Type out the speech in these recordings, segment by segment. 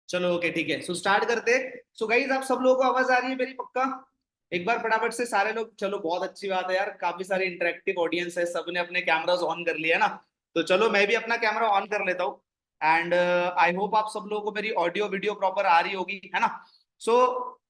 चलो ओके ठीक है, सो स्टार्ट करते। सो गाइज आप सब लोगों को आवाज आ रही है मेरी? पक्का एक बार फटाफट से सारे लोग, चलो बहुत अच्छी बात है यार, काफी सारी इंटरेक्टिव ऑडियंस है, सबने अपने कैमरास ऑन कर लिया ना। तो चलो मैं भी अपना कैमरा ऑन कर लेता हूँ। एंड आई होप आप सब लोगों को मेरी ऑडियो वीडियो प्रॉपर आ रही होगी, है ना। सो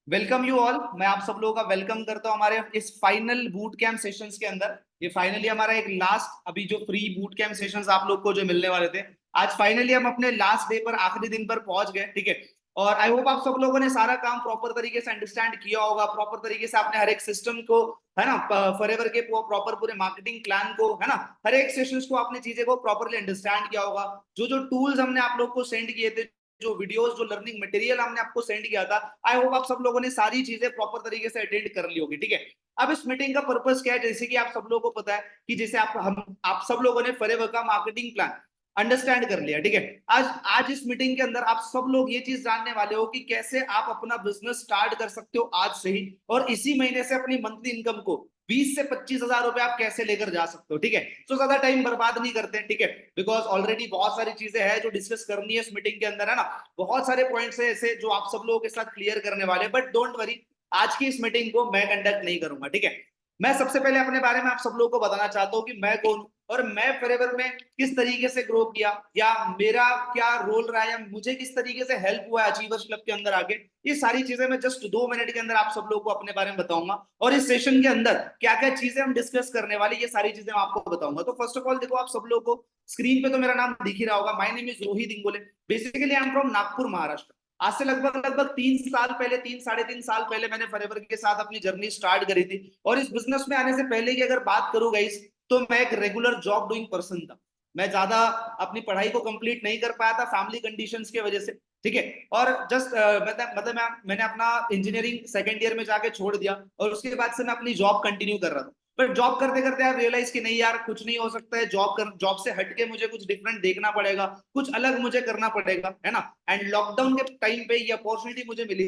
वेलकम यू ऑल, मैं आप सब लोगों का वेलकम करता हूँ हमारे इस फाइनल बूट कैंप सेशंस के अंदर। ये फाइनली हमारा एक लास्ट अभी जो फ्री बूट कैंप सेशंस आप लोग को जो मिलने वाले थे, आज फाइनली हम अपने लास्ट डे पर, आखिरी दिन पर पहुंच गए, ठीक है। और आई होप आप सब लोगों ने सारा काम प्रॉपर तरीके से अंडरस्टैंड किया होगा, प्रॉपर तरीके से आपने हर एक सिस्टम को, है ना, फॉरएवर के प्रॉपर पूरे मार्केटिंग प्लान को, है ना, हर एक सेशंस को आपने चीजें को प्रॉपरली अंडरस्टैंड किया होगा। जो जो टूल्स हमने आप लोग को सेंड किए थे, जो वीडियोस, जो लर्निंग मटेरियल हमने आपको सेंड किया था, आई होप आप सब लोगों ने सारी चीजें प्रॉपर तरीके से अटेंड कर ली होगी, ठीक है। अब इस मीटिंग का पर्पस क्या है, जैसे कि आप सब लोगों को पता है कि जैसे आप सब लोगों ने फॉरएवर का मार्केटिंग प्लान अंडरस्टैंड कर लिया, ठीक है। आज आज इस मीटिंग के अंदर आप सब लोग ये चीज जानने वाले हो कि कैसे आप अपना बिजनेस स्टार्ट कर सकते हो आज से ही, और इसी महीने से अपनी मंथली इनकम को 20 से 25 हजार रुपए आप कैसे लेकर जा सकते हो, ठीक है। तो ज्यादा टाइम बर्बाद नहीं करते, ठीक है, बिकॉज ऑलरेडी बहुत सारी चीजें हैं जो डिस्कस करनी है इस मीटिंग के अंदर, है ना। बहुत सारे पॉइंट्स है ऐसे जो आप सब लोगों के साथ क्लियर करने वाले, बट डोंट वरी, आज की इस मीटिंग को मैं कंडक्ट नहीं करूंगा, ठीक है। मैं सबसे पहले अपने बारे में आप सब लोगों को बताना चाहता हूँ कि मैं कौन हूँ और मैं फॉरएवर में किस तरीके से ग्रो किया, या मेरा क्या रोल रहा है, या मुझे किस तरीके से हेल्प हुआ है अचीवर्स क्लब के अंदर आगे। ये सारी चीजें मैं जस्ट 2 मिनट के अंदर आप सब लोगों को अपने बारे में बताऊंगा, और इस सेशन के अंदर क्या क्या चीजें हम डिस्कस करने वाले, ये सारी चीजें मैं आपको बताऊंगा। तो फर्स्ट ऑफ ऑल देखो, आप सब लोगों को स्क्रीन पे तो मेरा नाम दिख ही रहा होगा, my name is Rohit Ingole. Basically I am from Nagpur, Maharashtra. आज से लगभग लगभग 3 साल पहले, 3 साढ़े 3 साल पहले मैंने फॉरएवर के साथ अपनी जर्नी स्टार्ट करी थी। और इस बिजनेस में आने से पहले की अगर बात करूं गाइस, तो मैं एक रेगुलर जॉब डूइंग पर्सन था। मैं ज्यादा अपनी पढ़ाई को कंप्लीट नहीं कर पाया था फैमिली कंडीशंस की वजह से, ठीक है। और जस्ट मैंने अपना इंजीनियरिंग सेकंड ईयर में जाके छोड़ दिया, और उसके बाद से मैं अपनी जॉब कंटिन्यू कर रहा था। बट जॉब करते करते यार रियलाइज कि नहीं यार, कुछ नहीं हो सकता है, जॉब से हट के मुझे कुछ डिफरेंट देखना पड़ेगा, कुछ अलग मुझे करना पड़ेगा, है ना। एंड लॉकडाउन के टाइम पे ये अपॉर्चुनिटी मुझे मिली,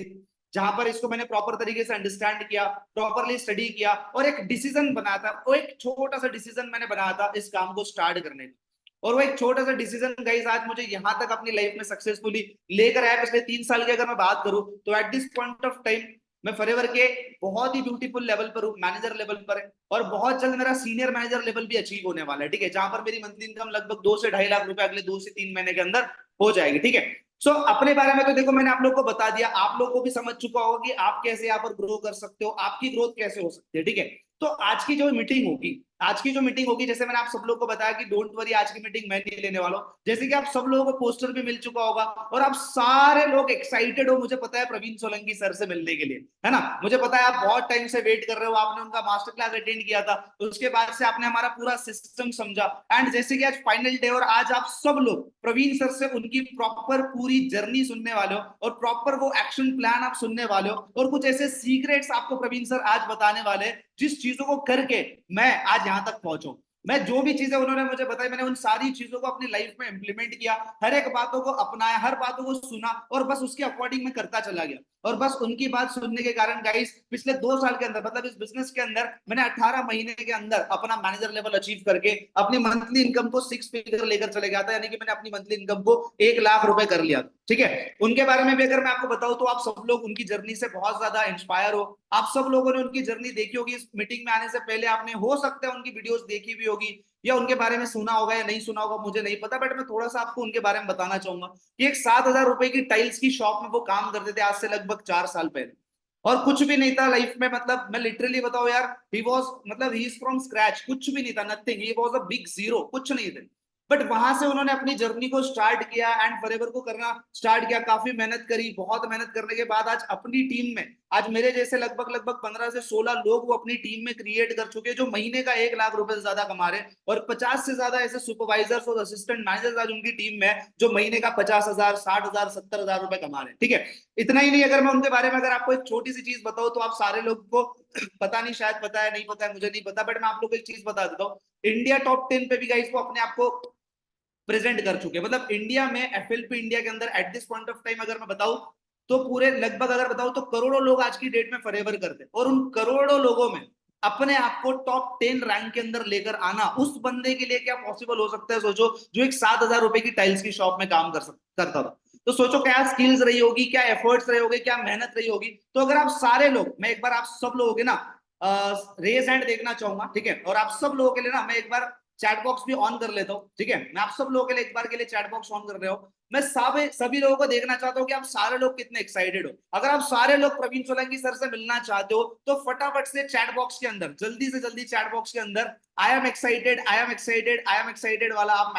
जहां पर इसको मैंने प्रॉपर तरीके से अंडरस्टैंड किया, प्रॉपरली स्टडी किया, और एक डिसीजन बनाया था। वो एक छोटा सा डिसीजन मैंने बनाया था इस काम को स्टार्ट करने का, और वो एक छोटा सा डिसीजन गाइस आज मुझे यहां तक अपनी लाइफ में सक्सेसफुली लेकर आया। पिछले 3 साल की अगर मैं बात करूं, तो at this point of time मैं फॉरएवर के बहुत ही ब्यूटीफुल लेवल पर हूँ, मैनेजर लेवल पर है, और बहुत जल्द मेरा सीनियर मैनेजर लेवल भी अचीव होने वाला है, ठीक है, जहां पर मेरी मंथली इनकम लगभग 2 से 2.5 लाख रुपए अगले 2 से 3 महीने के अंदर हो जाएगी, ठीक है। अपने बारे में तो देखो मैंने आप लोग को बता दिया, आप लोग को भी समझ चुका होगा कि आप कैसे यहाँ पर ग्रो कर सकते हो, आपकी ग्रोथ कैसे हो सकती है, ठीक है। तो आज की जो मीटिंग होगी, जैसे मैंने आप सब लोग को बताया कि डोंट वरी, आज की मीटिंग मैं नहीं लेने वाला हूँ। जैसे कि आप सब लोगों को पोस्टर भी मिल चुका होगा, और आप सारे लोग एक्साइटेड हो, मुझे पता है, प्रवीण सोलंकी सर से मिलने के लिए, है ना। मुझे पता है आप बहुत टाइम से वेट कर रहे हो, आपने उनका मास्टर क्लास अटेंड किया था, तो उसके बाद से आपने हमारा पूरा सिस्टम समझा। एंड जैसे कि आज फाइनल डे, और आज आप सब लोग प्रवीण सर से उनकी प्रॉपर पूरी जर्नी सुनने वाले हो, और प्रॉपर वो एक्शन प्लान आप सुनने वाले हो, और कुछ ऐसे सीक्रेट्स आपको प्रवीण सर आज बताने वाले हैं, जिस चीजों को करके मैं आज यहां तक पहुंचू। मैं जो भी चीजें उन्होंने मुझे बताई, मैंने उन सारी चीजों को अपनी लाइफ में इंप्लीमेंट किया, हर एक बातों को अपनाया, हर बातों को सुना, और बस उसके अकॉर्डिंग मैं करता चला गया। और बस उनकी बात सुनने के कारण गाइस, पिछले 2 साल के अंदर, मतलब इस बिजनेस के अंदर, मैंने 18 महीने के अंदर अपना मैनेजर लेवल अचीव करके अपनी मंथली इनकम को 6 फिगर लेकर चले गया था, यानी कि मैंने अपनी मंथली इनकम को 1 लाख रुपए कर लिया, ठीक है। उनके बारे में भी अगर मैं आपको बताऊं, तो आप सब लोग उनकी जर्नी से बहुत ज्यादा इंस्पायर हो। आप सब लोगों ने उनकी जर्नी देखी होगी, इस मीटिंग में आने से पहले आपने हो सकता है उनकी वीडियोस देखी भी होगी, या उनके बारे में सुना होगा या नहीं सुना होगा, मुझे नहीं पता, बट मैं थोड़ा सा आपको उनके बारे में बताना चाहूंगा कि एक 7 हजार रुपए की टाइल्स की शॉप में वो काम करते थे, आज से लगभग 4 साल पहले। और कुछ भी नहीं था लाइफ में, मतलब मैं लिटरली बताऊं यार, ही वॉज, मतलब ही इज फ्रॉम स्क्रैच, कुछ भी नहीं था, nothing, he was a big zero, कुछ नहीं थे। बट वहां से उन्होंने अपनी जर्नी को स्टार्ट किया, एंड फॉरएवर को करना स्टार्ट किया, काफी मेहनत करी, बहुत मेहनत करने के बाद आज अपनी टीम में, आज मेरे जैसे लगभग लगभग 15 से 16 लोग वो अपनी टीम में क्रिएट कर चुके हैं, जो महीने का 1 लाख रुपए से ज्यादा कमा रहे हैं, और 50 से ज्यादा ऐसे सुपरवाइजर्स और असिस्टेंट मैनेजर्स आज उनकी टीम में है, जो महीने का 50 हजार, 60 हजार, 70 हजार रुपए कमा रहे हैं, ठीक है। इतना ही नहीं, अगर मैं उनके बारे में अगर आपको एक छोटी सी चीज बताऊं, तो आप सारे लोग को पता नहीं, शायद पता है, नहीं पता है, मुझे नहीं पता, बट मैं आप लोग को एक चीज बता देता हूँ, इंडिया टॉप 10 पे भी गाइस वो अपने आप को प्रेजेंट कर चुके हैं। मतलब इंडिया में, एफएलपी इंडिया के अंदर at this point of time अगर मैं बताऊं, तो पूरे लगभग अगर बताऊं तो करोड़ों लोग आज की डेट में फॉरएवर करते हैं, और उन करोड़ों लोगों में अपने आप को टॉप 10 रैंक के अंदर लेकर आना, उस बंदे के लिए क्या पॉसिबल हो सकता है, सोचो, जो एक 7 हजार रुपए की टाइल्स की शॉप में काम करता था। तो सोचो क्या स्किल्स रही होगी, क्या एफर्ट्स रहे होंगे, क्या मेहनत रही होगी। तो अगर आप सारे लोग, मैं एक बार आप सब लोगों के ना रेज हैंड देखना चाहूंगा, ठीक है, और आप सब लोगों के लिए ना मैं एक बार चैट बॉक्स भी ऑन कर लेता हूँ, ठीक है, मैं आप सब लोगों के लिए एक बार के लिए चैट बॉक्स ऑन कर रहे हो। मैं सभी लोगों को देखना चाहता हूँ कि आप सारे लोग कितने एक्साइटेड हो। अगर आप सारे लोग प्रवीण सोलंकी सर से मिलना चाहते हो तो फटाफट से चैट बॉक्स के अंदर, जल्दी से जल्दी चैट बॉक्स के अंदर I am excited, I am excited, I am excited वाला आप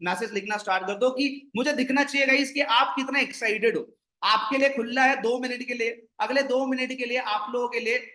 मैसेज लिखना स्टार्ट कर दो कि मुझे दिखना चाहिए गाइस कि आप कितने एक्साइटेड हो। आपके लिए खुला है 2 मिनट के लिए, अगले 2 मिनट के लिए आप लोगों के लिए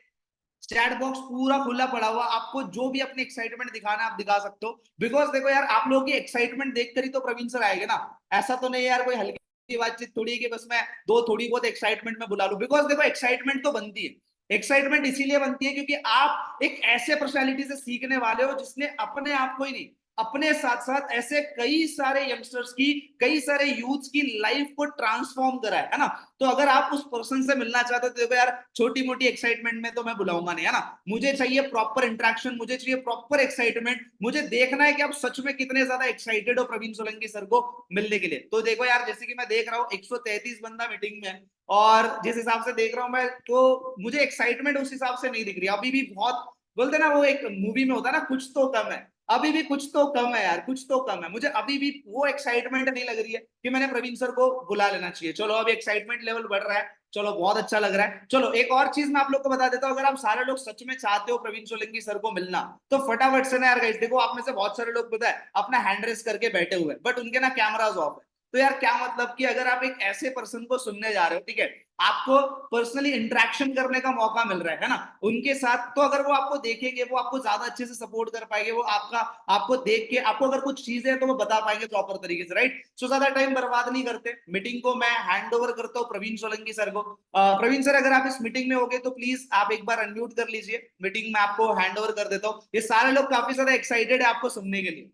चैट बॉक्स पूरा खुला पड़ा हुआ, आपको जो भी अपनी एक्साइटमेंट दिखाना आप दिखा सकते हो। बिकॉज देखो यार, आप लोगों की एक्साइटमेंट देखकर ही तो प्रवीण सर आएंगे ना। ऐसा तो नहीं यार कोई हल्की बातचीत थोड़ी है कि बस मैं दो थोड़ी बहुत एक्साइटमेंट में बुला लूं। बिकॉज देखो एक्साइटमेंट तो बनती है, एक्साइटमेंट इसीलिए बनती है क्योंकि आप एक ऐसे पर्सनालिटी से सीखने वाले हो जिसने अपने आप को ही नहीं, अपने साथ साथ ऐसे कई सारे यंगस्टर्स की, कई सारे यूथ्स की लाइफ को ट्रांसफॉर्म करा है ना। तो अगर आप उस पर्सन से मिलना चाहते हो तो देखो यार, छोटी मोटी एक्साइटमेंट में तो मैं बुलाऊंगा नहीं, है ना। मुझे चाहिए प्रॉपर इंटरेक्शन, मुझे चाहिए प्रॉपर एक्साइटमेंट, मुझे देखना है कि आप सच में कितने ज्यादा एक्साइटेड हो प्रवीण सोलंकी सर को मिलने के लिए। तो देखो यार, जैसे कि मैं देख रहा हूँ 133 बंदा मीटिंग में, और जिस हिसाब से देख रहा हूँ मैं, तो मुझे एक्साइटमेंट उस हिसाब से नहीं दिख रही अभी भी। बहुत बोलते ना, वो एक मूवी में होता है ना, कुछ तो कम है, अभी भी कुछ तो कम है यार, कुछ तो कम है। मुझे अभी भी वो एक्साइटमेंट नहीं लग रही है कि मैंने प्रवीण सर को बुला लेना चाहिए। चलो अभी एक्साइटमेंट लेवल बढ़ रहा है, चलो बहुत अच्छा लग रहा है। चलो एक और चीज मैं आप लोग को बता देता हूँ, अगर आप सारे लोग सच में चाहते हो प्रवीण सोलंकी सर को मिलना, तो फटाफट से ना यार गाइस, देखो आप में से बहुत सारे लोग पता है अपना हैंड रेस करके बैठे हुए हैं, बट उनके ना कैमराज ऑफ है। तो यार क्या मतलब कि अगर आप एक ऐसे पर्सन को सुनने जा रहे हो, ठीक है, आपको पर्सनली इंटरेक्शन करने का मौका मिल रहा है ना उनके साथ, तो अगर वो आपको देखेंगे, वो आपको ज्यादा अच्छे से सपोर्ट कर पाएंगे, वो आपको देख के, आपको अगर कुछ चीजें तो वो बता पाएंगे प्रॉपर तरीके से, राइट। सो ज्यादा टाइम बर्बाद नहीं करते, मीटिंग को मैं हैंड ओवर करता हूँ प्रवीण सोलंकी सर को। प्रवीण सर, अगर आप इस मीटिंग में होगे तो प्लीज आप एक बार अनम्यूट कर लीजिए, मीटिंग में आपको हैंड ओवर कर देता हूँ। ये सारे लोग काफी ज्यादा एक्साइटेड है आपको सुनने के लिए।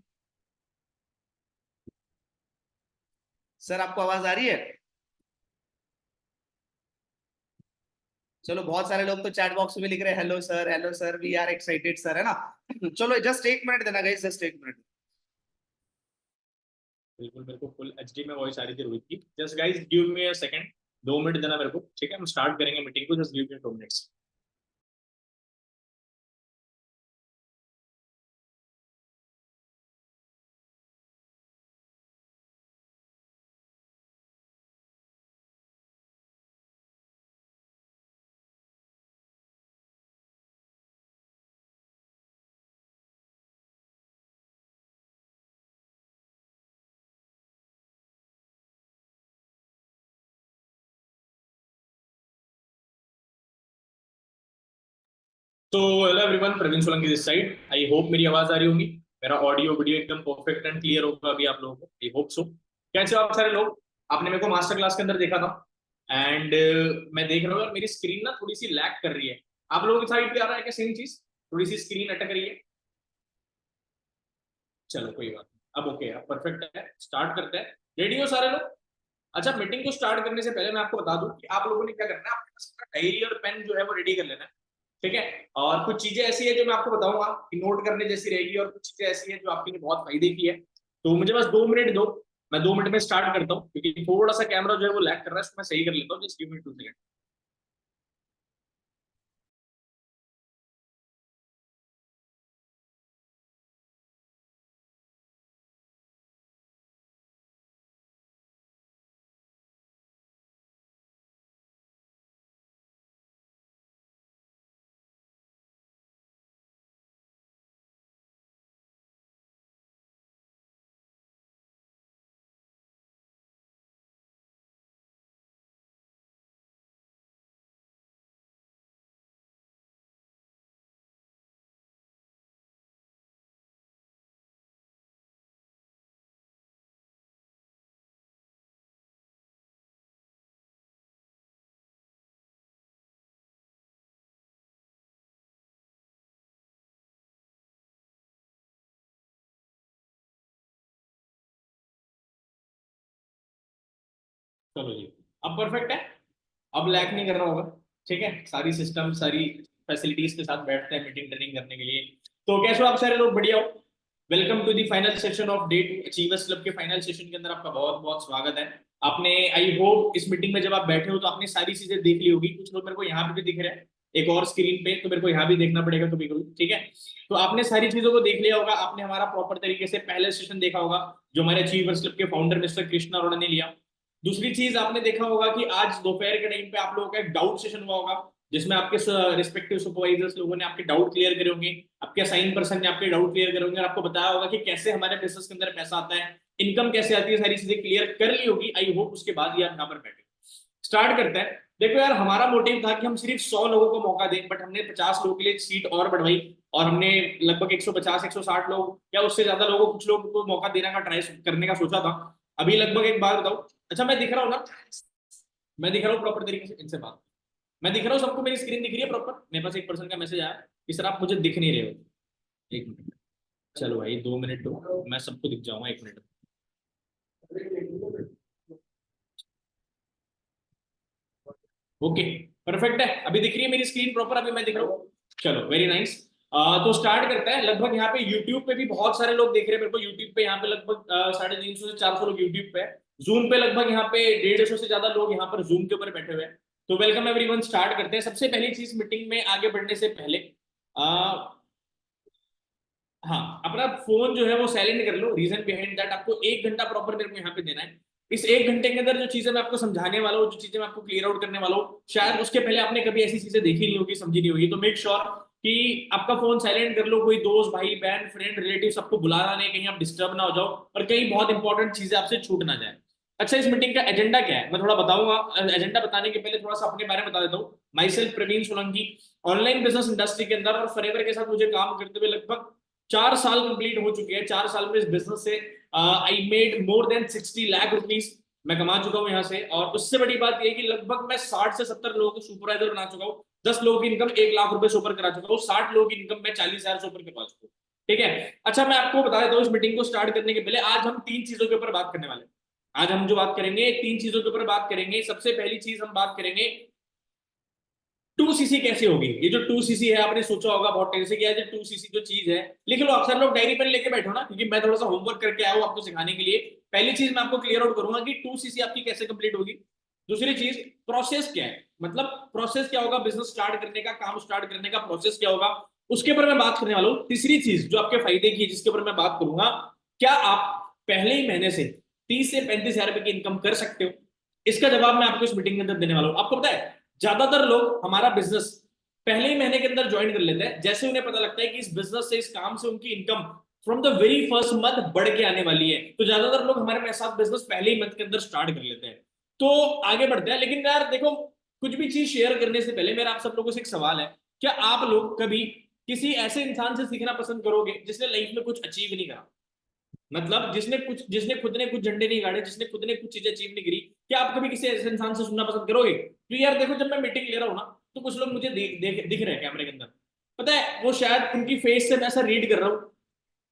सर आपको आवाज आ रही है? चलो बहुत सारे लोग तो चैट बॉक्स में लिख रहे हैं hello sir we are excited sir, है ना। चलो जस्ट 1 मिनट देना गाइस, जस्ट 1 मिनट। बिल्कुल मेरे को फुल एचडी में वॉइस आ रही थी रोहित की। Just guys give me a second, 2 minute देना मेरे को, ठीक है, हम स्टार्ट करेंगे मीटिंग को, जस्ट गिव मी 2 मिनट्स। तो hello everyone, Praveen Solanki this side. I hope मेरी आवाज आ रही होगी, मेरा ऑडियो वीडियो एकदम परफेक्ट एंड क्लियर होगा अभी आप लोगों को, आई होप सो। कैसे हो आप सारे लोग? आपने मेरे को मास्टर क्लास के अंदर देखा था, एंड मैं देख रहा हूँ यार मेरी स्क्रीन ना थोड़ी सी लैग कर रही है। आप लोगों की साइड पे आ रहा है क्या सेम चीज? थोड़ी सी स्क्रीन अटक रही है। चलो कोई बात नहीं, अब ओके, अब परफेक्ट है। स्टार्ट करते हैं, रेडी हो सारे लोग? अच्छा, मीटिंग को स्टार्ट करने से पहले मैं आपको बता दूं कि आप लोगों ने क्या करना है, आपके पास डायरी और पेन जो है वो रेडी कर लेना है, ठीक है। और कुछ चीजें ऐसी है जो मैं आपको बताऊंगा कि नोट करने जैसी रहेगी, और कुछ चीजें ऐसी है जो आपके लिए बहुत फायदे की है। तो मुझे बस 2 मिनट दो, मैं 2 मिनट में स्टार्ट करता हूँ, क्योंकि थोड़ा सा कैमरा जो है वो लैग कर रहा है, इसको मैं सही कर लेता हूँ। Just give me 2 second. चलो जी, अब परफेक्ट है, अब लैग नहीं कर रहा होगा, ठीक है। सारी सिस्टम, सारी फैसिलिटीज के साथ बैठते हैं मीटिंग ट्रेनिंग करने के लिए। तो कैसे हो आप सारे लोग? बढ़िया हो? Welcome to the final session of day 2 achievers club के फाइनल सेशन के अंदर आपका बहुत बहुत स्वागत है। आपने, आई होप इस मीटिंग में जब आप बैठे हो तो आपने सारी चीजें देख ली होगी। कुछ लोग मेरे को यहाँ पे भी दिख रहे हैं एक और स्क्रीन पे, तो मेरे को यहाँ भी देखना पड़ेगा कभी कभी, ठीक है। तो आपने सारी चीजों को देख लिया होगा, आपने हमारा प्रॉपर तरीके से पहले सेशन देखा होगा जो हमारे अचीवर्स क्लब के फाउंडर मिस्टर कृष्णा अरोड़ा ने लिया। दूसरी चीज आपने देखा होगा कि आज दोपहर के टाइम पे आप लोगों का एक डाउट सेशन हुआ होगा, जिसमें आपके रिस्पेक्टिव सुपरवाइजर्स लोगों ने आपके डाउट क्लियर करे होंगे, आपके असाइन पर्सन ने आपके डाउट क्लियर करे होंगे और आपको बताया होगा कि कैसे हमारे बिजनेस के अंदर पैसा आता है, इनकम कैसे आती है, सारी चीजें क्लियर कर ली होगी आई होप। उसके बाद ही आप यहाँ पर बैठे। स्टार्ट करते हैं। देखो यार, हमारा मोटिव था कि हम सिर्फ 100 लोगों को मौका दें, बट हमने 50 लोगों के लिए सीट और बढ़वाई और हमने लगभग 150 160 लोग या उससे ज्यादा लोगों, कुछ लोगों को मौका देने का ट्राई करने का सोचा था। अभी लगभग एक बात बताओ, अच्छा मैं दिख रहा हूँ ना, मैं दिख रहा हूँ प्रॉपर तरीके से, इनसे बात, मैं दिख रहा हूँ सबको, मेरी स्क्रीन दिख रही है प्रॉपर। मेरे पास एक पर्सन का मैसेज आया कि सर आप मुझे दिख नहीं रहे हो। एक मिनट, चलो भाई 2 मिनट दो, मैं सबको दिख जाऊंगा, 1 मिनट। ओके, परफेक्ट है, अभी दिख रही है मेरी स्क्रीन प्रॉपर, अभी मैं दिख रहा हूँ। चलो वेरी नाइस। तो स्टार्ट करते हैं। लगभग यहाँ पे यूट्यूब पे भी बहुत सारे लोग देख रहे हैं मेरे को, यूट्यूब पे यहाँ पे लगभग 350 से 400 लोग यूट्यूब पे है। जूम पे लगभग यहाँ पे 150 से ज्यादा लोग यहाँ पर जूम के ऊपर बैठे हुए हैं। तो वेलकम एवरीवन, स्टार्ट करते हैं। सबसे पहली चीज, मीटिंग में आगे बढ़ने से पहले हाँ, अपना फोन जो है वो साइलेंट कर लो। रीजन बिहाइंड दैट, आपको 1 घंटा प्रॉपर मेरे को यहाँ पे देना है। इस 1 घंटे के अंदर जो चीजें मैं आपको समझाने वाला हूँ, जो चीजें मैं आपको क्लियर आउट करने वाला हूँ, शायद उसके पहले आपने कभी ऐसी चीजें देखी नहीं होगी, समझी नहीं होगी। तो मेक श्योर कि आपका फोन साइलेंट कर लो। कोई दोस्त, भाई बहन, फ्रेंड, रिलेटिव, सबको बुलाना नहीं, कहीं आप डिस्टर्ब ना हो जाओ और कहीं बहुत इंपॉर्टेंट चीजें आपसे छूट ना जाए। अच्छा, इस मीटिंग का एजेंडा क्या है मैं थोड़ा बताऊंगा। एजेंडा बताने के पहले थोड़ा सा अपने बारे में बता देता हूँ। Myself Praveen Solanki, online business industry के अंदर और फॉरएवर के साथ मुझे काम करते हुए लगभग 4 साल कंप्लीट हो चुके हैं। 4 साल में इस बिजनेस से I made more than 60 lakh rupees मैं कमा चुका हूं यहाँ से। और उससे बड़ी बात यह कि लगभग मैं 60 से 70 लोगों को सुपरवाइजर बना चुका हूँ। 10 लोगों की इनकम 1 लाख रुपए से ऊपर करा चुका हूँ। 60 लोगों की इनकम मैं 40,000 से ऊपर करवा चुका हूँ, ठीक है। अच्छा, मैं आपको बता देता हूँ, इस मीटिंग को स्टार्ट करने के पहले आज हम 3 चीजों के ऊपर बात करने वाले हैं। आज हम जो बात करेंगे 3 चीजों के ऊपर बात करेंगे। सबसे पहली चीज हम बात करेंगे 2cc कैसे होगी। ये जो 2cc है, आपने सोचा होगा बहुत टाइम से कि यार 2cc जो चीज है, लिख लो। अक्सर लोग डायरी पेन लेके बैठो ना, क्योंकि मैं थोड़ा सा होमवर्क करके आया हूँ आपको सिखाने के लिए। पहली चीज मैं आपको क्लियर आउट करूंगा कि 2cc आपकी कैसे कंप्लीट होगी। दूसरी चीज, प्रोसेस क्या है, मतलब प्रोसेस क्या होगा बिजनेस स्टार्ट करने का, काम स्टार्ट करने का प्रोसेस क्या होगा, उसके ऊपर मैं बात करने वाला हूँ। तीसरी चीज जो आपके फायदे की है, जिसके ऊपर मैं बात करूंगा, क्या आप पहले ही महीने से 30 से 35 हजार रुपए की इनकम कर सकते हो, इसका जवाब मैं आपको इस मीटिंग के अंदर देने वाला हूं। आपको पता है, ज्यादातर लोग हमारा बिजनेस पहले ही महीने के अंदर ज्वाइन कर लेते हैं, जैसे उन्हें पता लगता है कि इस बिजनेस से, इस काम से उनकी income from the very first month बढ़ के आने वाली है। तो ज्यादातर लोग हमारे साथ बिजनेस पहले ही मंथ के अंदर स्टार्ट कर लेते हैं। तो आगे बढ़ते हैं। लेकिन यार देखो, कुछ भी चीज शेयर करने से पहले मेरा आप सब लोगों से एक सवाल है, क्या आप लोग कभी किसी ऐसे इंसान से सीखना पसंद करोगे जिसने लाइफ में कुछ अचीव नहीं करा, मतलब जिसने खुद ने कुछ झंडे नहीं गाड़े, जिसने खुद ने कुछ चीजें अचीव नहीं करी? क्या आप कभी किसी ऐसे इंसान से सुनना पसंद करोगे? तो यार देखो, जब मैं मीटिंग ले रहा हूँ ना, तो कुछ लोग मुझे दिख रहे हैं कैमरे के अंदर। पता है, वो शायद उनकी फेस से मैं ऐसा रीड कर रहा हूँ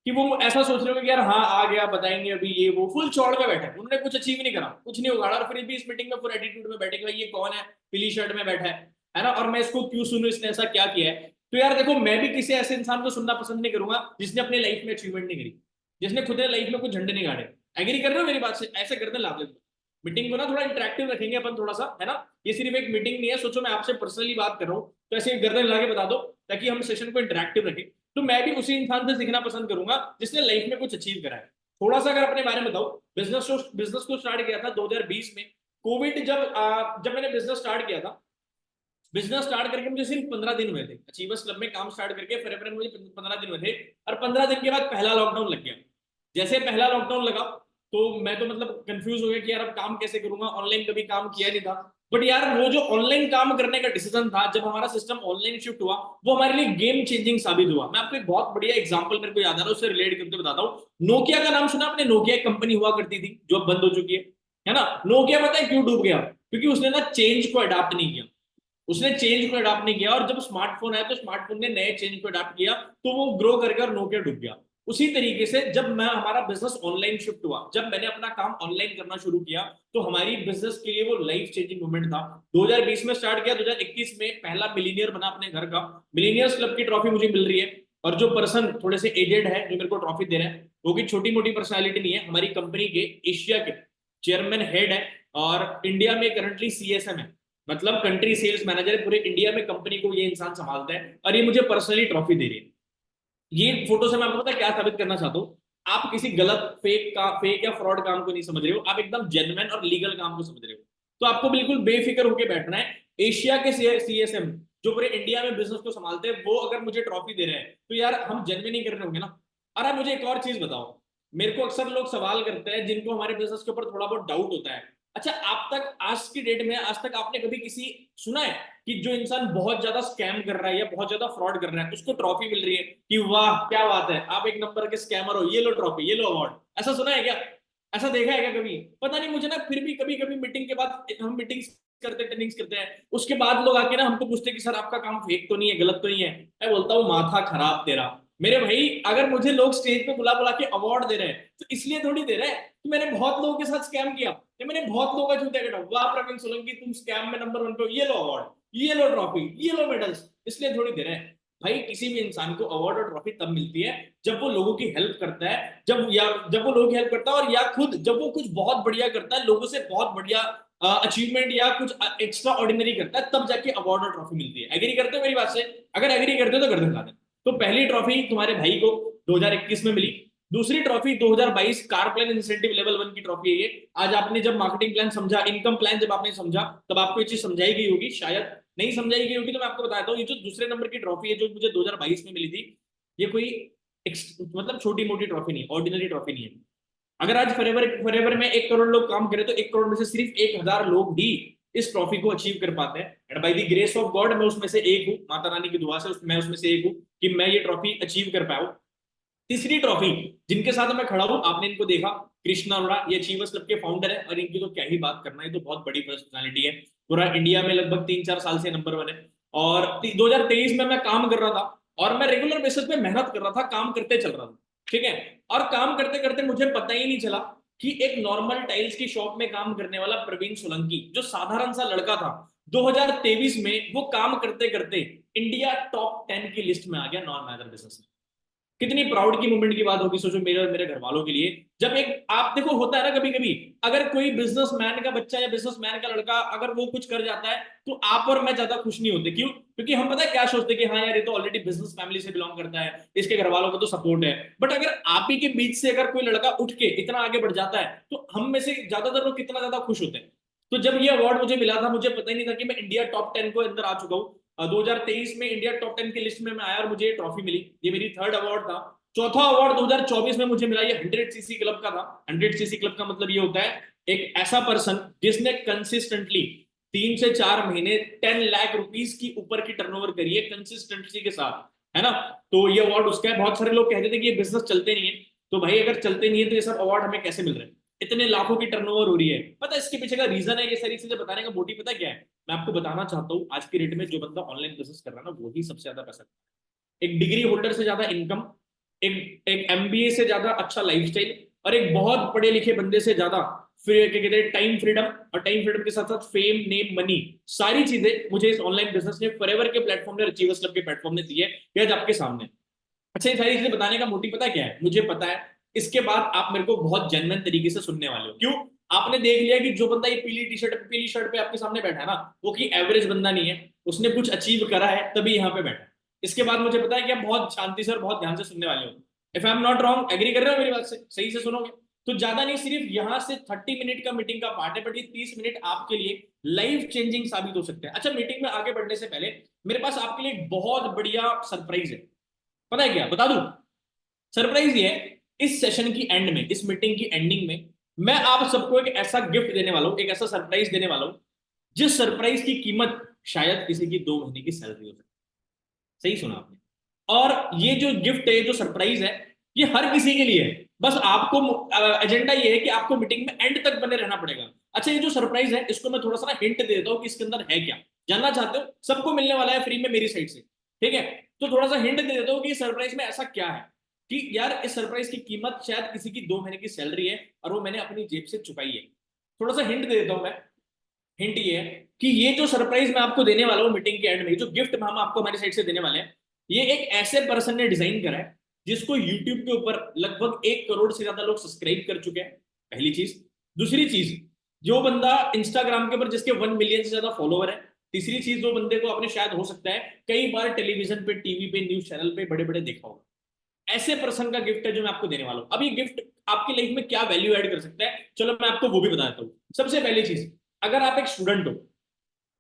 कि वो ऐसा सोच रहे हो कि यार हाँ आ गया, बताएंगे अभी ये वो, फुल चौड़ में बैठे, उन्होंने कुछ अचीव नहीं करा, कुछ नहीं उगाड़ा, और फिर भी इस मीटिंग में पूरा एटीट्यूड में बैठे कि भाई ये कौन है, पीली शर्ट में बैठा है ना, और मैं इसको क्यों सुनूं, इसने ऐसा क्या किया है। तो यार देखो, मैं भी किसी ऐसे इंसान को सुनना पसंद नहीं करूंगा जिसने अपनी लाइफ में अचीवमेंट नहीं करी, जिसने खुद ने लाइफ में कुछ झंडे नहीं गाड़े। एग्री कर रहे हो मेरी बात से? ऐसे करते लाभ लेते। मीटिंग को ना थोड़ा इंटरेक्टिव रखेंगे अपन, थोड़ा सा, है ना। ये सिर्फ एक मीटिंग नहीं है, सोचो मैं आपसे पर्सनली बात कर रहा हूँ, तो ऐसे गर्दन हिला के बता दो, ताकि हम सेशन को इंटरेक्टिव रखें। तो मैं भी उसी इंसान से सीखना पसंद करूंगा जिसने लाइफ में कुछ अचीव करा है। थोड़ा सा अगर अपने बारे में बताओ, बिजनेस को स्टार्ट किया था 2020 में, कोविड जब मैंने बिजनेस स्टार्ट किया था। बिजनेस स्टार्ट करके मुझे सिर्फ 15 दिन हुए थे, अचीवर्स क्लब में काम स्टार्ट करके फरवरी में मुझे 15 दिन हुए थे। और 15 दिन के बाद पहला लॉकडाउन लग गया। जैसे पहला लॉकडाउन लगा तो मैं तो मतलब कंफ्यूज हो गया कि यार अब काम कैसे करूंगा, ऑनलाइन कभी काम किया नहीं था। बट यार वो जो ऑनलाइन काम करने का डिसीजन था, जब हमारा सिस्टम ऑनलाइन शिफ्ट हुआ, वो हमारे लिए गेम चेंजिंग साबित हुआ। मैं आपको एक बहुत बढ़िया एग्जांपल मेरे को याद आ रहा है, उससे रिलेट करके बताता हूँ। नोकिया का नाम सुना आपने? नोकिया एक कंपनी हुआ करती थी जो अब बंद हो चुकी है ना। नोकिया पता है क्यों डूब गया? क्योंकि उसने ना चेंज को अडाप्ट नहीं किया। उसने चेंज को अडाप्ट नहीं किया, और जब स्मार्टफोन आया तो स्मार्टफोन ने नए चेंज को अडाप्ट किया, तो वो ग्रो करके और नोकिया डूब गया। उसी तरीके से जब मैं हमारा बिजनेस ऑनलाइन शिफ्ट हुआ, जब मैंने अपना काम ऑनलाइन करना शुरू किया, तो हमारी बिजनेस के लिए वो लाइफ चेंजिंग मोमेंट था। 2020 में स्टार्ट किया, 2021 में पहला मिलीनियर बना अपने घर का। मिलीनियर्स क्लब की ट्रॉफी मुझे मिल रही है, और जो पर्सन थोड़े से एजेड है जो मेरे को ट्रॉफी दे रहे हैं, वो की छोटी मोटी पर्सनैलिटी नहीं है, हमारी कंपनी के एशिया के चेयरमैन हेड है, और इंडिया में करंटली CSM है, मतलब कंट्री सेल्स मैनेजर है। पूरे इंडिया में कंपनी को ये इंसान संभालता है, और ये मुझे पर्सनली ट्रॉफी दे रही है। ये फोटो से मैं आपको पता है क्या साबित करना चाहता हूँ, आप किसी गलत फेक या फ्रॉड काम को नहीं समझ रहे हो, आप एकदम जेन्युइन और लीगल काम को समझ रहे हो। तो आपको बिल्कुल बेफिक्र होकर बैठना है। एशिया के CSM जो पूरे इंडिया में बिजनेस को संभालते हैं, वो अगर मुझे ट्रॉफी दे रहे हैं तो यार हम जेन्युइन ही कर रहे होंगे ना। और आप मुझे एक और चीज बताओ, मेरे को अक्सर लोग सवाल करते हैं जिनको हमारे बिजनेस के ऊपर थोड़ा बहुत डाउट होता है, अच्छा आप तक आज की डेट में, आज तक आपने कभी किसी सुना है कि जो इंसान बहुत ज्यादा स्कैम कर रहा है या बहुत ज्यादा फ्रॉड कर रहा है उसको ट्रॉफी मिल रही है कि वाह क्या बात है, आप एक नंबर के स्कैमर हो, ये लो ट्रॉफी, ये लो अवार्ड? ऐसा सुना है क्या? ऐसा देखा है क्या कभी? पता नहीं मुझे ना, फिर भी कभी कभी मीटिंग के बाद हम मीटिंग्स करते ट्रेनिंग्स करते हैं, उसके बाद लोग आके ना हमको पूछते हैं कि सर आपका काम फेक तो नहीं है, गलत तो नहीं है? मैं बोलता हूँ माथा खराब तेरा। मेरे भाई अगर मुझे लोग स्टेज पे बुला बुला के अवार्ड दे रहे हैं तो इसलिए थोड़ी दे रहे हैं कि मैंने बहुत लोगों के साथ स्कैम किया, ये मैंने बहुत लोगों का जूते कटा, वाह प्रवीण सोलंकी तुम स्कैम में नंबर 1 पे हो, ये लो अवार्ड, ये लो ट्रॉफी, ये लो मेडल्स, इसलिए थोड़ी दे रहे हैं। भाई किसी भी इंसान को अवार्ड और ट्रॉफी तब मिलती है जब वो लोगों की हेल्प करता है, जब वो लोगों की हेल्प करता है, और या खुद जब वो कुछ बहुत बढ़िया करता है, लोगों से बहुत बढ़िया अचीवमेंट या कुछ एक्स्ट्रा ऑर्डिनरी करता है, तब जाके अवार्ड और ट्रॉफी मिलती है। एग्री करते हो मेरी बात से? अगर एग्री करते हो तो कर दे। तो पहली ट्रॉफी तुम्हारे भाई को 2021 में मिली, दूसरी trophy 2022 car plan incentive level 1 की ट्रॉफी है ये। आज आपने जब मार्केटिंग प्लान समझा, इनकम प्लान जब आपने समझा, तब आपको ये चीज समझाई गई होगी, शायद नहीं समझाई गई होगी तो मैं आपको बताता हूँ। ये जो दूसरे नंबर की ट्रॉफी है जो मुझे 2022 में मिली थी, ये कोई मतलब छोटी मोटी ट्रॉफी नहीं, ऑर्डिनरी ट्रॉफी नहीं है। अगर आज फॉरएवर फॉरएवर में 1 करोड़ लोग काम करें तो 1 करोड़ में से सिर्फ 1000 लोग ही इस ट्रॉफी को अचीव कर पाते हैं, and by the grace of God मैं उसमें से एक हूँ, माता रानी की दुआ से मैं उसमें से एक हूँ कि मैं ये ट्रॉफी अचीव कर पाऊँ। तीसरी ट्रॉफी जिनके साथ मैं खड़ा हूं, आपने इनको देखा, कृष्णा अरोड़ा, ये अचीवर्स क्लब के फाउंडर है, और इनकी तो क्या ही बात करना है, तो बहुत बड़ी पर्सनालिटी है, पूरा इंडिया में लगभग 3-4 साल से नंबर 1 है। और 2023 में मैं काम कर रहा था, और मैं रेगुलर बेसिस पे मेहनत कर रहा था, काम करते चल रहा था, ठीक है। और काम करते करते मुझे पता ही नहीं चला कि एक नॉर्मल टाइल्स की शॉप में काम करने वाला प्रवीण सोलंकी, जो साधारण सा लड़का था, 2023 में वो काम करते करते इंडिया टॉप 10 की लिस्ट में आ गया नॉन मैटर बिजनेस में। कितनी प्राउड की मोमेंट की बात होगी सोचो मेरे और मेरे घर वालों के लिए। जब एक आप देखो, होता है ना कभी कभी, अगर कोई बिजनेसमैन का बच्चा या बिजनेसमैन का लड़का अगर वो कुछ कर जाता है तो आप और मैं ज्यादा खुश नहीं होते, क्यों? क्योंकि हम पता है क्या सोचते हैं कि हाँ यार ये तो ऑलरेडी बिजनेस फैमिली से बिलोंग करता है, इसके घर वालों को तो सपोर्ट है। बट अगर आप ही के बीच से अगर कोई लड़का उठ के इतना आगे बढ़ जाता है तो हम में से ज्यादातर लोग कितना ज्यादा खुश होते हैं। तो जब ये अवार्ड मुझे मिला था, मुझे पता ही नहीं था कि मैं इंडिया टॉप 10 को अंदर आ चुका हूँ। 2023 में इंडिया टॉप 10 की लिस्ट में मैं आया और मुझे ये ट्रॉफी मिली, ये मेरी थर्ड अवार्ड था। चौथा अवार्ड 2024 में मुझे मिला, ये 100cc क्लब का था। 100cc क्लब का मतलब ये होता है एक ऐसा पर्सन जिसने कंसिस्टेंटली 3 से 4 महीने 10 लाख रुपीस की ऊपर की टर्नओवर करी है कंसिस्टेंसी के साथ, है ना। तो ये अवार्ड उसका है। बहुत सारे लोग कहते थे कि ये बिजनेस चलते नहीं है, तो भाई अगर चलते नहीं है तो ये सब अवार्ड हमें कैसे मिल रहे हैं, इतने लाखों की टर्नओवर हो रही है? पता है इसके पीछे का रीजन है, ये सारी चीजें बताने का मोटिव पता क्या है? मैं आपको बताना चाहता हूँ, आज की डेट में जो बंदा ऑनलाइन बिजनेस कर रहा है ना, वही सबसे ज्यादा पैसा, एक डिग्री होल्डर से ज्यादा इनकम, एक एक एमबीए से ज्यादा अच्छा लाइफस्टाइल, और एक बहुत पढ़े लिखे बंदे से ज्यादा फिर क्या कहते हैं टाइम फ्रीडम, और टाइम फ्रीडम के साथ साथ फेम, नेम, मनी, सारी चीजें मुझे इस ऑनलाइन बिजनेस ने, फॉरएवर के प्लेटफॉर्म ने, अचीवर्स क्लब के प्लेटफॉर्म ने दी है, ये आज आपके सामने। अच्छा ये सारी चीजें बताने का मोटिव पता क्या है? मुझे पता है इसके बाद आप मेरे को बहुत जेन्युइन तरीके से सुनने वाले हो, क्यों? आपने देख लिया कि जो बंदा ये पीली टी शर्ट पीली शर्ट पे आपके सामने बैठा है ना, वो कि एवरेज बंदा नहीं है, उसने कुछ अचीव करा है तभी यहाँ पे बैठा है। इसके बाद मुझे पता है कि आप बहुत शांति से और बहुत ध्यान से सुनने वाले हो। If I am not wrong, agree कर रहे हो मेरी बात से? सही से सुनोगे तो ज्यादा नहीं, सिर्फ यहाँ से 30 मिनट का मीटिंग का पार्ट है, बट ये 30 मिनट आपके लिए लाइफ चेंजिंग साबित हो सकते हैं। अच्छा मिटिंग में आगे बढ़ने से पहले मेरे पास आपके लिए एक बहुत बढ़िया सरप्राइज है। पता है क्या बता दूं? सरप्राइज ये है, इस सेशन की एंड में, इस मीटिंग की एंडिंग में, मैं आप सबको एक ऐसा गिफ्ट देने वाला हूं, एक ऐसा सरप्राइज देने वाला हूं, जिस सरप्राइज की कीमत शायद किसी की 2 महीने की सैलरी हो सकती है। सही सुना आपने। और ये जो गिफ्ट है, जो सरप्राइज है, ये हर किसी के लिए है। बस आपको एजेंडा ये है कि आपको मीटिंग में एंड तक बने रहना पड़ेगा। अच्छा ये जो सरप्राइज है इसको मैं थोड़ा सा ना हिंट दे देता हूँ कि इसके अंदर है क्या। जानना चाहते हो? सबको मिलने वाला है फ्री में मेरी साइड से, ठीक है। तो थोड़ा सा हिंट दे देता हूँ कि सरप्राइज में ऐसा क्या है कि यार इस सरप्राइज की कीमत शायद किसी की 2 महीने की सैलरी है, और वो मैंने अपनी जेब से चुकाई है। थोड़ा सा हिंट दे देता हूँ मैं। हिंट ये है कि ये जो सरप्राइज मैं आपको देने वाला हूँ मीटिंग के एंड में, जो गिफ्ट हम आपको हमारी साइड से देने वाले हैं, ये एक ऐसे पर्सन ने डिजाइन करा है जिसको यूट्यूब के ऊपर लगभग 1 करोड़ से ज्यादा लोग सब्सक्राइब कर चुके हैं, पहली चीज। दूसरी चीज, जो बंदा इंस्टाग्राम के ऊपर जिसके 1 मिलियन से ज्यादा फॉलोवर है। तीसरी चीज, जो बंदे को आपने शायद हो सकता है कई बार टेलीविजन पे, टीवी पे, न्यूज चैनल पे बड़े बड़े देखा होगा, ऐसे पर्सन का गिफ्ट है जो मैं आपको देने वाला हूं। अब ये गिफ्ट आपकी लाइफ में क्या वैल्यू ऐड कर सकता है, चलो मैं आपको वो भी बता देता हूं। सबसे पहली चीज, अगर आप एक स्टूडेंट हो,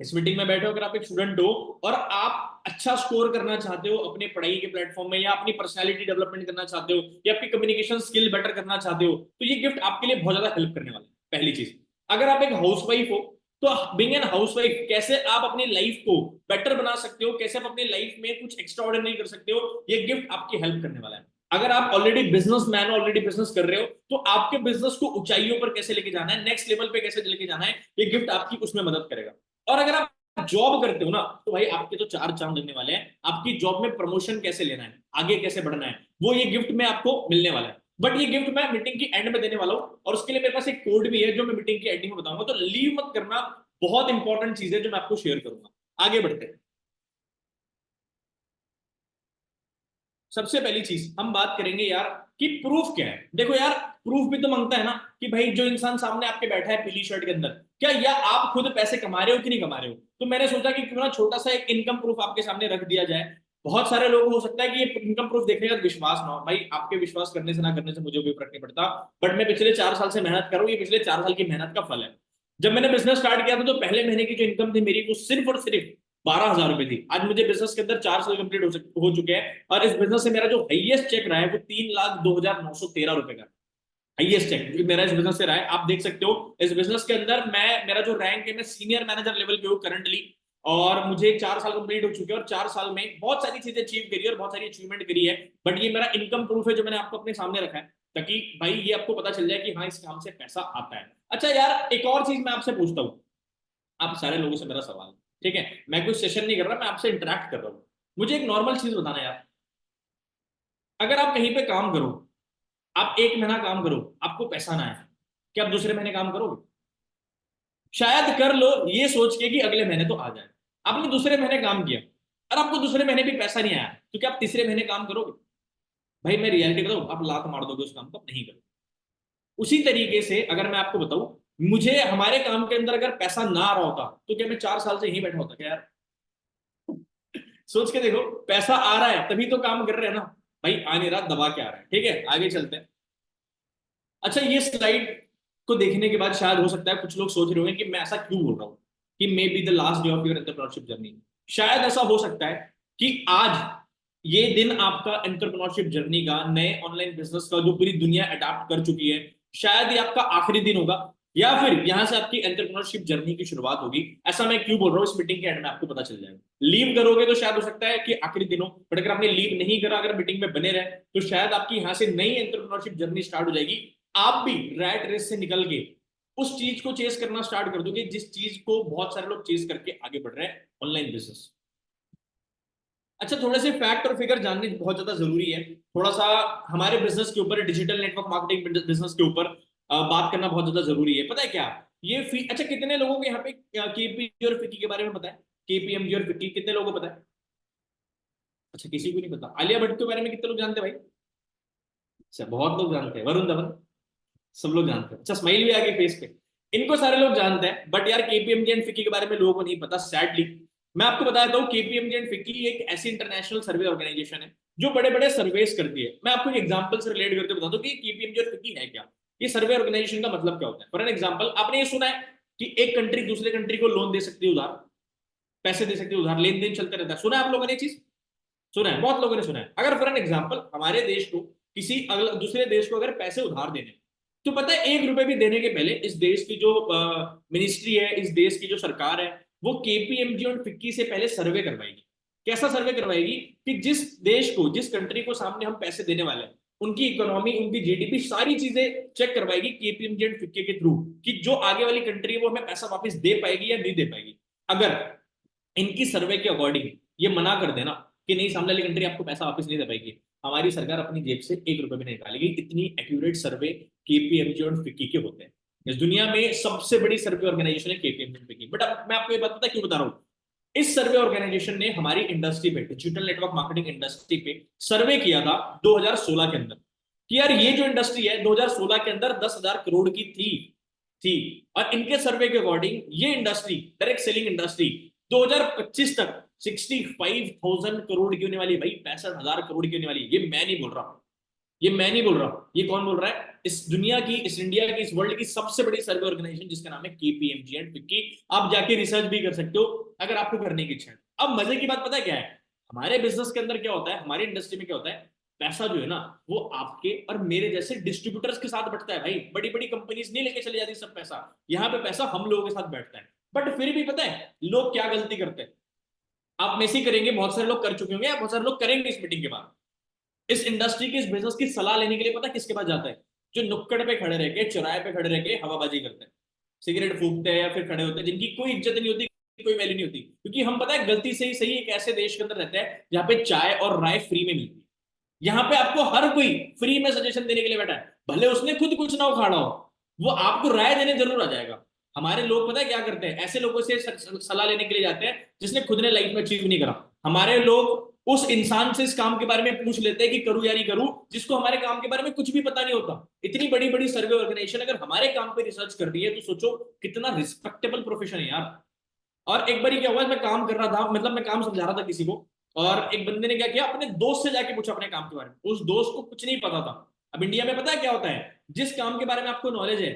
इस मीटिंग में बैठे हो, अगर आप एक स्टूडेंट हो और आप अच्छा स्कोर करना चाहते हो अपने पढ़ाई के प्लेटफॉर्म में, या अपनी पर्सनालिटी डेवलपमेंट करना चाहते हो, या आपकी कम्युनिकेशन स्किल बेटर करना चाहते हो, तो ये गिफ्ट आपके लिए बहुत ज्यादा हेल्प करने वाला है। पहली चीज, अगर आप एक हाउसवाइफ हो, तो बीइंग एन हाउसवाइफ कैसे आप अपनी लाइफ को बेटर बना सकते हो, कैसे आप अपनी लाइफ में कुछ एक्स्ट्रा ऑर्डिनरी कर सकते हो, ये गिफ्ट आपकी हेल्प करने वाला है। अगर आप ऑलरेडी बिजनेसमैन हो, ऑलरेडी बिजनेस कर रहे हो, तो आपके बिजनेस को ऊंचाइयों पर कैसे लेके जाना है, नेक्स्ट लेवल पे कैसे लेके जाना है, ये गिफ्ट आपकी उसमें मदद करेगा। और अगर आप जॉब करते हो ना, तो भाई आपके तो चार चांद लगने वाले हैं। आपकी जॉब में प्रमोशन कैसे लेना है, आगे कैसे बढ़ना है, वो ये गिफ्ट में आपको मिलने वाला है। बट ये गिफ्ट मैं मीटिंग की एंड में देने वाला हूं, और उसके लिए मेरे पास एक कोड भी है जो मैं मीटिंग की एंडिंग में बताऊंगा, तो लीव मत करना। बहुत इंपॉर्टेंट चीज है जो मैं आपको शेयर करूंगा। आगे बढ़ते हैं। सबसे पहली चीज हम बात करेंगे यार कि प्रूफ क्या है। देखो यार, प्रूफ भी तो मांगता है ना, कि भाई जो इंसान सामने आपके बैठा है पीली शर्ट के अंदर, क्या या आप खुद पैसे कमा रहे हो कि नहीं कमा रहे हो। तो मैंने सोचा कि क्यों ना छोटा सा एक इनकम प्रूफ आपके सामने रख दिया जाए। बहुत सारे लोग हो सकता है कि ये इनकम प्रूफ देखने का विश्वास ना हो। भाई आपके विश्वास करने से ना करने से मुझे कोई फर्क नहीं पड़ता, बट मैं पिछले 4 साल से मेहनत कर रहा हूँ, ये पिछले 4 साल की मेहनत का फल है। जब मैंने बिजनेस स्टार्ट किया था, तो पहले महीने की जो इनकम थी मेरी, वो सिर्फ और सिर्फ 12,000 रुपए थी। आज मुझे बिजनेस के अंदर 4 साल कंप्लीट हो चुके हैं, और इस बिजनेस से मेरा जो हाईएस्ट चेक रहा है वो 3,02,913 रुपए का हाईएस्ट चेक मेरा इस बिजनेस से रहा है। आप देख सकते हो इस बिजनेस के अंदर मेरा जो रैंक है, मैं सीनियर मैनेजर लेवल पे हूँ करंटली, और मुझे 4 साल कंप्लीट हो चुके हैं, और 4 साल में बहुत सारी चीजें अचीव करी है और बहुत सारी अचीवमेंट करी है। बट ये मेरा इनकम प्रूफ है जो मैंने आपको अपने सामने रखा है, ताकि भाई ये आपको पता चल जाए कि हाँ, इस काम से पैसा आता है। अच्छा यार, एक और चीज मैं आपसे पूछता हूँ, आप सारे लोगों से मेरा सवाल, ठीक है, मैं कोई सेशन नहीं कर रहा, मैं आपसे इंटरेक्ट कर रहा हूँ। मुझे एक नॉर्मल चीज बताना यार, अगर आप कहीं पे काम करो, आप 1 महीना काम करो, आपको पैसा ना आए, क्या आप दूसरे महीने काम करोगे? शायद कर लो, ये सोच के कि अगले महीने तो आ जाए। आपने दूसरे महीने काम किया और आपको दूसरे महीने भी पैसा नहीं आया, तो क्या आप तीसरे महीने काम करोगे? भाई मैं रियलिटी बताऊं, आप लात मार दोगे उस काम को, आप नहीं करोगे। उसी तरीके से अगर मैं आपको बताऊं, मुझे हमारे काम के अंदर अगर पैसा ना आ रहा होता, तो क्या मैं 4 साल से यहीं बैठा होता क्या यार? सोच के देखो, पैसा आ रहा है तभी तो काम कर रहे हैं ना। भाई आ नहीं रहा, दबा के आ रहा है। ठीक है, आगे चलते हैं। अच्छा, ये स्लाइड को देखने के बाद शायद हो सकता है कुछ लोग सोच रहे होंगे कि मैं ऐसा क्यों बोल रहा हूँ कि may be the last day of your entrepreneurship journey. शायद ऐसा हो सकता है कि आज ये दिन आपका एंटरप्रेन्योरशिप जर्नी का, नए ऑनलाइन बिजनेस का जो पूरी दुनिया अडॉप्ट कर चुकी है, शायद ये आपका आखिरी दिन होगा, या फिर यहां से आपकी एंटरप्रेन्योरशिप जर्नी की शुरुआत होगी। ऐसा मैं क्यों बोल रहा हूँ, इस मीटिंग के एंड में आपको पता चल जाएगा। लीव करोगे तो शायद हो सकता है कि आखिरी दिन हो, बट अगर आपने लीव नहीं करा, अगर मीटिंग में बने रहे, तो शायद आपकी यहां से नई एंटरप्रेन्योरशिप जर्नी स्टार्ट हो जाएगी। आप भी रैट रेस से निकल के उस चीज को चेस करना स्टार्ट कर दोगे जिस चीज को बहुत सारे लोग चेस करके आगे बढ़ रहे हैं, ऑनलाइन बिजनेस। अच्छा, थोड़े से फैक्ट और फिगर जानने बहुत ज्यादा जरूरी है। थोड़ा सा हमारे बिजनेस के ऊपर, डिजिटल नेटवर्क मार्केटिंग बिजनेस के ऊपर बात करना बहुत ज्यादा जरूरी है। पता है क्या ये फी, अच्छा कितने लोगों को यहाँ पे केपीएमजी और फिक्की के बारे में पता है? केपीएमजी और फिक्की कितने लोगों को पता है? अच्छा, किसी को नहीं पता। आलिया भट्ट के बारे में कितने लोग जानते हैं भाई? अच्छा, बहुत लोग जानते हैं। वरुण धवन, सब लोग जानते हैं। अच्छा, स्माइल भी आ गई फेस पे। इनको सारे लोग जानते हैं, बट यार केपीएमजी एंड फिक्की के बारे में लोगों को नहीं पता, सैडली। मैं आपको बताता हूँ, केपीएमजी एंड फिक्की एक ऐसी इंटरनेशनल सर्वे ऑर्गेनाइजेशन है जो बड़े बड़े सर्वेस करती है। मैं आपको एक एग्जांपल से रिलेट करके बताता हूँ कि केपीएमजी और फिक्की है क्या। ये सर्वे ऑर्गेनाइजेशन का मतलब क्या होता है। फॉर एन एग्जांपल, आपने ये सुना है कि एक कंट्री दूसरे कंट्री को लोन दे सकती है, उधार पैसे दे सकती है, उधार लेन देन चलते रहता है। सुना है आप लोगों ने ये चीज? सुना है, बहुत लोगों ने सुना है। अगर फॉर एन एग्जाम्पल हमारे देश को किसी दूसरे देश को अगर पैसे उधार देने, तो पता है 1 रुपए भी देने के पहले इस देश की जो मिनिस्ट्री है, इस देश की जो सरकार है, वो केपीएमजी और फिक्की से पहले सर्वे करवाएगी। कैसा सर्वे करवाएगी कि जिस देश को, जिस कंट्री को सामने हम पैसे देने वाले हैं, उनकी इकोनॉमी, उनकी जीडीपी, सारी चीजें चेक करवाएगी केपीएमजी एंड फिक्की के थ्रू, कि जो आगे वाली कंट्री है वो हमें पैसा वापस दे पाएगी या नहीं दे पाएगी। अगर इनकी सर्वे के अकॉर्डिंग ये मना कर देना कि नहीं, सामने वाली कंट्री आपको पैसा वापस नहीं दे पाएगी, हमारी सरकार अपनी जेब से 1 रुपए भी नहीं निकालेगी। इतनी एक्यूरेट सर्वे केपीएमजी और फिक्की के होते हैं। इस दुनिया में सबसे बड़ी सर्वे ऑर्गेनाइजेशन है केपीएमजी फिक्की। बट अब मैं आपको ये बात पता क्यों बता रहा हूँ, इस सर्वे ऑर्गेनाइजेशन ने हमारी इंडस्ट्री पे, डिजिटल नेटवर्क मार्केटिंग इंडस्ट्री पे सर्वे किया था 2016 के अंदर, कि यार ये जो इंडस्ट्री है 2016 के अंदर 10,000 करोड़ की थी। थी। और इनके सर्वे के अकॉर्डिंग ये इंडस्ट्री, डायरेक्ट सेलिंग इंडस्ट्री, 2025 तक 65,000 करोड़ की होने वाली है भाई, 65,000 करोड़ की होने वाली है। ये मैं नहीं बोल रहा हूं, ये मैं नहीं बोल रहा हूं, ये कौन बोल रहा है? इस दुनिया की, इस इंडिया की, इस वर्ल्ड की सबसे बड़ी सर्वे ऑर्गेनाइजेशन जिसका नाम है केपीएमजी एंड फिक्की। आप जाके रिसर्च भी कर सकते हो अगर आपको करने की इच्छा है। अब मजे की बात पता है क्या है? हमारे बिजनेस के अंदर क्या होता है, हमारी इंडस्ट्री में क्या होता है, पैसा जो है ना वो आपके और मेरे जैसे डिस्ट्रीब्यूटर्स के साथ बढ़ता है भाई। बड़ी बड़ी कंपनीज नहीं लेके चली जाती सब पैसा, यहाँ पे पैसा हम लोगों के साथ बैठता है। बट फिर भी पता है लोग क्या गलती करते हैं, आप में से ही करेंगे, बहुत सारे लोग कर चुके होंगे, बहुत सारे लोग करेंगे इस मीटिंग के बाद। इस इंडस्ट्री की, इस बिजनेस की सलाह लेने के लिए पता है किसके पास जाता है? जो नुक्कड़ पे खड़े रह के, चौराहे पे खड़े रह के हवाबाजी करते हैं, सिगरेट फूकते हैं या फिर खड़े होते हैं, जिनकी कोई इज्जत नहीं होती, कोई वैल्यू नहीं होती। क्योंकि हम पता है गलती से ही सही एक ऐसे देश के अंदर रहते हैं जहां पे चाय और राय फ्री में मिलती है। यहाँ पे आपको हर कोई फ्री में सजेशन देने के लिए बैठा है, भले उसने खुद कुछ ना उखाड़ा हो, वो आपको राय देने जरूर आ जाएगा। हमारे लोग पता है क्या करते हैं, ऐसे लोगों से सलाह लेने के लिए जाते हैं जिसने खुद ने लाइफ में अचीव नहीं करा। हमारे लोग उस इंसान से इस काम के बारे में पूछ लेते हैं कि करूं या नहीं करूं, जिसको हमारे काम के बारे में कुछ भी पता नहीं होता। इतनी बड़ी बड़ी सर्वे ऑर्गेनाइजेशन अगर हमारे काम पे रिसर्च कर रही है तो सोचो कितना रिस्पेक्टेबल प्रोफेशन है यार। और एक बार क्या हुआ, मैं काम कर रहा था, मतलब मैं काम समझा रहा था किसी को, और एक बंदे ने क्या किया, अपने दोस्त से जाके पूछा अपने काम के बारे में। उस दोस्त को कुछ नहीं पता था। अब इंडिया में पता है क्या होता है, जिस काम के बारे में आपको नॉलेज है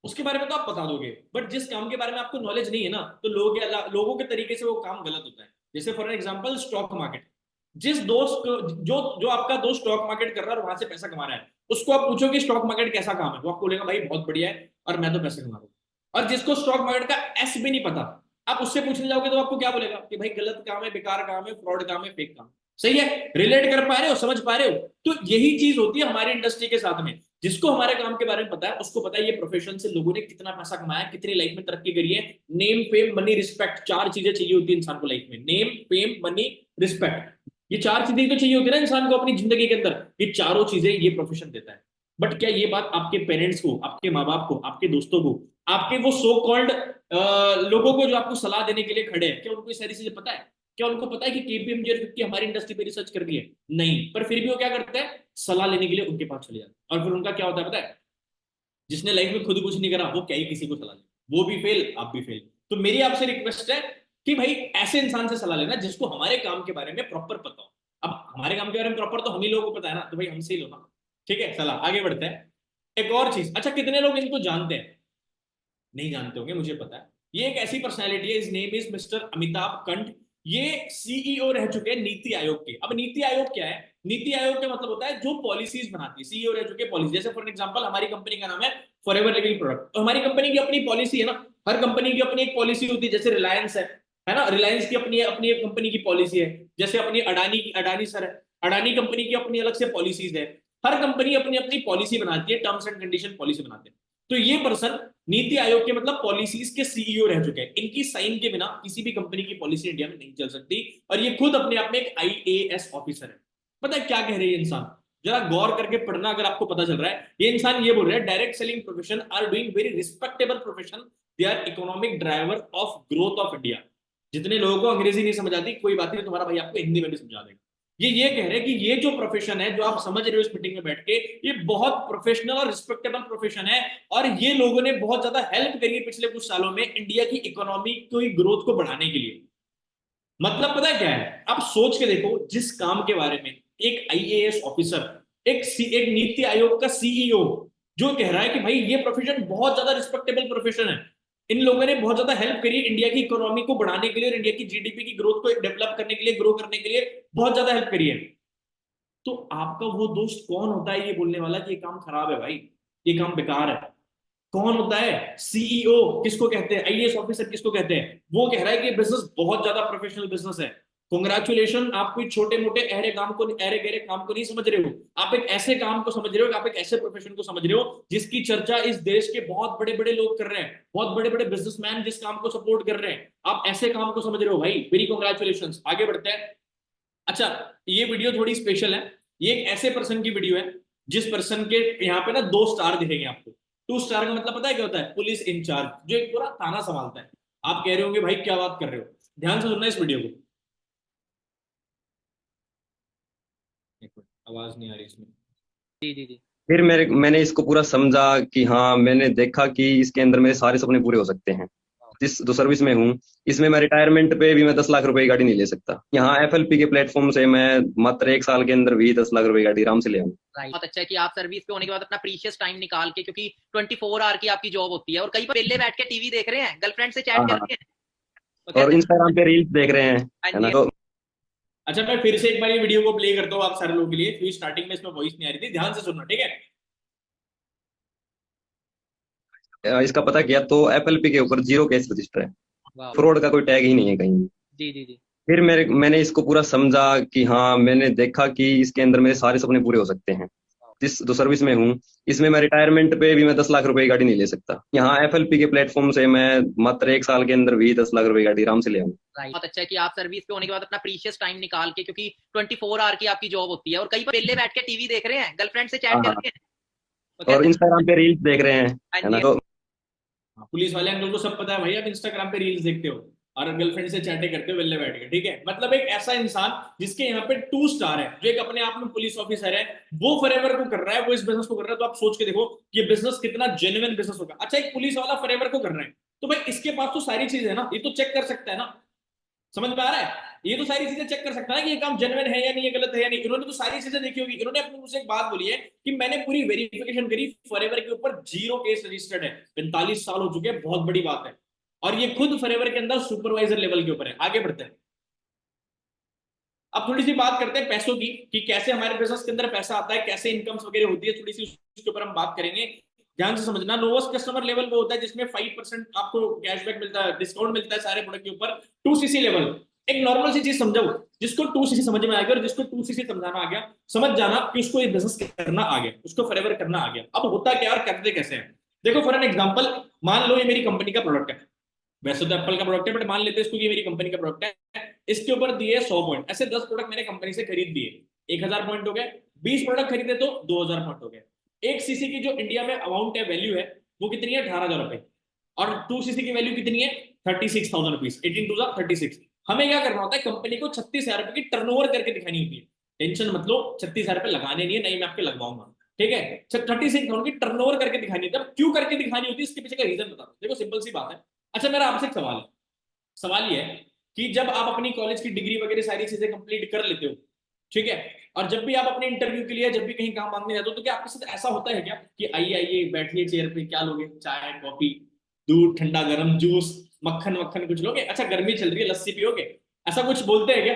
उसके बारे में तो आप बता दोगे, बट जिस काम के बारे में आपको नॉलेज नहीं है ना, तो लोगों के तरीके से वो काम गलत होता है। जैसे फॉर एग्जाम्पल स्टॉक मार्केट, जिस दोस्त को, जो जो आपका दोस्त स्टॉक मार्केट कर रहा है और वहां से पैसा कमा रहा है, उसको आप पूछो कि स्टॉक मार्केट कैसा काम है, वो आपको बोलेगा भाई बहुत बढ़िया है और मैं तो पैसे कमा रहा हूँ। और जिसको स्टॉक मार्केट का एस भी नहीं पता, आप उससे पूछने जाओगे तो आपको क्या बोलेगा कि भाई गलत काम है, बेकार काम है, फ्रॉड काम है, फेक काम। सही है, रिलेट कर पा रहे हो, समझ पा रहे हो? तो यही चीज होती है हमारी इंडस्ट्री के साथ में। जिसको हमारे काम के बारे में पता है उसको पता है ये प्रोफेशन से लोगों ने कितना पैसा कमाया, कितनी लाइफ में तरक्की करी है। नेम, फेम, मनी, रिस्पेक्ट, चार चीजें चाहिए होती है इंसान को लाइफ में। नेम, फेम, मनी, रिस्पेक्ट, ये चार चीजें तो चाहिए होती है ना इंसान को अपनी जिंदगी के अंदर। ये चारों चीजें ये प्रोफेशन देता है। बट क्या ये बात आपके पेरेंट्स को, आपके माँ बाप को, आपके दोस्तों को, आपके वो सो कॉल्ड लोगों को जो आपको सलाह देने के लिए खड़े हैं, क्या उनको ये सारी चीजें पता है? क्या उनको पता है कि केपीएमजी और फिक्की हमारी इंडस्ट्री पे रिसर्च कर रही है? नहीं। पर फिर भी वो क्या करते हैं, सलाह लेने के लिए उनके पास चले जाते हैं। और फिर उनका क्या होता है पता है, जिसने लाइफ में खुद कुछ नहीं करा वो क्या ही किसी को सलाह दे, वो भी फेल, आप भी फेल। तो मेरी आपसे रिक्वेस्ट है कि भाई ऐसे इंसान से सलाह लेना जिसको हमारे काम के बारे में प्रॉपर पता हो। अब हमारे काम के बारे में प्रॉपर तो हम ही लोगों को पता है ना, तो भाई हमसे ही लो ना। ठीक है, सलाह आगे बढ़ते हैं। एक और चीज, अच्छा कितने लोग इनको जानते हैं? नहीं जानते होंगे, मुझे पता है। ये एक ऐसी पर्सनैलिटी है, is name is mister Amitabh कंठ। ये सीईओ रह चुके हैं नीति आयोग के। अब नीति आयोग क्या है? नीति आयोग का मतलब होता है जो पॉलिसीज बनाती है। सीईओ रह चुके पॉलिसी, जैसे फॉर एग्जांपल हमारी कंपनी का नाम है फॉरएवर लिविंग प्रोडक्ट, तो हमारी कंपनी की अपनी पॉलिसी है ना। हर कंपनी की अपनी एक पॉलिसी होती है, जैसे रिलायंस है ना, रिलायंस की अपनी अपनी एक कंपनी की पॉलिसी है। जैसे अपनी अडानी की, अडानी सर है, अडानी कंपनी की अपनी अलग से पॉलिसीज है। हर कंपनी अपनी अपनी पॉलिसी बनाती है, टर्म्स एंड कंडीशन पॉलिसी बनाते हैं। तो ये पर्सन नीति आयोग के मतलब पॉलिसीज के सीईओ रह चुके हैं। इनकी साइन के बिना किसी भी कंपनी की पॉलिसी इंडिया में नहीं चल सकती। और ये खुद अपने आप में एक आईएएस ऑफिसर है। पता है क्या कह रहे हैं इंसान? जरा गौर करके पढ़ना, अगर आपको पता चल रहा है। ये इंसान ये बोल रहा है, direct selling profession are doing very respectable profession, they are economic driver of growth of India. जितने लोगों को अंग्रेजी नहीं समझ आती, कोई बात नहीं, तुम्हारा भाई आपको हिंदी में भी समझा देगा। ये कह रहे हैं कि ये जो प्रोफेशन है जो आप समझ रहे हो इस मीटिंग में बैठ के, ये बहुत प्रोफेशनल और रिस्पेक्टेबल प्रोफेशन है। और ये लोगों ने बहुत ज्यादा हेल्प करी है पिछले कुछ सालों में इंडिया की इकोनॉमी की ग्रोथ को बढ़ाने के लिए। मतलब पता है क्या है, आप सोच के देखो, जिस काम के बारे में एक आईएएस ऑफिसर, एक नीति आयोग का सीईओ जो कह रहा है कि भाई ये प्रोफेशन बहुत ज्यादा रिस्पेक्टेबल प्रोफेशन है, इन लोगों ने बहुत ज्यादा हेल्प करी है इंडिया की इकोनॉमी को बढ़ाने के लिए और इंडिया की जीडीपी की ग्रोथ को डेवलप करने के लिए, ग्रो करने के लिए बहुत ज्यादा हेल्प करी है। तो आपका वो दोस्त कौन होता है ये बोलने वाला कि ये काम खराब है भाई, ये काम बेकार है? कौन होता है? सीईओ किसको कहते हैं, आईएएस ऑफिसर किसको कहते हैं? वो कह रहा है कि बिजनेस बहुत ज्यादा प्रोफेशनल बिजनेस है। कांग्रेचुलेशन, आप कोई छोटे मोटे अहरे गहरे काम को नहीं समझ रहे हो। आप एक ऐसे काम को समझ रहे हो, आप एक ऐसे प्रोफेशन को समझ रहे हो जिसकी चर्चा इस देश के बहुत बड़े बड़े लोग कर रहे हैं, बहुत बड़े बड़े बिजनेसमैन जिस काम को सपोर्ट कर रहे हैं। आप ऐसे काम को समझ रहे हो भाई, वेरी कांग्रेचुलेशन। आगे बढ़ते हैं। अच्छा, ये वीडियो थोड़ी स्पेशल है। ये एक ऐसे पर्सन की वीडियो है जिस पर्सन के यहाँ पे ना 2 स्टार दिखेंगे आपको। 2 स्टार का मतलब पता है क्या होता है? पुलिस इंचार्ज, जो एक पूरा थाना संभालता है। आप कह रहे होंगे भाई क्या बात कर रहे हो, ध्यान से सुनना इस वीडियो को। एक मिनट, आवाज नहीं आ रही इसमें। जी जी जी। फिर मैंने इसको पूरा समझा कि हाँ, मैंने देखा कि इसके अंदर मेरे सारे सपने पूरे हो सकते हैं। जिस जो सर्विस में हूँ, इसमें मैं रिटायरमेंट पे भी मैं 10 लाख रुपए की गाड़ी नहीं ले सकता। यहाँ एफएलपी के प्लेटफॉर्म से मैं मात्र 1 साल के अंदर भी 10 लाख रुपए की गाड़ी आराम से ले आऊँ। बहुत अच्छा है कि आप सर्विस पे होने के बाद अपना प्रीशियस टाइम निकाल के, क्योंकि 24 आवर की आपकी जॉब होती है और कई बार वेले बैठ के टीवी देख रहे हैं, गर्लफ्रेंड से चैट हाँ कर हाँ, रहे हैं, तो और कहते इंस्टाग्राम पे रील्स देख रहे हैं, हाँ है जी, ना। तो अच्छा मैं फिर से एक बार ये वीडियो को प्ले करता हूँ आप सारे लोगों के लिए, क्योंकि स्टार्टिंग में इसमें वॉइस नहीं आ रही थी, ध्यान से सुनना, ठीक है। इसका पता किया तो एफएलपी के ऊपर 0 केस रजिस्टर है। वाह, फ्रॉड का कोई टैग ही नहीं है कहीं भी। जी जी जी, फिर मैंने इसको पूरा समझा कि हाँ, मैंने देखा कि इसके अंदर मेरे सारे सपने पूरे हो सकते हैं। जिस जो सर्विस में हूँ, इसमें मैं रिटायरमेंट पे भी मैं 10 लाख रुपए की गाड़ी नहीं ले सकता। यहाँ एफएलपी के प्लेटफॉर्म से मैं मात्र 1 साल के अंदर भी 10 लाख रुपए की गाड़ी आराम से ले आऊँ। बहुत अच्छा है कि आप सर्विस पे होने के बाद अपना प्रीशियस टाइम निकाल के, क्योंकि 24 आवर की आपकी जॉब होती है और कई बार वेले बैठ के टीवी देख रहे हैं, गर्लफ्रेंड से चैट हाँ कर हाँ, रहे हैं, तो और कहते इंस्टाग्राम पे रील्स देख रहे हैं, हाँ है जी, ना। तो पुलिस वाले अंकल को सब पता है भाई, आप इंस्टाग्राम पे रील्स देखते हो और गर्लफ्रेंड से चैटे करते हो वेले बैठ के, ठीक है। मतलब एक ऐसा इंसान जिसके यहाँ पे 2 स्टार है, जो एक अपने आप में पुलिस ऑफिसर है, वो फॉरएवर को कर रहा है, वो इस बिजनेस को कर रहा है, तो आप सोच के देखो कि ये बिजनेस कितना जेन्युइन बिजनेस होगा। अच्छा एक पुलिस वाला फॉरएवर को कर रहा है, तो भाई इसके पास तो सारी चीजें है ना, ये तो चेक कर सकता है ना, समझ में आ रहा है। ये तो सारी चीजें चेक कर सकता है कि ये काम जेन्युइन है या नहीं, ये गलत है या नहीं। इन्होंने तो सारी चीजें देखी होगी। इन्होंने अपने मुझसे एक बात बोली है कि मैंने पूरी वेरिफिकेशन करी, फॉरएवर के ऊपर 0 केस रजिस्टर्ड है, 45 साल हो चुके हैं, बहुत बड़ी बात है। और ये खुद फॉरएवर के अंदर सुपरवाइजर लेवल के ऊपर है। आगे बढ़ते हैं, अब थोड़ी सी बात करते हैं पैसों की, कि कैसे हमारे बिजनेस के अंदर पैसा आता है, कैसे इनकम्स वगैरह होती है, थोड़ी सी उसके ऊपर हम बात करेंगे। ध्यान से समझना, लोवेस्ट कस्टमर लेवल वो होता है जिसमें 5% आपको कैशबैक मिलता है, डिस्काउंट मिलता है सारे प्रोडक्ट के ऊपर। 2cc लेवल, एक नॉर्मल सी चीज समझो, जिसको 2cc समझ में आ गया और जिसको 2cc समझाना आ गया, समझ जाना कि उसको ये बिजनेस करना आ गया, उसको फॉरएवर करना आ गया। अब होता क्या और करते कैसे हैं, देखो फॉर एन एग्जांपल, मान लो ये मेरी कंपनी का प्रोडक्ट है, वैसे तो एप्पल का प्रोडक्ट है, बट मान लेते हैं इसको, ये मेरी कंपनी का प्रोडक्ट है, इसके ऊपर दिए 100 पॉइंट, ऐसे 10 प्रोडक्ट मैंने कंपनी से खरीद दिए, 1000 पॉइंट हो गए। 20 प्रोडक्ट खरीदे तो 2000 पॉइंट हो गए। 1 सीसी की जो इंडिया में अमाउंट है, वैल्यू है, वो कितनी है, 18,000 रुपए। और 2 सीसी की वैल्यू कितनी है, 36,000 रुपीज, 18 2 36। हमें क्या करना होता है, कंपनी को 36,000 रुपए की टर्नओवर करके दिखानी होती है। टेंशन मत लो, 36,000 रुपए लगाने नहीं है, नहीं मैं आपके लगवाऊंगा, ठीक है। 36,000 की टर्नओवर करके दिखानी होती है। अब क्यों करके दिखानी होती है, इसके पीछे का रीजन बता दो। देखो सिंपल सी बात है। अच्छा मेरा आपसे एक सवाल है, सवाल ये है कि जब आप अपनी कॉलेज की डिग्री वगैरह सारी चीजें कंप्लीट कर लेते हो, ठीक है, और जब भी आप अपने इंटरव्यू के लिए, जब भी कहीं काम मांगने जाते हो, तो क्या आपके साथ ऐसा होता है क्या कि आइए आइए बैठिए चेयर पे, क्या लोगे, चाय कॉफी दूध ठंडा गर्म जूस मक्खन वक्खन कुछ लोगे, अच्छा गर्मी चल रही है लस्सी पियोगे, ऐसा कुछ बोलते हैं क्या?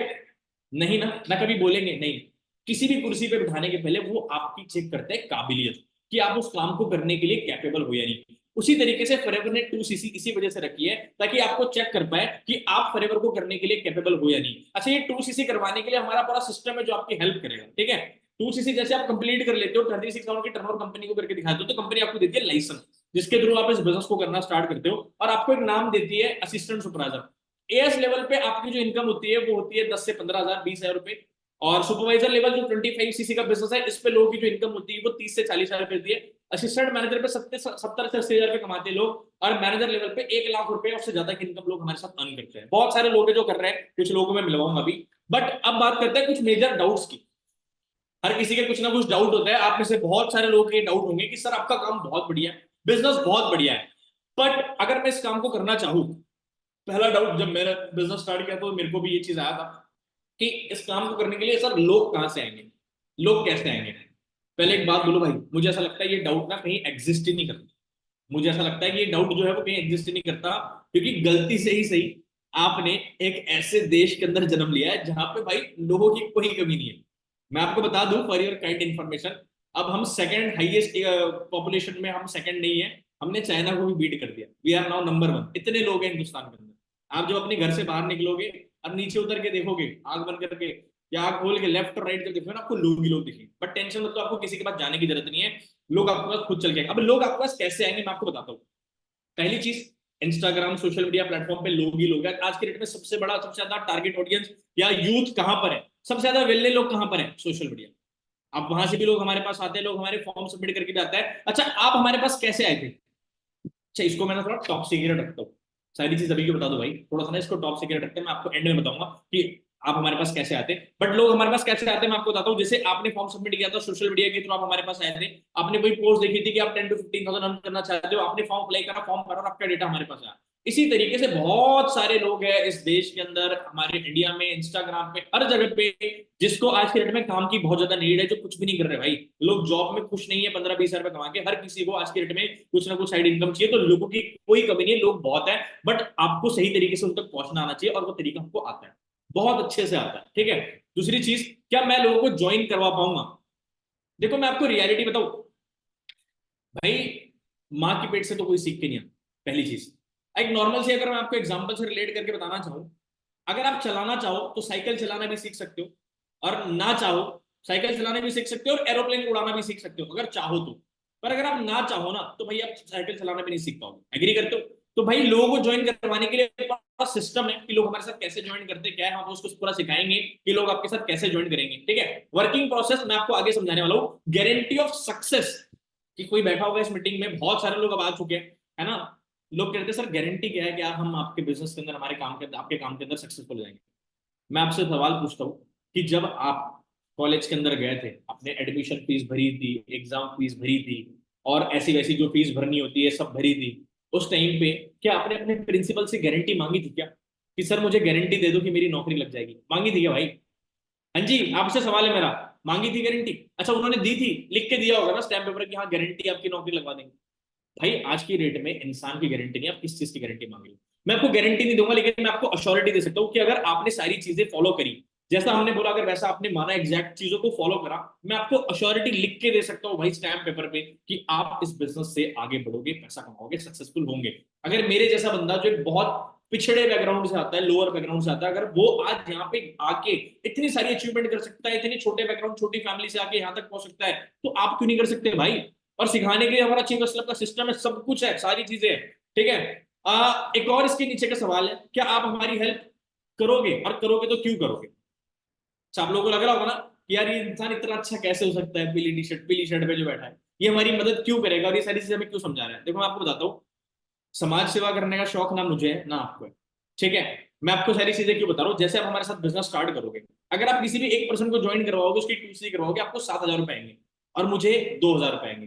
नहीं ना कभी बोलेंगे नहीं। किसी भी कुर्सी पे बिठाने के पहले वो आपकी चेक करते हैं काबिलियत, कि आप उस काम को करने के लिए कैपेबल हो या नहीं। उसी तरीके से फॉरएवर ने 2cc इसी वजह से रखी है, ताकि आपको चेक कर पाए कि आप फॉरएवर को करने के लिए कैपेबल हो या नहीं। अच्छा ये 2cc करवाने के लिए हमारा पूरा सिस्टम है जो आपकी हेल्प करेगा, ठीक है। 2cc जैसे आप कंप्लीट कर लेते हो, 36,000 की टर्नओवर कंपनी को करके दिखाते हो, तो कंपनी आपको देती है लाइसेंस, जिसके थ्रू आप इस बिजनेस को करना स्टार्ट करते हो, और आपको एक नाम देती है असिस्टेंट सुपरवाइजर। एएस लेवल पे आपकी जो इनकम होती है वो होती है 10 से 15,000 20,000 रुपए। और सुपरवाइजर लेवल जो 25cc का बिजनेस है, इस पे लोगों की जो इनकम होती है वो 30 से 40,000 रुपए होती है। असिस्टेंट मैनेजर पे 70 से 80,000 रुपए कमाते हैं लोग, और मैनेजर लेवल पे 1 लाख रुपए और उससे ज्यादा की इनकम लोग हमारे साथ अर्न करते हैं। बहुत सारे लोग हैं जो कर रहे हैं, कुछ लोगों में मिलवाऊंगा अभी। बट अब बात करते हैं कुछ मेजर डाउट्स की। हर किसी के कुछ ना कुछ डाउट होता है, आप में से बहुत सारे लोगों के डाउट होंगे कि सर आपका काम बहुत बढ़िया है, बिजनेस बहुत बढ़िया है, बट अगर मैं इस काम को करना चाहूँ, पहला डाउट जब मैंने बिजनेस स्टार्ट किया तो मेरे को भी ये चीज आया था कि इस काम को करने के लिए सर लोग कहाँ से आएंगे, लोग कैसे आएंगे। पहले एक बात बोलो भाई, मुझे ऐसा लगता है ये डाउट ना कहीं एग्जिस्ट ही नहीं करता। मुझे ऐसा लगता है कि ये डाउट जो है वो कहीं एग्जिस्ट ही नहीं करता, क्योंकि गलती से ही सही आपने एक ऐसे देश के अंदर जन्म लिया है जहां पे भाई लोगों की कोई कमी नहीं है। मैं आपको बता दूं फॉर योर काइंड इन्फॉर्मेशन, अब हम सेकंड हाईएस्ट पॉपुलेशन में, हम सेकंड नहीं है, हमने चाइना को भी बीट कर दिया। वी आर नाउ नंबर 1, इतने लोग हैं हिंदुस्तान के अंदर। आप जब अपने घर से बाहर निकलोगे और नीचे उतर के देखोगे, आग बंद करके या आग खोल के लेफ्ट और राइट जब देखोगे ना, आपको लोग ही लोग दिखेंगे। बट टेंशन मतलब आपको किसी के पास जाने की जरूरत नहीं है, लोग आपके पास खुद चल के। अब लोग आपके पास कैसे आएंगे मैं आपको बताता हूँ। पहली चीज, इंस्टाग्राम सोशल मीडिया प्लेटफॉर्म पे लोग ही लोग हैं। आज के डेट में सबसे बड़ा, सबसे ज्यादा टारगेट ऑडियंस या यूथ कहां पर है, सबसे ज्यादा वेल्ले लोग कहां पर है, सोशल मीडिया। अब वहां से भी लोग हमारे पास आते हैं, लोग हमारे फॉर्म सबमिट करके भी आता है। अच्छा आप हमारे पास कैसे आए थे? अच्छा इसको मैं थोड़ा टॉप सीक्रेट रखता हूँ, सारी चीज अभी की बता दो भाई, थोड़ा सा ना इसको टॉप सीक्रेट रखते हैं, मैं आपको एंड में बताऊंगा कि आप हमारे पास कैसे आते। बट लोग हमारे पास कैसे आते हैं मैं आपको बताता हूँ। जैसे आपने फॉर्म सबमिट किया था सोशल मीडिया के थ्रू, आप हमारे पास आए थे, आपने कोई पोस्ट देखी थी कि आप 10 to 15,000 अर्न करना चाहते हो, आपने फॉर्म अप्लाई करा, फॉर्म भरा और आपका डेटा हमारे पास आया। इसी तरीके से बहुत सारे लोग हैं इस देश के अंदर, हमारे इंडिया में, इंस्टाग्राम पे, हर जगह पे, जिसको आज के डेट में काम की बहुत ज्यादा नीड है, जो कुछ भी नहीं कर रहे भाई। लोग जॉब में खुश नहीं है 15-20 हजार रुपए कमा के, हर किसी को आज के डेट में कुछ ना कुछ साइड इनकम चाहिए। तो लोगों की कोई कमी नहीं है, लोग बहुत है, बट आपको सही तरीके से उन तक पहुंचना आना चाहिए, और वो तरीका हमको आता है, बहुत अच्छे से आता है, ठीक है। दूसरी चीज, क्या मैं लोगों को ज्वाइन करवा पाऊंगा? देखो मैं आपको रियलिटी बताऊं भाई, माँ की पेट से तो कोई सीख के नहीं आता, पहली चीज। एक नॉर्मल सी अगर मैं आपको एग्जांपल से रिलेट करके बताना चाहूं, अगर आप चलाना चाहो तो साइकिल चलाना भी सीख सकते हो, और ना चाहो साइकिल चलाना भी सीख सकते हो, और एरोप्लेन उड़ाना भी सीख सकते हो अगर चाहो तो। पर अगर आप ना चाहो ना, तो भाई आप साइकिल चलाना भी नहीं सीख पाओगे। एग्री करते हो? तो भाई लोगों को ज्वाइन करवाने के लिए पूरा सिस्टम है कि लोग हमारे साथ कैसे ज्वाइन करते हैं, क्या है, हम उसको पूरा सिखाएंगे कि लोग आपके साथ कैसे ज्वाइन करेंगे, ठीक है। वर्किंग प्रोसेस मैं आपको आगे समझाने वाला हूँ। गारंटी ऑफ सक्सेस, कि कोई बैठा होगा इस मीटिंग में, बहुत सारे लोग अब आ चुके हैं, है ना। लोग कहते हैं सर गारंटी क्या है कि हम आपके बिजनेस के अंदर, हमारे काम के अंदर, आपके काम के अंदर सक्सेसफुल हो जाएंगे। मैं आपसे सवाल पूछता हूँ कि जब आप कॉलेज के अंदर गए थे, आपने एडमिशन फीस भरी थी, एग्जाम फीस भरी थी, और ऐसी वैसी जो फीस भरनी होती है सब भरी थी, उस टाइम पे क्या आपने अपने प्रिंसिपल से गारंटी मांगी थी क्या, कि सर मुझे गारंटी दे दो कि मेरी नौकरी लग जाएगी? मांगी थी क्या भाई? हाँ जी, आपसे सवाल है मेरा, मांगी थी गारंटी? अच्छा उन्होंने दी थी, लिख के दिया होगा ना स्टैम्प पेपर कि हाँ गारंटी आपकी नौकरी लगवा देंगे। भाई आज की डेट में इंसान की गारंटी नहीं, आप किस चीज की गारंटी मांग रहे हो? मैं आपको गारंटी नहीं दूंगा, लेकिन मैं आपको अश्योरिटी दे सकता हूँ कि अगर आपने सारी चीजें फॉलो करी, जैसा हमने बोला, अगर वैसा आपने माना, एग्जैक्ट चीजों को फॉलो करा, मैं आपको अश्योरिटी लिख के दे सकता हूँ भाई स्टैम्प पेपर पे, कि आप इस बिजनेस से आगे बढ़ोगे, पैसा कमाओगे, सक्सेसफुल होंगे। अगर मेरे जैसा बंदा जो एक बहुत पिछड़े बैकग्राउंड से आता है, लोअर बैकग्राउंड से आता है, अगर वो आज यहाँ पे आके इतनी सारी अचीवमेंट कर सकता है, इतनी छोटे बैकग्राउंड, छोटी फैमिली से आके यहाँ तक पहुंच सकता है, तो आप क्यों नहीं कर सकते भाई? और सिखाने के लिए हमारा चीफ असलम का सिस्टम है, सब कुछ है, सारी चीजें हैं, ठीक है। एक और इसके नीचे का सवाल है, क्या आप हमारी हेल्प करोगे, और करोगे तो क्यों करोगे? अच्छा, आप लोगों को लग रहा होगा ना कि यार ये इंसान इतना अच्छा कैसे हो सकता है, पीली टी शर्ट, पीली शर्ट पे जो बैठा है, ये हमारी मदद क्यों करेगा, और ये सारी चीजें हमें क्यों समझा रहा है। देखो मैं आपको बताता हूँ, समाज सेवा करने का शौक ना मुझे है ना आपको है, ठीक है। मैं आपको सारी चीजें क्यों बता रहा हूँ, जैसे आप हमारे साथ बिजनेस स्टार्ट करोगे, अगर आप किसी भी एक पर्सन को ज्वाइन करवाओगे, उसकी ट्यूसडे करवाओगे, आपको 7,000 रुपए आएंगे, और मुझे 2,000 रुपए आएंगे।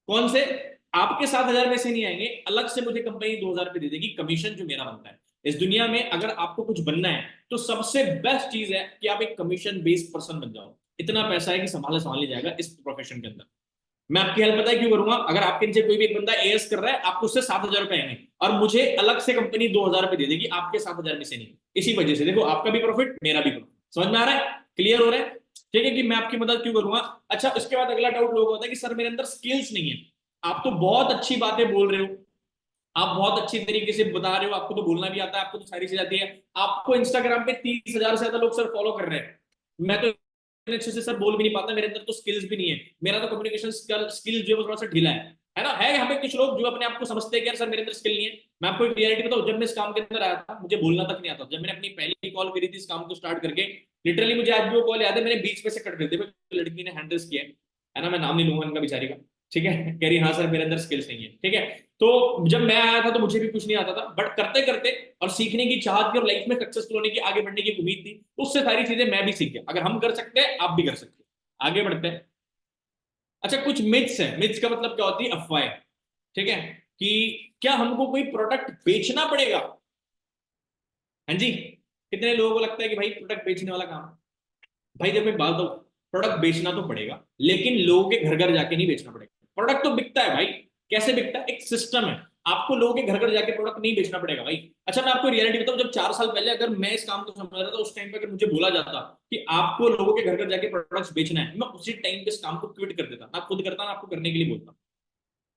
कौन से? आपके 7,000 में से नहीं आएंगे, अलग से मुझे कंपनी 2,000 रुपए दे देगी, कमीशन जो मेरा बनता है। इस दुनिया में अगर आपको कुछ बनना है, तो सबसे बेस्ट चीज है कि आप एक कमीशन बेस्ड पर्सन बन जाओ। इतना पैसा है कि संभाल ही जाएगा इस प्रोफेशन के अंदर। मैं आपकी हेल्प पता है क्यों करूंगा? अगर आपके नीचे कोई भी एक बंदा एएस कर रहा है, आपको उससे 7,000 रुपए आएंगे, और मुझे अलग से कंपनी 2,000 रुपए दे देगी, आपके 7,000 में से नहीं। इसी वजह से देखो, आपका भी प्रॉफिट, मेरा भी प्रॉफिट। समझ में आ रहा है? क्लियर हो रहा है? ठीक है, कि मैं आपकी मदद क्यों करूंगा। अच्छा, उसके बाद अगला डाउट लोगों को होता है कि सर मेरे अंदर स्किल्स नहीं है। आप तो बहुत अच्छी बातें बोल रहे हो, आप बहुत अच्छी तरीके से बता रहे हो, आपको तो बोलना भी आता है, आपको तो सारी चीज आती है, आपको इंस्टाग्राम पे 30,000 से ज्यादा लोग सर फॉलो कर रहे हैं, मैं तो अच्छे से सर बोल भी नहीं पाता, मेरे अंदर तो स्किल्स भी नहीं है, मेरा तो कम्युनिकेशन स्किल जो है वो थोड़ा सा ढीला है ना। है यहाँ पे कुछ लोग जो अपने आप को समझते हैं कि यार सर मेरे अंदर स्किल नहीं है। मैं आपको एक रियलिटी बताऊं, जब मैं इस काम के अंदर आया था, मुझे बोलना तक नहीं आता। जब मैंने अपनी पहली कॉल करी थी इस काम को स्टार्ट करके, लिटरली मुझे आज भी वो कॉल याद है, मैंने बीच में से कट कर दी, लड़की ने हैंडल्स किया है ना, मैं नाम नहीं लूंगा इनका बेचारी का, ठीक है। कह रही हाँ सर मेरे अंदर स्किल्स नहीं है, ठीक है। तो जब मैं आया था तो मुझे भी कुछ नहीं आता था, बट करते करते और सीखने की चाहत थी, और लाइफ में सक्सेसफुल होने की, आगे बढ़ने की उम्मीद थी, उससे सारी चीजें मैं भी सीख गया। अगर हम कर सकते हैं, आप भी कर सकते हैं। आगे बढ़ते हैं। अच्छा, कुछ मिथ्स है। मिथ्स का मतलब क्या होती है? अफवाहें, ठीक है। कि क्या हमको कोई प्रोडक्ट बेचना पड़ेगा? हाँ जी, कितने लोगों को लगता है कि भाई प्रोडक्ट बेचने वाला काम? भाई जब मैं बात बताऊं, प्रोडक्ट बेचना तो पड़ेगा, लेकिन लोगों के घर घर जाके नहीं बेचना पड़ेगा। प्रोडक्ट तो बिकता है भाई, कैसे बिकता है? एक सिस्टम है। आपको लोगों के घर घर जाके प्रोडक्ट नहीं बेचना पड़ेगा भाई। अच्छा, मैं आपको रियलिटी बताऊं, जब 4 साल पहले अगर मैं इस काम को समझ रहा था, उस टाइम पे अगर मुझे बोला जाता कि आपको लोगों के घर घर जाके प्रोडक्ट्स बेचना है, मैं उसी टाइम पे इस काम को क्विट कर देता। ना खुद करता, ना आपको करने के लिए बोलता।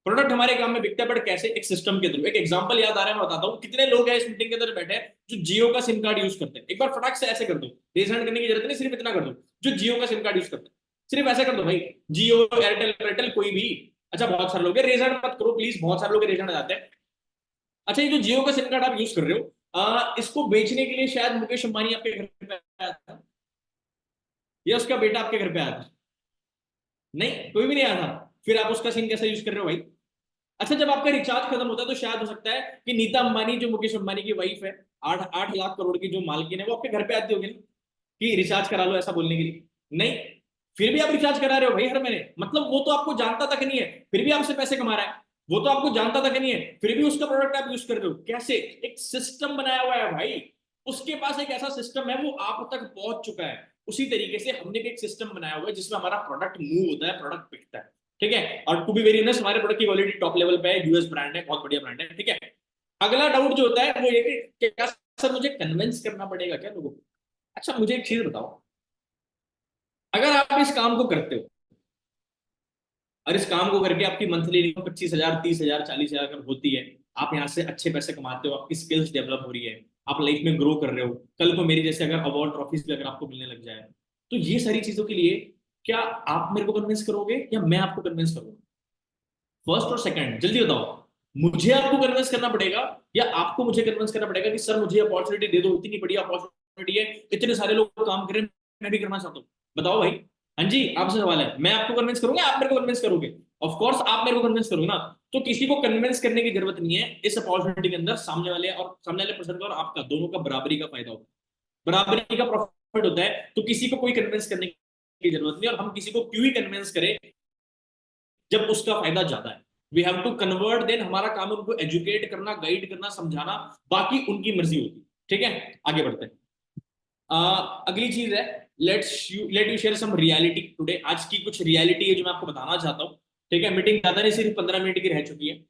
प्रोडक्ट हमारे काम में बिकता है, बट कैसे? एक सिस्टम के थ्रू। एक एग्जांपल याद आ रहा है, मैं बताता हूँ। कितने लोग हैं इस मीटिंग के अंदर बैठे हैं जो जियो का सिम कार्ड यूज करते हैं? एक बार फटाक से ऐसे कर दो, रेज हैंड करने की जरूरत नहीं, सिर्फ इतना कर दो जो जियो का सिम कार्ड यूज करते हैं। सिर्फ ऐसा कर दो भाई, जियो, एयरटेल, एयरटेल, कोई भी। अच्छा, बहुत सारे लोग हैं, रेज हैंड मत करो प्लीज, बहुत सारे लोग रेज हैंड जाते हैं। अच्छा, ये जो जियो का सिम कार्ड आप यूज कर रहे हो, इसको बेचने के लिए शायद मुकेश अंबानी आपके घर पे आया था, या उसका बेटा आपके घर पे आया था? नहीं, कोई भी नहीं आया था। फिर आप उसका सिम कैसे यूज कर रहे हो भाई? अच्छा, जब आपका रिचार्ज खत्म होता है, तो शायद हो सकता है कि नीता अंबानी, जो मुकेश अंबानी की वाइफ है, 8 8 लाख करोड़ की जो मालकिन है, वो आपके घर पे आती होगी ना। कि रिचार्ज करा लो ऐसा बोलने के लिए? नहीं, फिर भी आप रिचार्ज करा रहे हो भाई हर महीने, मतलब वो तो आपको जानता तक नहीं है, फिर भी आपसे पैसे कमा रहा है। वो तो आपको जानता तक नहीं है, फिर भी उसका प्रोडक्ट आप यूज कर रहे हो। कैसे? एक सिस्टम बनाया हुआ है भाई, उसके पास एक ऐसा सिस्टम है, वो आप तक पहुंच चुका है। उसी तरीके से हमने भी एक सिस्टम बनाया हुआ है जिसमें हमारा प्रोडक्ट मूव होता है, प्रोडक्ट बिकता है, ठीक है। और टू बी वेरी ऑनेस्ट, हमारे प्रोडक्ट की क्वालिटी टॉप लेवल पे है, यूएस ब्रांड है, बहुत बढ़िया ब्रांड है, ठीक है। अगला डाउट जो होता है वो ये कि क्या सर मुझे कन्विंस करना पड़ेगा क्या लोगों को? अच्छा मुझे एक चीज बताओ, अगर आप इस काम को करते हो और इस काम को करके आपकी मंथली इनकम 25,000, 30,000, 40,000 अगर होती है, आप यहाँ से अच्छे पैसे कमाते हो, आपकी स्किल्स डेवलप हो रही है, आप लाइफ में ग्रो कर रहे हो, कल को मेरी जैसे अगर अवार्ड ट्रॉफीज भी अगर आपको मिलने लग जाए, तो ये सारी चीजों के लिए क्या आप मेरे को कन्विंस करोगे या मैं आपको कन्विंस करूंगा? फर्स्ट और सेकंड जल्दी बताओ, मुझे आपको कन्विंस करना पड़ेगा या आपको मुझे कन्विंस करना पड़ेगा कि सर मुझे अपॉर्चुनिटी दे दो, इतनी बढ़िया अपॉर्चुनिटी है, इतने सारे लोग काम कर रहे हैं, मैं भी करना चाहता हूँ, बताओ भाई। हाँ जी, आपसे सवाल है, मैं आपको कन्विंस करूंगा, आप मेरे को कन्विंस करोगे? ऑफ कोर्स आप मेरे को कन्विंस करोगे ना। तो किसी को कन्विंस करने की जरूरत नहीं है, इस अपॉर्चुनिटी के अंदर सामने वाले पर्सन का और आपका दोनों का बराबरी का फायदा होता है, बराबरी का प्रॉफिट होता है। तो किसी को कोई कन्विंस करने की जरूरत नहीं, और हम किसी को क्यों ही कन्विंस करें जब उसका फायदा ज्यादा है। We have to convert, then हमारा काम है उनको एजुकेट करना, गाइड करना, समझाना, बाकी उनकी मर्जी होती है, ठीक है। आगे बढ़ते हैं। अगली चीज है, let you share some reality today. आज की कुछ रियलिटी है जो मैं आपको बताना चाहता हूँ, ठीक है। मीटिंग ज्यादा नहीं, सिर्फ 15 मिनट की रह चुकी है।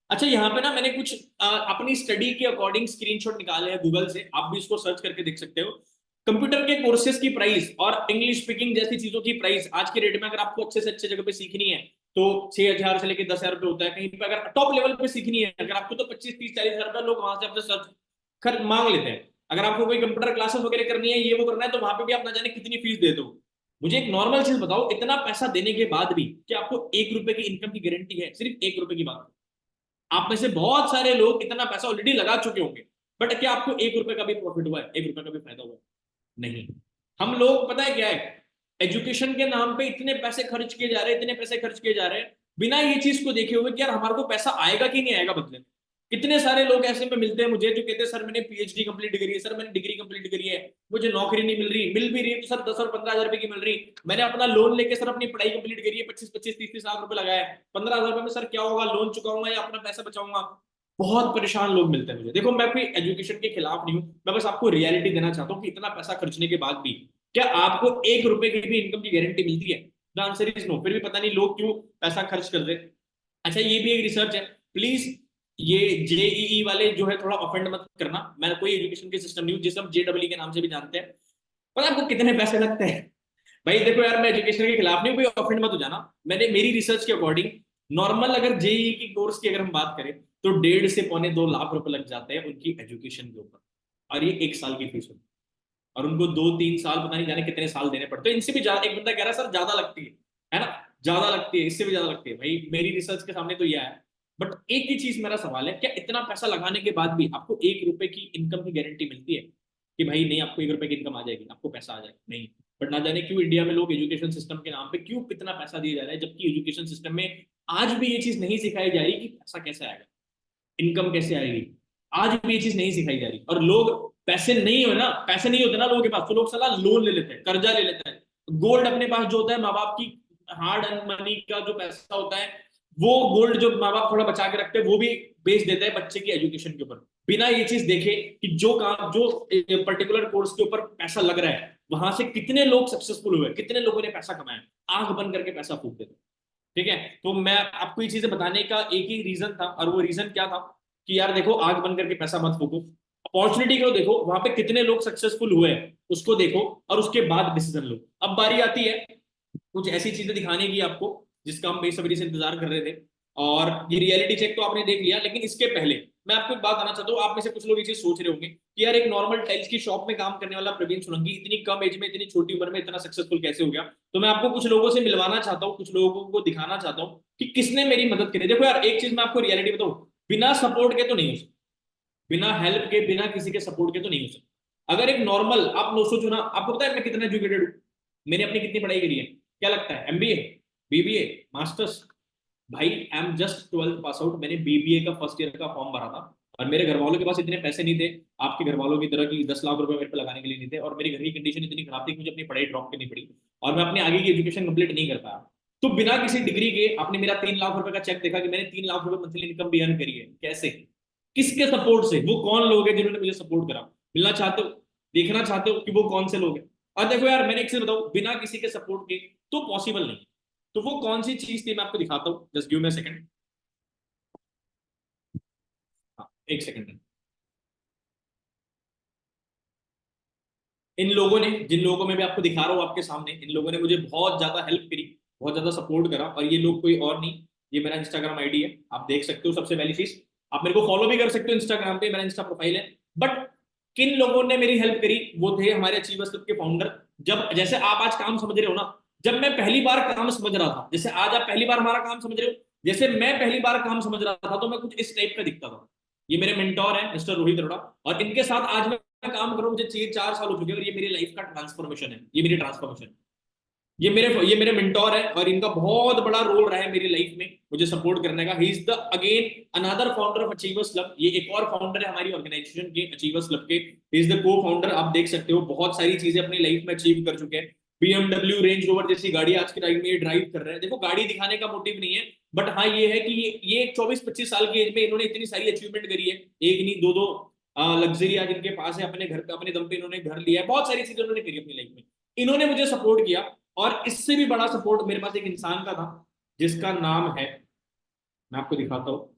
अच्छा यहाँ पे ना मैंने कुछ अपनी स्टडी के अकॉर्डिंग स्क्रीनशॉट निकाले हैं गूगल से, आप भी इसको सर्च करके देख सकते हो। कंप्यूटर के कोर्सेज की प्राइस और इंग्लिश स्पीकिंग जैसी चीजों की प्राइस आज के रेट में अगर आपको अच्छे से अच्छे जगह पे सीखनी है तो 6,000 से लेकर 10,000 रुपए होता है। कहीं पे अगर टॉप लेवल पे सीखनी है अगर आपको, तो 25, 30, 40,000 रुपए लोग वहां से आपसे सर्च मांग लेते हैं। अगर आपको कोई कंप्यूटर क्लासेस वगैरह करनी है, ये वो करना है, तो वहां पे भी आप ना जाने कितनी फीस दे दो। मुझे एक नॉर्मल चीज बताओ, इतना पैसा देने के बाद भी क्या आपको 1 रुपए की इनकम की गारंटी है? सिर्फ 1 रुपए की बात। आप में से बहुत सारे लोग इतना पैसा ऑलरेडी लगा चुके होंगे, बट क्या आपको 1 रुपए का भी प्रॉफिट हुआ है, 1 रुपए का भी फायदा हुआ है? नहीं। हम लोग पता है क्या है, एजुकेशन के नाम पे इतने पैसे खर्च किए जा रहे हैं, इतने पैसे खर्च किए जा रहे हैं, बिना ये चीज को देखे हुए कि यार हमारे को पैसा आएगा कि नहीं आएगा बदले में। कितने सारे लोग ऐसे में मिलते हैं मुझे जो कहते हैं सर मैंने पीएचडी कंप्लीट करी है, सर मैंने डिग्री कंप्लीट करी है, मुझे नौकरी नहीं मिल रही, मिल भी रही है तो सर 10 और 15,000 रुपए की मिल रही, मैंने अपना लोन लेके सर अपनी पढ़ाई कंप्लीट करी है, 25, 30 लाख रुपए लगाया है, 15,000 रुपए में सर क्या होगा, लोन चुकाऊंगा या अपना पैसा बचाऊंगा? बहुत परेशान लोग मिलते हैं मुझे। देखो मैं कोई एजुकेशन के खिलाफ नहीं हूँ, मैं बस आपको रियलिटी देना चाहता हूँ कि इतना पैसा खर्चने के बाद भी क्या आपको 1 रुपए की भी इनकम की गारंटी मिलती है? The answer is no. फिर भी पता नहीं लोग क्यों पैसा खर्च कर रहे हैं। अच्छा ये भी एक रिसर्च है, प्लीज ये जेईई वाले जो है थोड़ा ऑफेंड मत करना, मैं कोई एजुकेशन के सिस्टम नहीं हूँ, जिसे हम जेडब्ल्यू के नाम से भी जानते हैं। पता आपको कितने पैसे लगते हैं? भाई देखो यार, मैं एजुकेशन के खिलाफ नहीं, कोई ऑफेंड मत हो जाना। मैंने मेरी रिसर्च के अकॉर्डिंग नॉर्मल अगर जेईई की कोर्स की अगर हम बात करें तो 1.5 से 2.25 लाख रुपए लग जाते हैं उनकी एजुकेशन के ऊपर, और ये 1 साल की फीस होती है, और उनको 2-3 साल पता नहीं जाने कितने साल देने पड़ते हैं। इनसे भी ज्यादा, एक बंदा कह रहा है सर ज्यादा लगती है ना, ज्यादा लगती है, इससे भी ज्यादा लगती है। भाई मेरी रिसर्च के सामने तो यह है। बट एक ही चीज मेरा सवाल है, क्या इतना पैसा लगाने के बाद भी आपको 1 रुपए की इनकम की गारंटी मिलती है कि भाई नहीं आपको 1 रुपए की इनकम आ जाएगी, आपको पैसा आ जाएगा? नहीं। बट ना जाने क्यों इंडिया में लोग एजुकेशन सिस्टम के नाम पे क्यों कितना पैसा दिया जा रहा है, जबकि एजुकेशन सिस्टम में आज भी ये चीज नहीं सिखाई जा रही कि पैसा कैसे आएगा, इनकम कैसे आएगी। आज भी ये चीज नहीं सिखाई जा रही, और लोग पैसे नहीं हो ना, पैसे नहीं होते ना लोगों के पास, तो लोग सलाह लोन ले लेते हैं, कर्जा ले लेते हैं। गोल्ड अपने पास जो होता है, माँ बाप की हार्ड अर्न मनी का जो पैसा होता है, वो गोल्ड जो माँ बाप थोड़ा बचा के रखते हैं वो भी बेच देते हैं बच्चे की एजुकेशन के ऊपर, बिना ये चीज देखे कि जो काम जो पर्टिकुलर कोर्स के ऊपर पैसा लग रहा है वहां से कितने लोग सक्सेसफुल हुए, कितने लोगों ने पैसा कमाया, आंख बंद करके पैसा फूक देते। ठीक है, तो मैं आपको ये चीजें बताने का एक ही रीजन था, और वो रीजन क्या था कि यार देखो आंख बंद करके पैसा मत फूको, अपॉर्चुनिटी को देखो, वहां पे कितने लोग सक्सेसफुल हुए हैं उसको देखो, और उसके बाद डिसीजन लो। अब बारी आती है कुछ ऐसी चीजें दिखाने की आपको जिसका हम बेसब्री से इंतजार कर रहे थे। और ये रियलिटी चेक तो आपने देख लिया, लेकिन इसके पहले मैं आपको एक बात बताना चाहता हूँ। आप में से कुछ लोग ये चीज सोच रहे होंगे कि यार एक नॉर्मल टाइल्स की शॉप में काम करने वाला प्रवीण सोलंकी इतनी कम एज में, इतनी छोटी उम्र में इतना सक्सेसफुल कैसे हो गया? तो मैं आपको कुछ लोगों से मिलवाना चाहता हूँ, कुछ लोगों को दिखाना चाहता हूँ कि किसने मेरी मदद करी। देखो यार एक चीज मैं आपको रियलिटी बताऊँ, बिना सपोर्ट के तो नहीं हो सकता, बिना हेल्प के, बिना किसी के सपोर्ट के तो नहीं हो सकता। अगर एक नॉर्मल आप लोग सोचो ना, आपको पता है मैं कितना एजुकेटेड हूँ, मैंने अपनी कितनी पढ़ाई करी है? क्या लगता है? MBA, BBA, masters? भाई I am just 12th pass out. मैंने बीबीए का फर्स्ट ईयर का फॉर्म भरा था, और मेरे घर वालों के पास इतने पैसे नहीं थे आपके घर वालों की तरह कि 10 लाख रुपए मेरे पे लगाने के लिए नहीं थे, और मेरी घर की कंडीशन इतनी खराब थी कि मुझे अपनी पढ़ाई ड्रॉप करनी पड़ी और मैं अपने आगे की एजुकेशन कंप्लीट नहीं कर पाया। तो बिना किसी डिग्री के आपने मेरा 3 लाख रुपए का चेक देखा कि मैंने 3 लाख रुपए मंथली इनकम भी अर्न करी है। कैसे, किसके सपोर्ट से, वो कौन लोग हैं जिन्होंने मुझे सपोर्ट करा? मिलना चाहते हो, देखना चाहते हो कि वो कौन से लोग हैं? और देखो यार, मैंने एक चीज बताऊं, बिना किसी के सपोर्ट के तो पॉसिबल नहीं। तो वो कौन सी चीज थी मैं आपको दिखाता हूँ, just give me a second. हाँ, एक सेकंड। इन लोगों ने, जिन लोगों को मैं भी आपको दिखा रहा हूँ आपके सामने, इन लोगों ने मुझे बहुत ज्यादा हेल्प करी, बहुत ज्यादा सपोर्ट करा। और ये लोग कोई और नहीं, ये मेरा इंस्टाग्राम आईडी है, आप देख सकते हो। सबसे पहली चीज, आप मेरे को फॉलो भी कर सकते हो इंस्टाग्राम पे, मेरा इंस्टा प्रोफाइल है। बट किन लोगों ने मेरी हेल्प करी, वो थे हमारे अचीवर्स क्लब के फाउंडर। जब जैसे आप आज काम समझ रहे हो ना, जब मैं पहली बार काम समझ रहा था, जैसे आज आप पहली बार हमारा काम समझ रहे हो, जैसे मैं पहली बार काम समझ रहा था, तो मैं कुछ इस टाइप का दिखता था। ये मेरे मेंटोर है मिस्टर रोहित अरोड़ा, और इनके साथ आज मैं काम कर रहा हूं, मुझे 4 साल हो चुके हैं, और ये मेरी लाइफ का ट्रांसफॉर्मेशन है, ये मेरी ट्रांसफॉर्मेशन। ये मेरे मेंटोर है, और इनका बहुत बड़ा रोल रहा है मेरी लाइफ में मुझे सपोर्ट करने का। He is the again another founder of achievers club. ये एक और फाउंडर है हमारी ऑर्गेनाइजेशन के, अचीवर्स क्लब के। ही इज द को फाउंडर। आप देख सकते हो बहुत सारी चीजें अपनी लाइफ में अचीव कर चुके हैं। BMW रेंज रोवर जैसी गाड़ी आज के टाइम में ये ड्राइव कर रहे हैं। देखो, गाड़ी दिखाने का मोटिव नहीं है, बट हाँ ये है कि ये 24-25 साल की एज में इन्होंने इतनी सारी अचीवमेंट करी है। एक नहीं, दो दो लग्जरी आज इनके पास है, अपने घर पे अपने दम पे इन्होंने घर लिया है, बहुत सारी चीजें उन्होंने करी अपनी लाइफ में। इन्होंने मुझे सपोर्ट किया, और इससे भी बड़ा सपोर्ट मेरे पास एक इंसान का था, जिसका नाम है, मैं आपको दिखाता हूँ,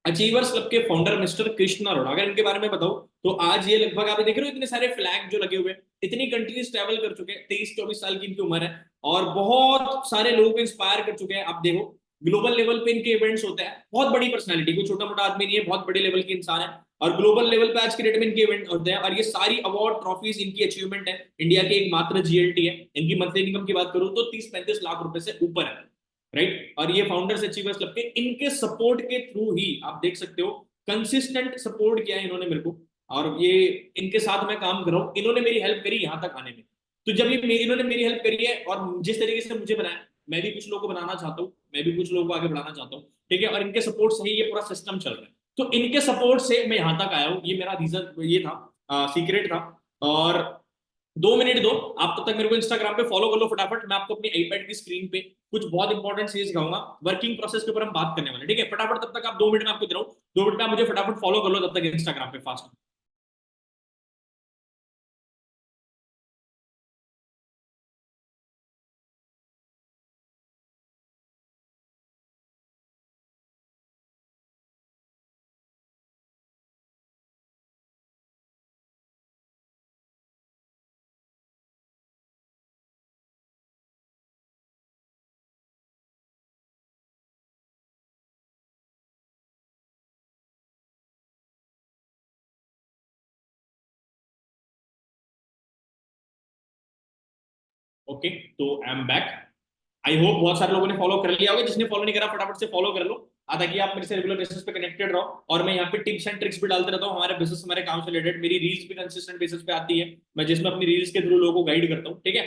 अचीवर्स क्लब के फाउंडर मिस्टर कृष्णा अरोड़ा। अगर इनके बारे में बताऊं तो आज ये लगभग, आप देख रहे हो इतने सारे फ्लैग जो लगे हुए हैं, इतनी कंट्रीज ट्रैवल कर चुके हैं, 23-24 साल की इनकी उम्र है, और बहुत सारे लोगों को इंस्पायर कर चुके हैं। आप देखो, ग्लोबल लेवल पे इनके इवेंट्स होते हैं, बहुत बड़ी पर्सनैलिटी, कोई छोटा मोटा आदमी नहीं है, बहुत बड़े लेवल के इंसान है, और ग्लोबल लेवल पे आज के डेट में इनके इवेंट होते हैं। और ये सारी अवार्ड ट्रॉफीज इनकी अचीवमेंट है, इंडिया के एकमात्र GLT है। इनकी मंथली इनकम की बात करूं तो 30-35 लाख रुपए से ऊपर है, राइट। और ये फाउंडर्स अचीवर्स क्लब के, इनके सपोर्ट के थ्रू ही आप देख सकते हो, कंसिस्टेंट सपोर्ट किया है इन्होंने मेरे को, और ये इनके साथ मैं काम कर रहा हूँ। इन्होंने मेरी हेल्प करी यहाँ तक आने में। तो जब ये इन्होंने मेरी हेल्प करी है, और जिस तरीके से मुझे बनाया, मैं भी कुछ लोगों को बनाना चाहता हूँ, मैं भी कुछ लोगों को आगे बढ़ाना चाहता हूँ, ठीक है। और इनके सपोर्ट से ही ये पूरा सिस्टम चल रहा है। तो इनके सपोर्ट से मैं यहाँ तक आया हूँ, ये मेरा रीजन ये था, सीक्रेट था। और 2 मिनट दो, आप तब तक मेरे को इंस्टाग्राम पे फॉलो कर लो फटाफट। मैं आपको अपनी आईपैड की स्क्रीन पे कुछ बहुत इंपॉर्टेंट चीज दिखाऊंगा, वर्किंग प्रोसेस के ऊपर हम बात करने वाले, ठीक है। फटाफट, तब तक आप 2 मिनट में आपको दे रहा हूँ, 2 मिनट में आप मुझे फटाफट फॉलो कर लो तब तक इंस्टाग्राम पे फास्ट। ओके, तो I am back. I hope बहुत सारे लोगों ने फॉलो कर लिया होगा, जिसने फॉलो नहीं करा फटाफट से फॉलो कर लो, ताकि आप मेरे से रेगुलर बेसिस पे कनेक्टेड रहो। और मैं यहाँ पे टिप्स एंड ट्रिक्स भी डालते रहता हूँ हमारे बिजनेस, हमारे काम से रिलेटेड। मेरी रील्स भी कंसिस्टेंट बेसिस पे आती है, मैं जिसमें अपनी रील्स के थ्रू लोगों को गाइड करता हूँ, ठीक है।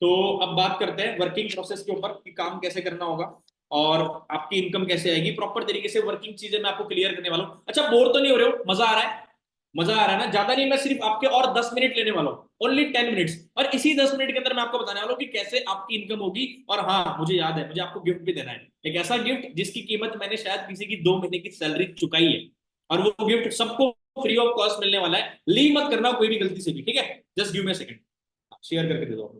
तो अब बात करते हैं वर्किंग प्रोसेस के ऊपर कि काम कैसे करना होगा और आपकी इनकम कैसे आएगी प्रॉपर तरीके से। वर्किंग चीजें मैं आपको क्लियर करने वाला हूँ। अच्छा, बोर तो नहीं हो रहे हो? मजा आ रहा है? मजा आ रहा है ना? ज्यादा नहीं, मैं सिर्फ आपके और 10 मिनट लेने वाला हूँ, ओनली 10 मिनट्स। और इसी 10 मिनट के अंदर मैं आपको बताने वाला हूँ कि कैसे आपकी इनकम होगी। और हाँ, मुझे याद है, मुझे आपको गिफ्ट भी देना है, एक ऐसा गिफ्ट जिसकी कीमत मैंने शायद किसी की 2 महीने की सैलरी चुकाई है। और वो गिफ्ट सबको फ्री ऑफ कॉस्ट मिलने वाला है। लीव मत करना कोई भी गलती से भी, ठीक है। Just give me a second, share करके दे दो।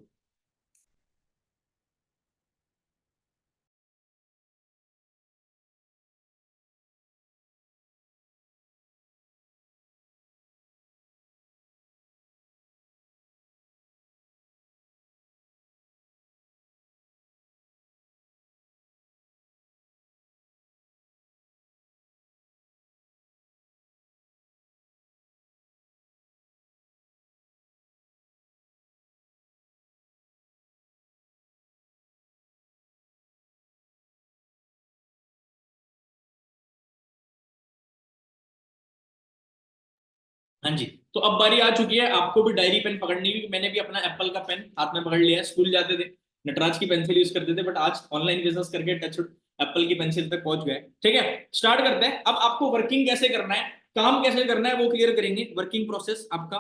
हाँ जी, तो अब बारी आ चुकी है आपको भी डायरी पेन पकड़नी की। मैंने भी अपना एप्पल का पेन हाथ में पकड़ लिया है। स्कूल जाते थे नटराज की पेंसिल यूज करते थे, बट आज ऑनलाइन बिजनेस करके टच एप्पल की पेंसिल तक पहुंच गए, ठीक है। स्टार्ट करते हैं। अब आपको वर्किंग कैसे करना है काम कैसे करना है वो क्लियर करेंगे, वर्किंग प्रोसेस आपका,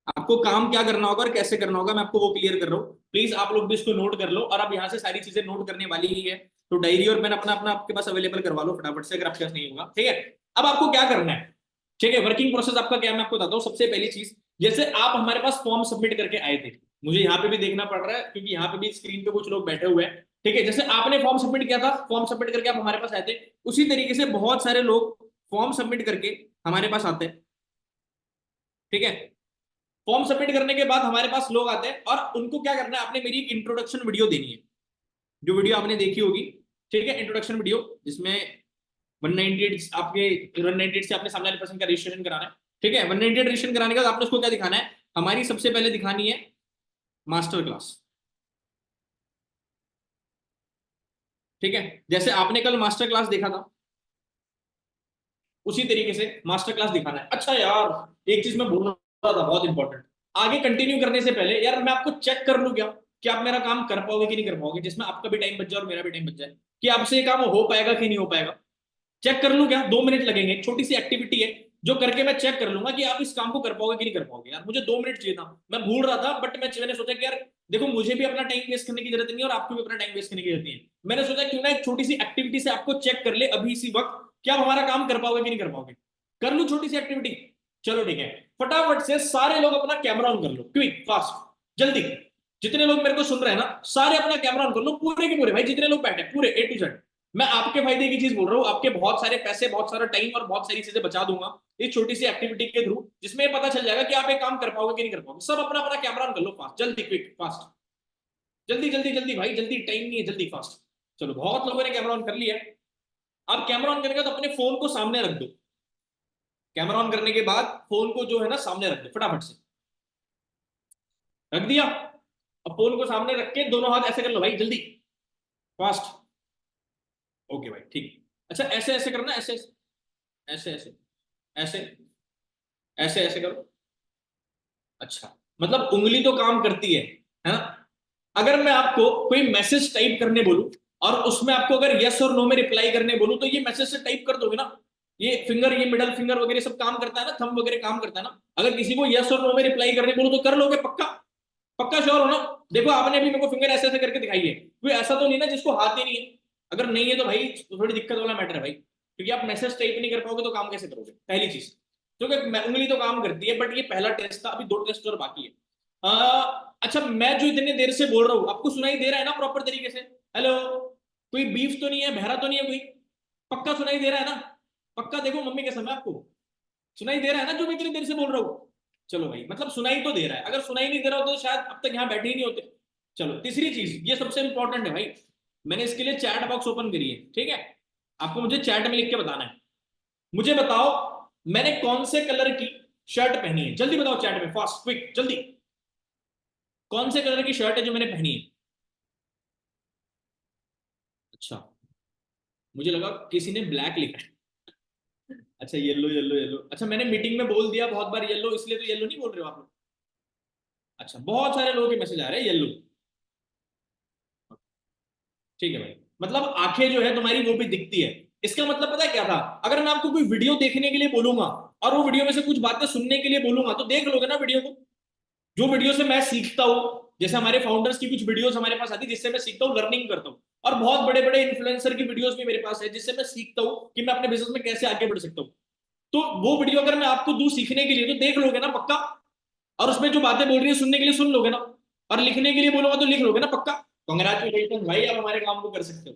आपको काम क्या करना होगा और कैसे करना होगा, मैं आपको वो क्लियर कर रहा हूँ। प्लीज आप लोग भी इसको नोट कर लो, और आप यहाँ से सारी चीजें नोट करने वाली ही है, तो डायरी और पेन अपना अपना आपके पास अवेलेबल करवा लो फटाफट से, अगर आपके पास नहीं होगा। ठीक है, अब आपको क्या करना है, ठीक है, वर्किंग प्रोसेस आपका क्या है मैं आपको बताता हूँ। सबसे पहली चीज, जैसे आप हमारे पास फॉर्म सबमिट करके आए थे, मुझे यहाँ पे भी देखना पड़ रहा है क्योंकि यहाँ पे भी स्क्रीन पे कुछ लोग बैठे हुए हैं। ठीक है, जैसे आपने फॉर्म सबमिट किया था, फॉर्म सबमिट करके आप हमारे पास आए थे, उसी तरीके से बहुत सारे लोग फॉर्म सबमिट करके हमारे पास आते हैं। ठीक है, फॉर्म सबमिट करने के बाद हमारे पास लोग आते हैं और उनको क्या करना है, आपने मेरी एक इंट्रोडक्शन वीडियो देनी है, जो वीडियो आपने देखी होगी। ठीक है, इंट्रोडक्शन वीडियो जिसमें 198 आपके 198 से आपने सामने वाले पर्सन का रजिस्ट्रेशन कराना है। ठीक है, 198 रजिस्ट्रेशन कराने के बाद आपने उसको क्या दिखाना है, हमारी सबसे पहले दिखानी है मास्टर क्लास। ठीक है, जैसे आपने कल मास्टर क्लास देखा था उसी तरीके से मास्टर क्लास दिखाना है। अच्छा यार, एक चीज मैं बोल रहा था बहुत इंपॉर्टेंट, आगे कंटिन्यू करने से पहले यार मैं आपको चेक कर लूं क्या कि आप मेरा काम कर पाओगे कि नहीं कर पाओगे, जिसमें आपका भी टाइम बच जाए और मेरा भी टाइम बच जाए, कि आपसे ये काम हो पाएगा कि नहीं हो पाएगा। चेक कर लूं क्या, 2 मिनट लगेंगे, छोटी सी एक्टिविटी है जो करके मैं चेक कर लूंगा कि आप इस काम को कर पाओगे कि नहीं कर पाओगे। यार मुझे 2 मिनट चाहिए था, मैं भूल रहा था, बट मैंने सोचा कि यार देखो मुझे भी अपना टाइम वेस्ट करने की जरूरत नहीं है और आपको भी अपना टाइम वेस्ट करने की जरूरत नहीं है। मैंने सोचा क्यों ना एक छोटी सी एक्टिविटी से आपको चेक कर ले अभी इसी वक्त, क्या आप हमारा काम कर पाओगे कि नहीं कर पाओगे। कर लूं छोटी सी एक्टिविटी, चलो ठीक है, फटाफट से सारे लोग अपना कैमरा ऑन कर लो, क्विक फास्ट जल्दी। जितने लोग मेरे को सुन रहे हैं ना, सारे अपना कैमरा ऑन कर लो, पूरे के पूरे भाई, जितने लोग बैठे पूरे A to Z। मैं आपके फायदे की चीज बोल रहा हूँ, आपके बहुत सारे पैसे, बहुत सारा टाइम और बहुत सारी चीजें बचा दूंगा इस छोटी सी एक्टिविटी के थ्रू, जिसमें पता चल जाएगा कि आप एक काम कर पाओगे कि नहीं कर पाओगे। सब अपना अपना कैमरा ऑन कर लो, फास्ट जल्दी, क्विक फास्ट, जल्दी जल्दी जल्दी भाई, जल्दी, टाइम नहीं है, जल्दी फास्ट। चलो बहुत लोगों ने कैमरा ऑन कर लिया। अब कैमरा ऑन करके तो अपने फोन को सामने रख दो, कैमरा ऑन करने के बाद फोन को जो है ना सामने रख दो, फटाफट से रख दिया। अब फोन को सामने रख के दोनों हाथ ऐसे कर लो भाई, जल्दी फास्ट। ओके भाई ठीक। अच्छा ऐसे ऐसे करना, ऐसे ऐसे ऐसे ऐसे ऐसे ऐसे करो। अच्छा, मतलब उंगली तो काम करती है ना। अगर मैं आपको कोई मैसेज टाइप करने बोलूं और उसमें आपको अगर यस और नो में रिप्लाई करने बोलूं, तो ये मैसेज से टाइप कर दोगे ना। ये फिंगर, ये मिडल फिंगर वगैरह सब काम करता है ना, थंब वगैरह काम करता है ना। अगर किसी को यस और नो में रिप्लाई करने बोलूं तो कर लोगे पक्का, पक्का श्योर हो ना। देखो आपने अभी मेरे को फिंगर ऐसे ऐसे करके दिखाई है, कोई ऐसा तो नहीं ना जिसको हाथ ही नहीं है। अगर नहीं है तो भाई तो थोड़ी दिक्कत वाला मैटर है भाई, क्योंकि आप मैसेज टाइप नहीं कर पाओगे तो काम कैसे करोगे, पहली चीज। क्योंकि उंगली तो काम करती है, बट ये पहला टेस्ट था, अभी 2 टेस्ट और बाकी है। अच्छा, मैं जो इतने देर से बोल रहा हूँ आपको सुनाई दे रहा है ना प्रॉपर तरीके से। हेलो, कोई बीफ तो नहीं है, बहरा तो नहीं है कोई, पक्का सुनाई दे रहा है ना, पक्का। देखो मम्मी कैसा, मैं आपको सुनाई दे रहा है ना जो मैं इतनी देर से बोल रहा हूँ। चलो भाई, मतलब सुनाई तो दे रहा है, अगर सुनाई नहीं दे रहा हो तो शायद अब तक यहाँ बैठे ही नहीं होते। चलो तीसरी चीज, ये सबसे इंपॉर्टेंट है भाई, मैंने इसके लिए चैट बॉक्स ओपन करी है। ठीक है, आपको मुझे चैट में लिख के बताना है, मुझे बताओ मैंने कौन से कलर की शर्ट पहनी है, जल्दी बताओ चैट में, फास्ट क्विक जल्दी। कौन से कलर की शर्ट है जो मैंने पहनी है। अच्छा, मुझे लगा किसी ने ब्लैक लिखा है। अच्छा येलो येलो येलो, अच्छा मैंने मीटिंग में बोल दिया बहुत बार येलो, इसलिए तो येलो नहीं बोल रहे हो आप लोग। अच्छा, बहुत सारे लोगों के मैसेज आ रहे हैं येलो। ठीक है भाई, मतलब आंखें जो है तुम्हारी वो भी दिखती है। इसका मतलब पता है क्या था, अगर मैं आपको कोई वीडियो देखने के लिए बोलूंगा और वो वीडियो में से कुछ बातें सुनने के लिए बोलूंगा तो देख लोगे ना वीडियो को। जो वीडियो से मैं सीखता हूँ, जैसे हमारे फाउंडर्स की कुछ वीडियोस हमारे पास आती है जिससे मैं सीखता हूँ, लर्निंग करता हूँ। और बहुत बड़े बड़े इन्फ्लुएंसर की वीडियोस भी मेरे पास है जिससे मैं सीखता हूँ कि मैं अपने बिजनेस में कैसे आगे बढ़ सकता हूँ। तो वो वीडियो अगर मैं आपको दूं सीखने के लिए तो देख लोगे ना पक्का, और उसमें जो बातें बोल रही है सुनने के लिए सुन लोगे ना, और लिखने के लिए बोलूंगा तो लिख लोगे ना पक्का। कांग्रेचुलेशन भाई, आप हमारे काम को कर सकते हो।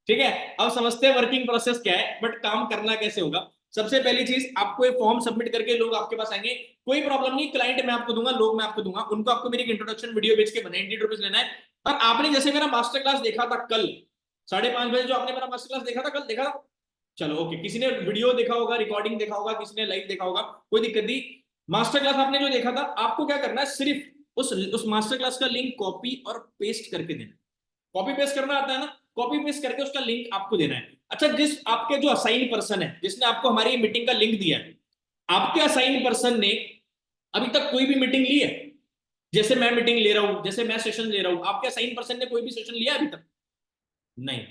ठीक है, अब समझते हैं वर्किंग प्रोसेस क्या है, बट काम करना कैसे होगा। सबसे पहली चीज, आपको एक फॉर्म सबमिट करके लोग आपके पास आएंगे, कोई प्रॉब्लम नहीं, क्लाइंट मैं आपको दूंगा, लोग मैं आपको दूंगा, उनको आपको मेरी इंट्रोडक्शन वीडियो बेच के 190 रुपीज लेना है। और आपने जैसे मेरा मास्टर क्लास देखा था कल 5:30 बजे, जो आपने मेरा मास्टर क्लास देखा था कल, देखा था? चलो ओके, किसी ने वीडियो देखा होगा, रिकॉर्डिंग देखा होगा, किसी ने लाइव देखा होगा, कोई दिक्कत नहीं। मास्टर क्लास आपने जो देखा था, आपको क्या करना है, सिर्फ उस मास्टर क्लास का लिंक कॉपी और पेस्ट करके देना। कॉपी पेस्ट करना आता है ना, कॉपी पेस्ट करके उसका लिंक आपको देना है। अच्छा, जिस आपके जो असाइन पर्सन है, जिसने आपको हमारी मीटिंग का लिंक दिया है, आपके असाइन पर्सन ने अभी तक कोई भी मीटिंग ली है? जैसे मैं मीटिंग ले रहा हूं, जैसे मैं सेशन ले रहा हूं, आपके असाइन पर्सन ने कोई भी सेशन लिया अभी तक? नहीं।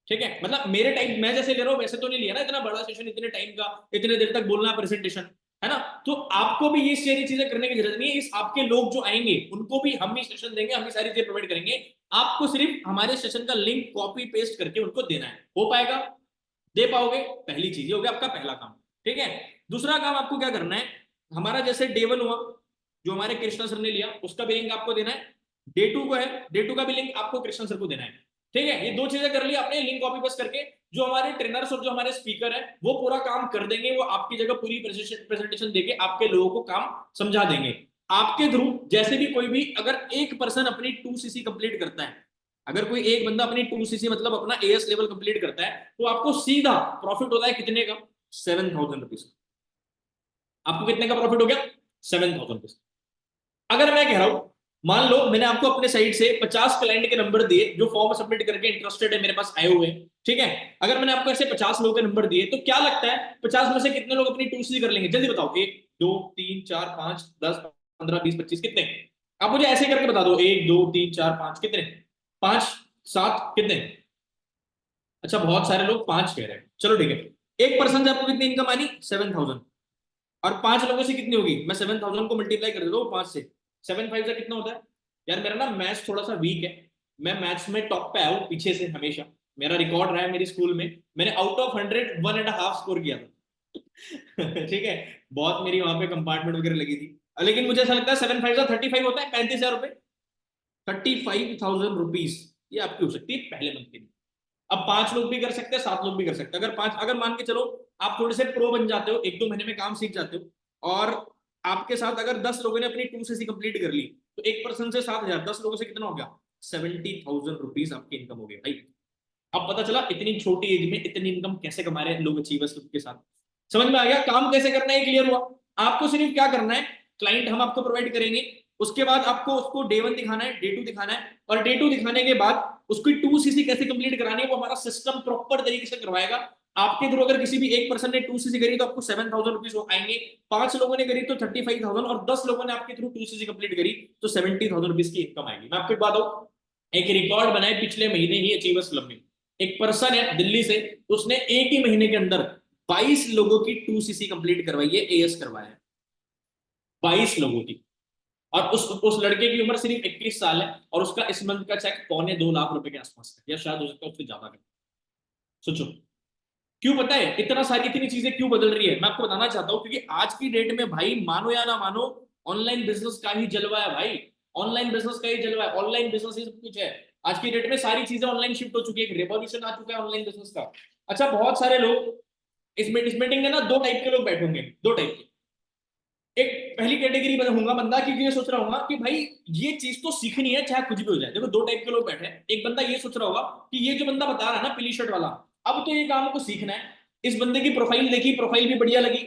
ठीक है, मतलब मेरे टाइम मैं जैसे ले रहा हूँ वैसे तो नहीं लिया ना, इतना बड़ा सेशन, इतने टाइम का, इतने देर तक बोलना प्रेजेंटेशन, है ना। तो आपको भी ये सारी चीजें करने की जरूरत नहीं है। इस आपके लोग जो आएंगे उनको भी हम ही सेशन देंगे, हम ही सारी चीजें प्रोवाइड करेंगे। आपको सिर्फ हमारे सेशन का लिंक कॉपी पेस्ट करके उनको देना है। हो पाएगा? दे पाओगे? पहली चीज, ये हो गया आपका पहला काम। ठीक है, दूसरा काम आपको क्या करना है, हमारा जैसे डे 1 हुआ जो हमारे कृष्णा सर ने लिया, उसका भी लिंक आपको देना है। डे 2 को है, डे 2 का भी लिंक आपको कृष्णा सर को देना है। ठीक है, ये दो चीजें कर ली आपने, लिंक कॉपी पेस्ट करके। जो हमारे ट्रेनर्स और जो हमारे स्पीकर है वो पूरा काम कर देंगे, वो आपकी जगह पूरी प्रेजेंटेशन देके आपके लोगों को काम समझा देंगे। आपके थ्रू जैसे भी कोई भी अगर एक पर्सन अपनी 2cc कंप्लीट करता है, अगर कोई एक बंदा अपनी 2cc मतलब अपना एएस लेवल कंप्लीट करता है, तो आपको सीधा प्रॉफिट होता है कितने का? 7,000 रुपीज। आपको कितने का प्रॉफिट हो गया? 7,000 रुपीज। अगर मैं कह रहा हूं, मान लो मैंने आपको अपने साइड से 50 क्लाइंट के नंबर दिए जो फॉर्म सबमिट करके इंटरेस्टेड है, मेरे पास आए हुए हैं। ठीक है, अगर मैंने आपको ऐसे 50 लोगों के नंबर दिए, तो क्या लगता है 50 में से कितने लोग अपनी 2cc कर लेंगे? जल्दी बताओ। 1 2 3 4 5 10 15 20 25 कितने? आप मुझे ऐसे करके बता दो। 1 2 3 4 5 कितने? 5 7 कितने? अच्छा, बहुत सारे लोग 5 कह रहे हैं। चलो ठीक है, एक पर्सन से आपको कितनी इनकम आनी? 7,000। और 5 लोगों से कितनी होगी? मैं 7,000 को मल्टीप्लाई कर देता हूँ 5 से। 7 5 से कितना होता है? यार मेरा ना मैथ्स थोड़ा सा वीक है, मैं मैथ्स में टॉप पे आया हूँ पीछे से हमेशा। मेरा रिकॉर्ड रहा है मेरी स्कूल में, मैंने आउट ऑफ 100 1.5 स्कोर किया था। ठीक है, बहुत मेरी वहां पे कंपार्टमेंट वगैरह लगी थी। लेकिन मुझे ऐसा लगता है 7 5 35 होता है, 35,000 रुपए, 35,000 रुपीज ये आपकी हो सकती है पहले मंथ के लिए। अब 5 लोग भी कर सकते हैं, 7 लोग भी कर सकते हैं। अगर मान के चलो आप थोड़े से प्रो बन जाते हो, 1 2 महीने में काम सीख जाते हो, और आपके साथ अगर 10 लोगों ने अपनी 2cc कंप्लीट कर ली, तो एक पर्सन से 7,000, 10 लोगों से कितना हो गया? 70,000 रुपीज आपकी इनकम हो गई भाई। अब पता चला इतनी छोटी एज में इतनी इनकम कैसे कमा रहे हैं लोग अचीवर्स के साथ। समझ में आ गया काम कैसे करना है? क्लियर हुआ? आपको सिर्फ क्या करना है, क्लाइंट हम आपको प्रोवाइड करेंगे, उसके बाद आपको उसको डे 1 दिखाना है, डे 2 दिखाना है, और डे 2 दिखाने के बाद उसकी 2cc कैसे कंप्लीट करानी है वो हमारा सिस्टम प्रॉपर तरीके से करवाएगा। आपके थ्रू अगर किसी भी एक पर्सन ने 2cc करी तो आपको 7,000 रुपीज आएंगे, 5 लोगों ने करी तो 35,000, और 10 लोगों ने आपके थ्रू 2cc कंप्लीट करी तो 70,000 रुपीज की इनकम आएगी। मैं आपको एक बात बताऊं, एक रिकॉर्ड बनाए पिछले महीने ही अचीवर्स क्लब में। एक पर्सन है दिल्ली से, उसने एक ही महीने के अंदर 22 लोगों की 2cc कंप्लीट करवाई है, एएस करवाया है 22 लोगों की। और उस लड़के की उम्र सिर्फ 21 साल है, और उसका इस मंथ का चेक 2.25 लाख रुपए के आसपास है, या शायद हो सकता है उससे ज्यादा का। सोचो, क्यों पता है इतना सारी इतनी चीजें क्यों बदल रही है? मैं आपको बताना चाहता हूँ, क्योंकि आज की डेट में भाई, मानो या ना मानो, ऑनलाइन बिजनेस का ही जलवा है भाई। ऑनलाइन बिजनेस का ही जलवा है, ऑनलाइन बिजनेस ही सब कुछ है। आज की डेट में सारी चीजें ऑनलाइन शिफ्ट हो चुकी है, एक रेवोल्यूशन आ चुका है ऑनलाइन बिजनेस का। अच्छा, बहुत सारे लोग इस मीटिंग में ना 2 टाइप के लोग बैठे होंगे, 2 टाइप के। एक पहली कैटेगरी में होगा बंदा कि ये सोच रहा होगा कि भाई ये चीज तो सीखनी है चाहे कुछ भी हो जाए। देखो 2 टाइप के लोग बैठे हैं। एक बंदा ये सोच रहा होगा कि ये जो बंदा बता रहा है ना पीली शर्ट वाला, अब तो ये काम को सीखना है। इस बंदे की प्रोफाइल देखी, प्रोफाइल भी बढ़िया लगी,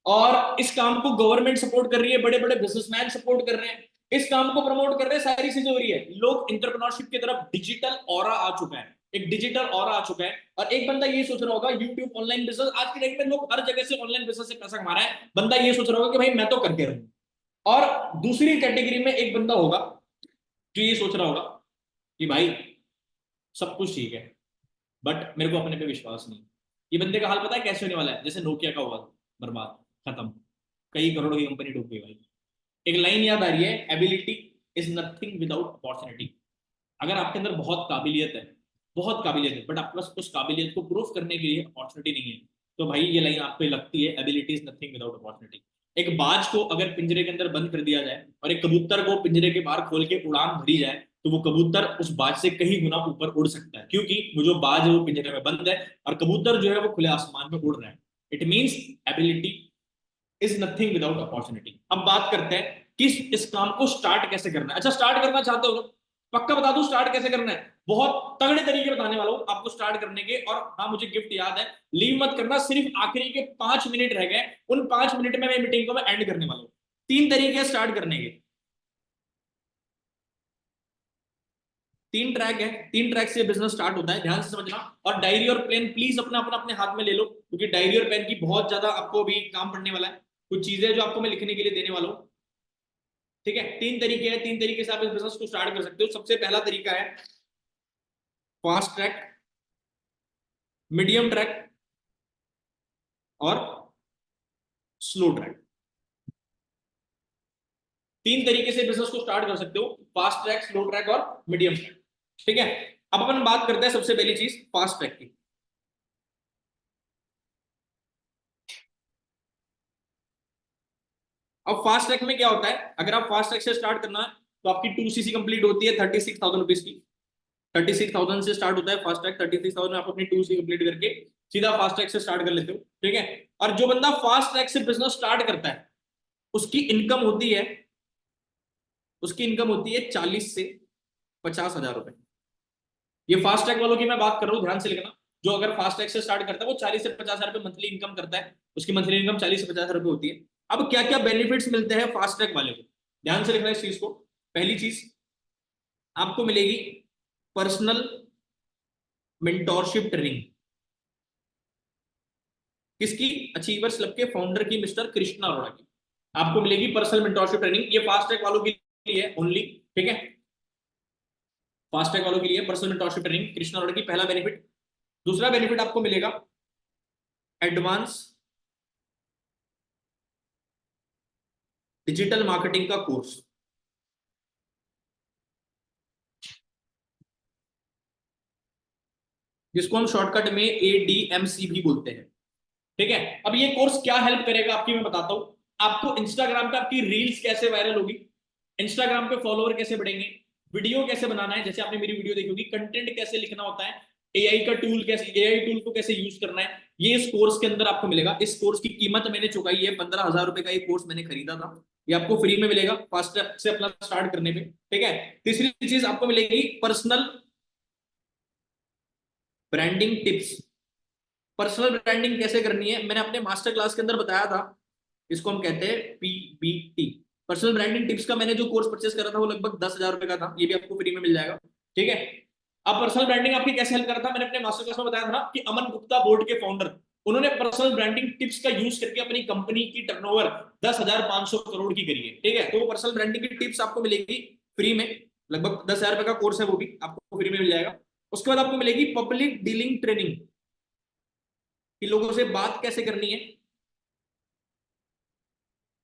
और इस काम को गवर्नमेंट सपोर्ट कर रही है, बड़े बड़े बिजनेसमैन सपोर्ट कर रहे हैं, इस काम को प्रमोट कर रहे हैं, सारी चीजें हो रही है। लोग एंटरप्रेन्योरशिप की तरफ, डिजिटल ऑरा आ चुका है, एक डिजिटल ऑरा आ चुका है। और एक बंदा ये सोच रहा होगा यूट्यूब ऑनलाइन बिजनेस, आज के डेट में लोग हर जगह से ऑनलाइन बिजनेस से पैसा कमा रहा है, बंदा ये सोच रहा होगा कि भाई मैं तो करके रहूं। और दूसरी कैटेगरी में एक बंदा होगा जो ये सोच रहा होगा कि भाई सब कुछ ठीक है बट मेरे को अपने पे विश्वास नहीं। ये बंदे का हाल पता है कैसे होने वाला है? जैसे नोकिया का हुआ, बर्बाद, खत्म, कई करोड़ों की कंपनी डूब गई भाई। एक लाइन याद आ रही है, ability is nothing without opportunity. अगर आपके अंदर बहुत काबिलियत है, बहुत काबिलियत है, बट आपके पास उस काबिलियत को प्रूफ करने के लिए अपॉर्चुनिटी नहीं है, तो भाई ये लाइन आपको लगती है, ability is nothing without opportunity. एक बाज को अगर पिंजरे के अंदर बंद कर दिया जाए और एक कबूतर को पिंजरे के बाहर खोल के उड़ान भरी जाए, तो वो कबूतर उस बाज से कहीं गुना ऊपर उड़ सकता है, क्योंकि वो जो बाज है वो पिंजरे में बंद है, और कबूतर जो है वो खुले आसमान में उड़ रहा है। It means ability is nothing without opportunity. अब बात करते हैं कि इस काम को स्टार्ट कैसे करना है। अच्छा, स्टार्ट करना चाहते हो ना, पक्का बता दूं स्टार्ट कैसे करना है। बहुत तगड़े तरीके बताने वाला हूं आपको स्टार्ट करने के। और हाँ, मुझे गिफ्ट याद है, लीव मत करना, सिर्फ आखिरी के 5 मिनट रह गए, उन 5 मिनट में मैं मीटिंग को मैं एंड करने वाला हूं। 3 तरीके स्टार्ट करने के, 3 ट्रैक है, 3 ट्रैक से बिजनेस स्टार्ट होता है, ध्यान से समझना। और डायरी और पेन प्लीज अपना अपना अपने हाथ में ले लो, क्योंकि डायरी और पेन की बहुत ज्यादा आपको भी काम पड़ने वाला है। कुछ चीजें जो आपको मैं लिखने के लिए देने वाला हूं, ठीक है। 3 तरीके हैं, 3 तरीके से आप इस बिजनेस को स्टार्ट कर सकते हो। सबसे पहला तरीका है फास्ट ट्रैक, मीडियम ट्रैक और स्लो ट्रैक। 3 तरीके से बिजनेस को स्टार्ट कर सकते हो, फास्ट ट्रैक, स्लो ट्रैक और मीडियम ट्रैक। ठीक है, अब अपन बात करते हैं सबसे पहली चीज फास्ट ट्रैक की। अब फास्ट ट्रैक में क्या होता है, अगर आप फास्ट ट्रैक से स्टार्ट करना है तो आपकी 2cc कंप्लीट होती है 36,000 रुपीज की। 36,000 से स्टार्ट होता है फास्ट ट्रैक। 36,000 में आप अपनी 2cc कंप्लीट करके सीधा फास्ट ट्रैक से स्टार्ट कर लेते हो। ठीक है, और जो बंदा फास्ट ट्रैक से बिजनेस स्टार्ट करता है उसकी इनकम होती है 40 से 50,000 रुपए। ये फास्ट ट्रैक वालों की मैं बात कर रहा हूँ, ध्यान से लिखना। जो अगर फास्ट ट्रैक से स्टार्ट करता है वो 40 से 50,000 रुपए मंथली इनकम करता है, उसकी मंथली इनकम 40 से 50,000 रुपए होती है। अब क्या क्या बेनिफिट्स मिलते हैं फास्ट ट्रैक वाले को, ध्यान से लिखना इस चीज को। पहली चीज आपको मिलेगी पर्सनल मेंटोरशिप ट्रेनिंग। किसकी? अचीवर्स क्लब के फाउंडर की, मिस्टर कृष्णा अरोड़ा की। आपको मिलेगी पर्सनल मेंटोरशिप ट्रेनिंग, ये फास्ट ट्रैक वालों के लिए ओनली। ठीक है, फास्ट ट्रैक वालों के लिए personal mentorship training Krishna Arora की, पहला बेनिफिट। दूसरा बेनिफिट आपको मिलेगा एडवांस डिजिटल मार्केटिंग का कोर्स। जिसको हम शॉर्टकट में ADMC भी बोलते हैं। ठीक है, अब ये कोर्स क्या हेल्प करेगा आपकी मैं बताता हूं। आपको इंस्टाग्राम पे आपकी रील्स कैसे वायरल होगी, इंस्टाग्राम पे फॉलोअर कैसे बढ़ेंगे, वीडियो कैसे बनाना है, जैसे आपने मेरी वीडियो देखी होगी, कंटेंट कैसे लिखना होता है, एआई का टूल कैसे, एआई टूल को कैसे यूज करना है, ये इस कोर्स के अंदर आपको मिलेगा। इस कोर्स की कीमत मैंने चुकाई है 15,000 रुपए का। ये कोर्स मैंने खरीदा था, ये आपको फ्री में मिलेगा फास्ट ट्रैक से अपना स्टार्ट करने पे। ठीक है, तीसरी चीज आपको मिलेगी personal branding tips. Personal branding कैसे करनी है मैंने अपने मास्टर क्लास के अंदर बताया था, इसको हम कहते हैं PBT, पर्सनल ब्रांडिंग टिप्स का। मैंने जो कोर्स परचेस करा था वो लगभग 10,000 रुपए का था, ये भी आपको फ्री में मिल जाएगा। ठीक है, अब पर्सनल ब्रांडिंग आपकी कैसे हेल्प करा था मैंने अपने मास्टर क्लास में बताया था ना, कि अमन गुप्ता बोर्ड के फाउंडर, उन्होंने पर्सनल ब्रांडिंग टिप्स का यूज करके अपनी कंपनी की टर्नओवर 10,500 करोड़ की करी है। ठीक है, तो वो पर्सनल ब्रांडिंग की टिप्स आपको मिलेगी फ्री में, लगभग 10,000 रुपए का कोर्स है, वो भी आपको फ्री में मिल जाएगा। उसके बाद आपको मिलेगी पब्लिक डीलिंग ट्रेनिंग, कि लोगों से बात कैसे करनी है।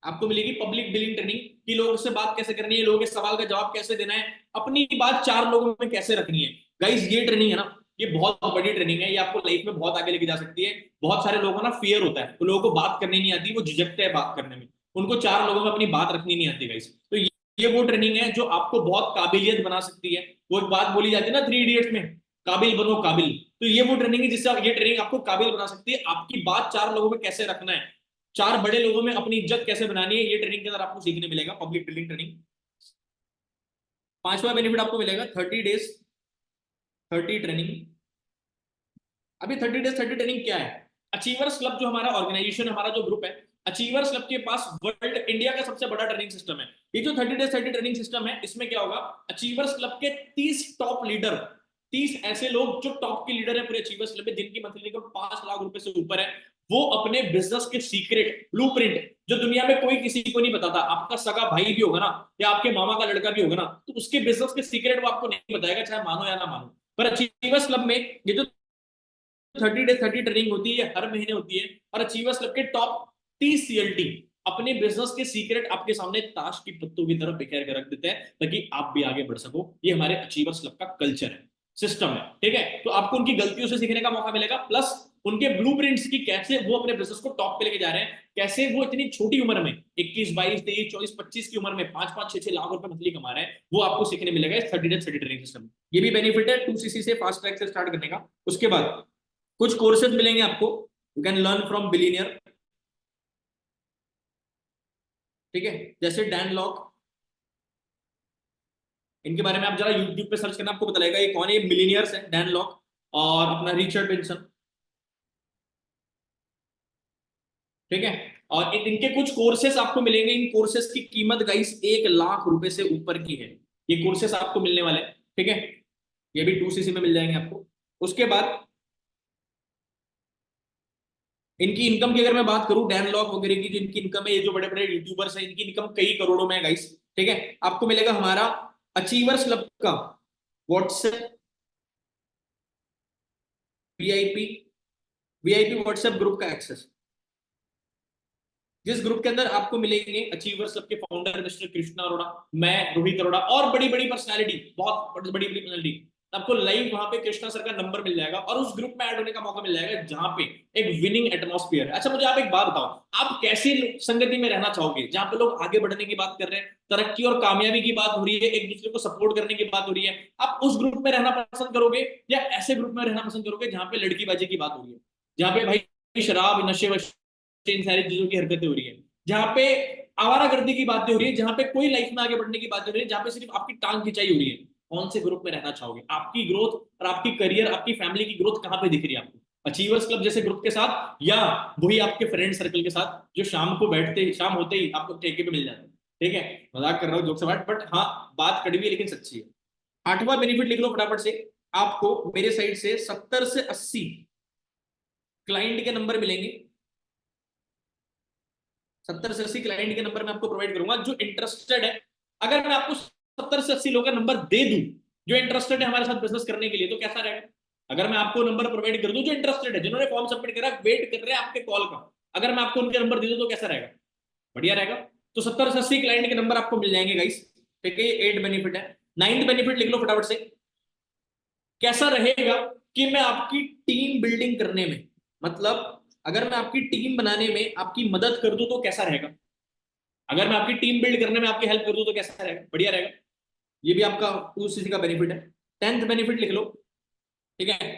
आपको मिलेगी पब्लिक डीलिंग ट्रेनिंग, कि लोगों से बात कैसे करनी है, लोगों के सवाल का जवाब कैसे देना है, अपनी बात 4 लोगों में कैसे रखनी है। गाइस ये ट्रेनिंग है ना, ये बहुत बड़ी ट्रेनिंग है, ये आपको लाइफ में बहुत आगे लेके जा सकती है। बहुत सारे लोगों को ना फियर होता है, तो लोगों को बात करनी नहीं आती, वो झिझकते हैं बात करने में, उनको 4 लोगों में अपनी बात रखनी नहीं आती गाइस। तो ये वो ट्रेनिंग है जो आपको बहुत काबिलियत बना सकती है। वो एक बात बोली जाती है ना 3 इडियट्स में, काबिल बनो काबिल। तो ये वो ट्रेनिंग है जिससे ये ट्रेनिंग आपको काबिल बना सकती है। आपकी बात 4 लोगों में कैसे रखना है, 4 बड़े लोगों में अपनी इज्जत कैसे बनानी है, ये ट्रेनिंग के अंदर आपको सीखने मिलेगा, पब्लिक डीलिंग ट्रेनिंग। 5वां बेनिफिट आपको मिलेगा 30 डेज 30 ट्रेनिंग। अभी 30 डेज 30 ट्रेनिंग क्या है? अचीवर्स क्लब जो हमारा ऑर्गेनाइजेशन, हमारा जो ग्रुप है, अचीवर्स क्लब के पास वर्ल्ड इंडिया का सबसे बड़ा ट्रेनिंग सिस्टम है। ये जो 30 डेज 30 ट्रेनिंग सिस्टम है, इसमें क्या होगा, अचीवर्स क्लब के 30 टॉप लीडर, 30 ऐसे लोग जो टॉप के लीडर है पूरे अचीवर्स क्लब में, जिनकी मंथली इनकम 5 लाख रुपए से ऊपर है, वो अपने बिजनेस के सीक्रेट ब्लूप्रिंट, जो दुनिया में कोई किसी को नहीं बताता, आपका सगा भाई भी होगा ना, या आपके मामा का लड़का भी होगा ना, तो उसके बिजनेस के सीक्रेट वो आपको नहीं बताएगा, चाहे मानो या ना मानो। पर अचीवर्स क्लब में ये जो 30 डेज 30 ट्रेनिंग होती है, हर महीने होती है, और अचीवर्स क्लब के टॉप 30 CLT अपने बिजनेस के सीक्रेट आपके सामने ताश की पत्तों की तरफ बिखेर के रख देते हैं, ताकि आप भी आगे बढ़ सको। ये हमारे अचीवर्स क्लब का कल्चर है, सिस्टम है। ठीक है, तो आपको उनकी गलतियों से सीखने का मौका मिलेगा, प्लस उनके ब्लूप्रिंट्स की, कैसे वो अपने बिजनेस को टॉप पे लेके जा रहे हैं, कैसे वो इतनी छोटी उम्र में 21, 22, 23, 24, 25 की उम्र में 5-5, 6-6 लाख रुपए मंथली कमा रहे हैं, वो आपको सीखने मिलेगा इस 30 डेज 30 ट्रेनिंग सिस्टम। ये भी बेनिफिट है 2cc से फास्ट ट्रैक से स्टार्ट करने का। उसके बाद कुछ कोर्सेज मिलेंगे आपको, you can learn from billionaire. ठीक है, जैसे डैन लॉक, इनके बारे में आप जरा यूट्यूब पे सर्च करना, आपको पता लगेगा ये कौन है। ये मिलीनियर्स है, डैन लॉक और अपना रिचर्ड ब्रांसन। ठीक है, और इनके कुछ कोर्सेस आपको मिलेंगे, इन कोर्सेस की कीमत गाइस 1 लाख रुपए से ऊपर की है, ये कोर्सेस आपको मिलने वाले हैं। ठीक है, ये भी 2cc में मिल जाएंगे आपको। उसके बाद इनकी इनकम की अगर मैं बात करूं, डैन लॉक वगैरह की जो इनकी इनकम है, ये जो बड़े बड़े यूट्यूबर्स हैं, इनकी इनकम कई करोड़ों में है गाइस। ठीक है, आपको मिलेगा हमारा अचीवर्स क्लब का WhatsApp VIP VIP WhatsApp group का एक्सेस, जिस ग्रुप के अंदर आपको मिलेंगे अचीवर्स क्लब के फाउंडर मिस्टर कृष्णा अरोड़ा, मैं रोहित अरोड़ा और बड़ी बड़ी पर्सनालिटी, बहुत बड़ी बड़ी पर्सनालिटी। आपको लाइव वहां पे कृष्णा सर का नंबर मिल जाएगा और उस ग्रुप में ऐड होने का मौका मिल जाएगा जहां पे एक विनिंग एटमॉस्फेयर है। अच्छा मुझे आप एक बात बताओ, आप कैसी संगति में रहना चाहोगे जहां पे लोग आगे बढ़ने की बात कर रहे हैं, तरक्की और कामयाबी की बात हो रही है, एक दूसरे को सपोर्ट करने की बात हो रही है, आप उस ग्रुप में रहना पसंद करोगे या ऐसे ग्रुप में रहना पसंद करोगे जहां पे लड़कीबाजी की बात हो रही है, जहां पे भाई शराब नशे वशे इन सारी चीजों की हरकतें हो रही है, जहां पे आवारागर्दी की बातें हो रही है, जहां पे कोई लाइफ में आगे बढ़ने की बातें हो रही है, जहां पे सिर्फ आपकी टांग खिंचाई हो रही है? कौन से ग्रुप में रहना चाहोगे? आपकी ग्रोथ और आपकी करियर, आपकी फैमिली की ग्रोथ कहां पे दिख रही है आपको? अचीवर्स क्लब जैसे ग्रुप के साथ या वही आपके फ्रेंड सर्कल के साथ जो शाम को बैठते, शाम होते ही आपको ठेके पे मिल जाते हैं? ठीक है, मजाक कर रहा हूँ, जोक से बात, बट हाँ बात कड़वी है लेकिन सच्ची है। आठवां बेनिफिट लिख लो फटाफट से, आपको मेरे साइड से 70 से 80 क्लाइंट के नंबर मिलेंगे। 70 से 80 क्लाइंट के नंबर मैं आपको प्रोवाइड करूंगा जो इंटरेस्टेड है। अगर मैं आपको 70 से 80 लोगों का नंबर दे दूं जो इंटरेस्टेड है हमारे साथ बिजनेस करने के लिए, तो कैसा रहेगा? अगर मैं आपको नंबर प्रोवाइड कर दूं जो इंटरेस्टेड है, जिन्होंने फॉर्म सबमिट करा, वेट कर रहे हैं आपके कॉल का, अगर मैं आपको उनके नंबर दे दूं तो कैसा रहेगा? बढ़िया रहेगा। तो 70 से 80 क्लाइंट के नंबर आपको मिल जाएंगे गाइस। ठीक है, ये 8 बेनिफिट है। 9th बेनिफिट लिख लो फटाफट से, कैसा रहेगा कि मैं आपकी टीम बिल्डिंग करने में, मतलब अगर मैं आपकी टीम बनाने में आपकी मदद कर दूं तो कैसा रहेगा? अगर मैं आपकी टीम बिल्ड करने में आपकी हेल्प कर दूं तो कैसा रहेगा? बढ़िया रहेगा। ये भी आपका 2cc का बेनिफिट है। 10th बेनिफिट लिख लो। ठीक है,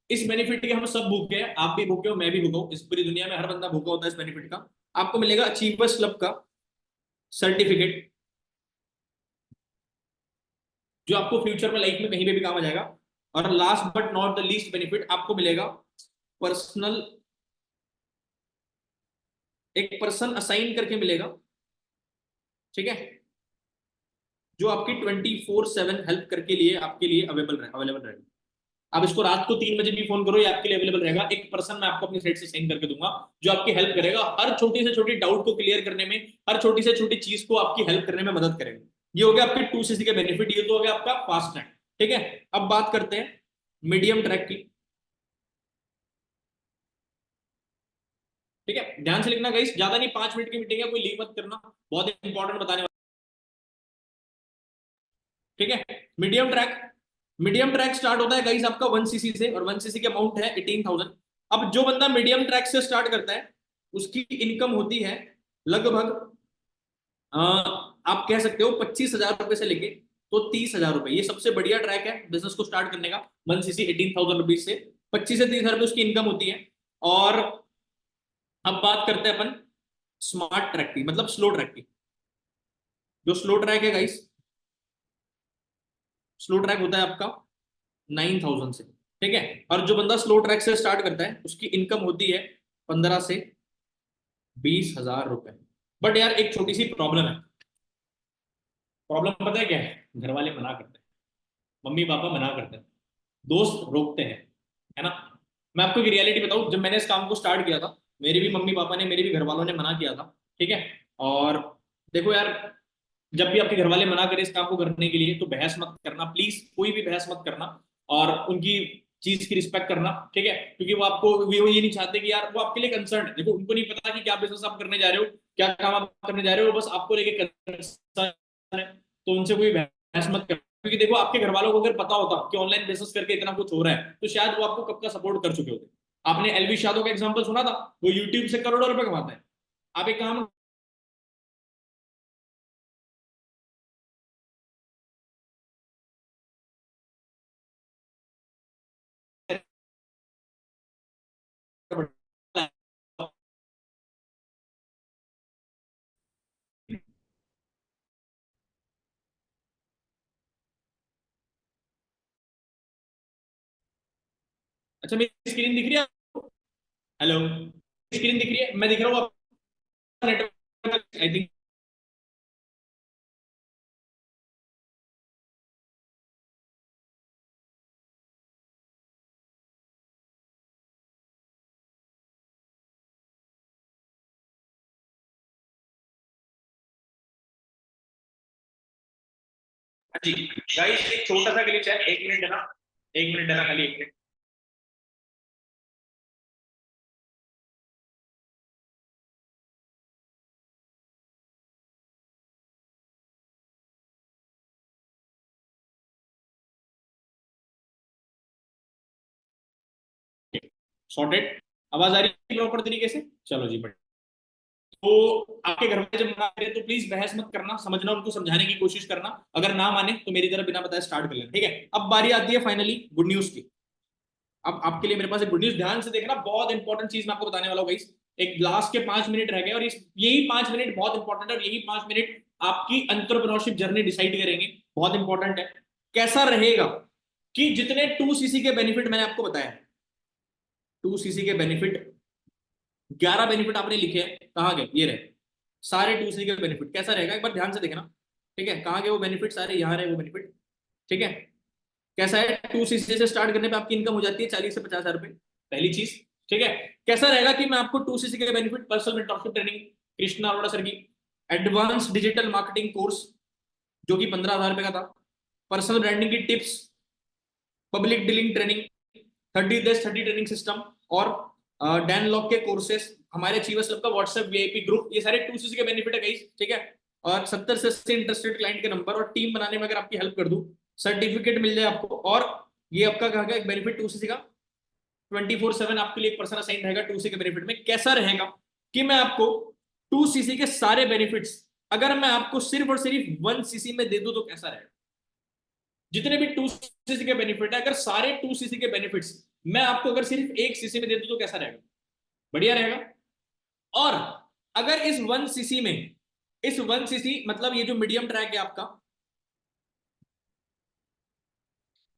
इस बेनिफिट के हम सब भूखे हैं, आप भी भूखे हो, मैं भी भूखा हूं, इस पूरी दुनिया में हर बंदा भूखा होता है इस बेनिफिट का। आपको मिलेगा अचीवर्स क्लब का सर्टिफिकेट जो आपको फ्यूचर में लाइफ में कहीं पे भी काम आ जाएगा। और last but not the least benefit आपको मिलेगा पर्सनल, एक पर्सन असाइन करके मिलेगा। ठीक है, जो आपकी 24/7 हेल्प करके लिए आपके लिए अवेलेबल रहेगा। आप इसको रात को 3 बजे भी फोन करो, ये आपके लिए अवेलेबल रहेगा। एक पर्सन मैं आपको अपनी साइड से साइन करके दूंगा जो आपकी हेल्प करेगा हर छोटी से छोटी डाउट को क्लियर करने में, हर छोटी से छोटी चीज को आपकी हेल्प करने में मदद करेगा। ये हो गया आपके 2cc का बेनिफिट, ये तो हो गया आपका फास्ट ट्रैक। ठीक है, अब बात करते हैं मीडियम ट्रैक की। ठीक है, ध्यान से लिखना गाइस, ज्यादा नहीं, 5 मिनट की मीटिंग है, कोई लीव मत करना, बहुत इंपॉर्टेंट बताने वाला। ठीक है, medium track, medium track start होता है गाइस आपका 1cc से, और 1cc की अमाउंट है 18,000। अब जो बंदा मीडियम ट्रैक से स्टार्ट करता है उसकी इनकम होती है लगभग आप कह सकते हो 25,000 रुपए से लेके तो 30,000 रुपए। ये सबसे बढ़िया ट्रैक है बिजनेस को स्टार्ट करने का। 1cc 18,000 रुपीज से 25 से 30,000 रुपए उसकी इनकम होती है। और अब बात करते हैं अपन स्मार्ट ट्रैक की, मतलब स्लो ट्रैक की। जो स्लो ट्रैक है गाइस, स्लो ट्रैक होता है आपका 9,000 से। ठीक है, और जो बंदा स्लो ट्रैक से स्टार्ट करता है उसकी इनकम होती है 15 से 20,000 रुपए। बट यार एक छोटी सी प्रॉब्लम है। प्रॉब्लम पता है क्या है? घर वाले मना करते हैं, मम्मी पापा मना करते हैं, दोस्त रोकते हैं, है ना? मैं आपको एक रियलिटी बताऊं, जब मैंने इस काम को स्टार्ट किया था मेरे भी मम्मी पापा ने, मेरे भी घर वालों ने मना किया था। ठीक है, और देखो यार, जब भी आपके घर वाले मना करें इस काम को करने के लिए तो बहस मत करना प्लीज, कोई भी बहस मत करना, और उनकी चीज की रिस्पेक्ट करना। ठीक है, क्योंकि वो आपको, वो ये नहीं चाहते कि यार, वो आपके लिए कंसर्न है। देखो उनको नहीं पता कि क्या बिजनेस आप करने जा रहे हो, क्या काम आप करने जा रहे हो, बस आपको लेके कंसर्न है। तो उनसे कोई बहस मत करना, क्योंकि देखो आपके घर वालों को अगर पता होता कि ऑनलाइन बिजनेस करके इतना कुछ हो रहा है तो शायद वो आपको कब का सपोर्ट कर चुके होते। आपने एलवी शादो का एग्जाम्पल सुना था, वो यूट्यूब से करोड़ों रुपए कमाता है। आप एक काम अच्छा मेरी स्क्रीन दिख रही है? हेलो, स्क्रीन दिख रही है? मैं दिख रहा हूँ नेटवर्क आई थिंक। जी गाइस, एक छोटा सा ग्लिच है, 1 मिनट है ना, 1 मिनट है ना, खाली 1 मिनट। सॉर्टेड, आवाज आ रही है प्रॉपर तरीके से? चलो जी बढ़िया। तो आपके घर में जब मना करें तो प्लीज बहस मत करना, समझना, उनको समझाने की कोशिश करना, अगर ना माने तो मेरी तरह बिना बताए स्टार्ट कर लेना, ठीक है? अब बारी आती है फाइनली गुड न्यूज की। अब आपके लिए मेरे पास एक गुड न्यूज, ध्यान से देखना, बहुत इंपॉर्टेंट चीज मैं आपको बताने वाला हूँ गाइस। एक लास्ट के 5 मिनट रह गए और इस यही 5 मिनट बहुत इंपॉर्टेंट है, और यही 5 मिनट आपकी एंटरप्रेन्योरशिप जर्नी डिसाइड करेंगे, बहुत इंपॉर्टेंट है। कैसा रहेगा कि जितने 2cc के बेनिफिट मैंने आपको बताया, 2cc के बेनिफिट 11 बेनिफिट आपने लिखे हैं, कहाँ गए? ये रहे सारे 2cc के बेनिफिट। कैसा रहेगा एक बार ध्यान से देखना, ठीक है? कहाँ गए वो बेनिफिट सारे? यहाँ रहे वो बेनिफिट, ठीक है? कैसा है, 2cc से स्टार्ट करने पे आपकी इनकम हो जाती है 40 से 50 हजार रुपए, पहली चीज, ठीक है? कैसा रहेगा कि मैं आपको 2cc के benefit, personal mentorship training Krishna Arora sir की, एडवांस डिजिटल मार्केटिंग कोर्स जो कि 15,000 रुपए का था, पर्सनल ब्रांडिंग की tips, public dealing training, 30 training system, और डैन लॉक के कोर्सेस, हमारे अचीवर्स क्लब का व्हाट्सएप वीआईपी ग्रुप, ये सारे 2cc के बेनिफिट है गाइस, ठीक है? और 70 से 80 इंटरेस्टेड क्लाइंट के नंबर, और टीम बनाने में अगर आपकी हेल्प कर दूं, सर्टिफिकेट मिल जाए आपको। और ये आपका कहा गया एक बेनिफिट 2cc का 24/7 आपके लिए एक पर्सन असाइन रहेगा 2cc के बेनिफिट में। कैसा रहेगा कि मैं आपको 2cc के सारे बेनिफिट्स अगर मैं आपको सिर्फ और सिर्फ 1cc में दे दूं तो कैसा रहेगा? जितने भी 2cc के बेनिफिट है, अगर सारे 2cc के बेनिफिट्स मैं आपको अगर सिर्फ 1cc में दे दूं तो कैसा रहेगा? बढ़िया रहेगा। और अगर इस 1cc में, इस 1cc मतलब ये जो मीडियम ट्रैक है आपका,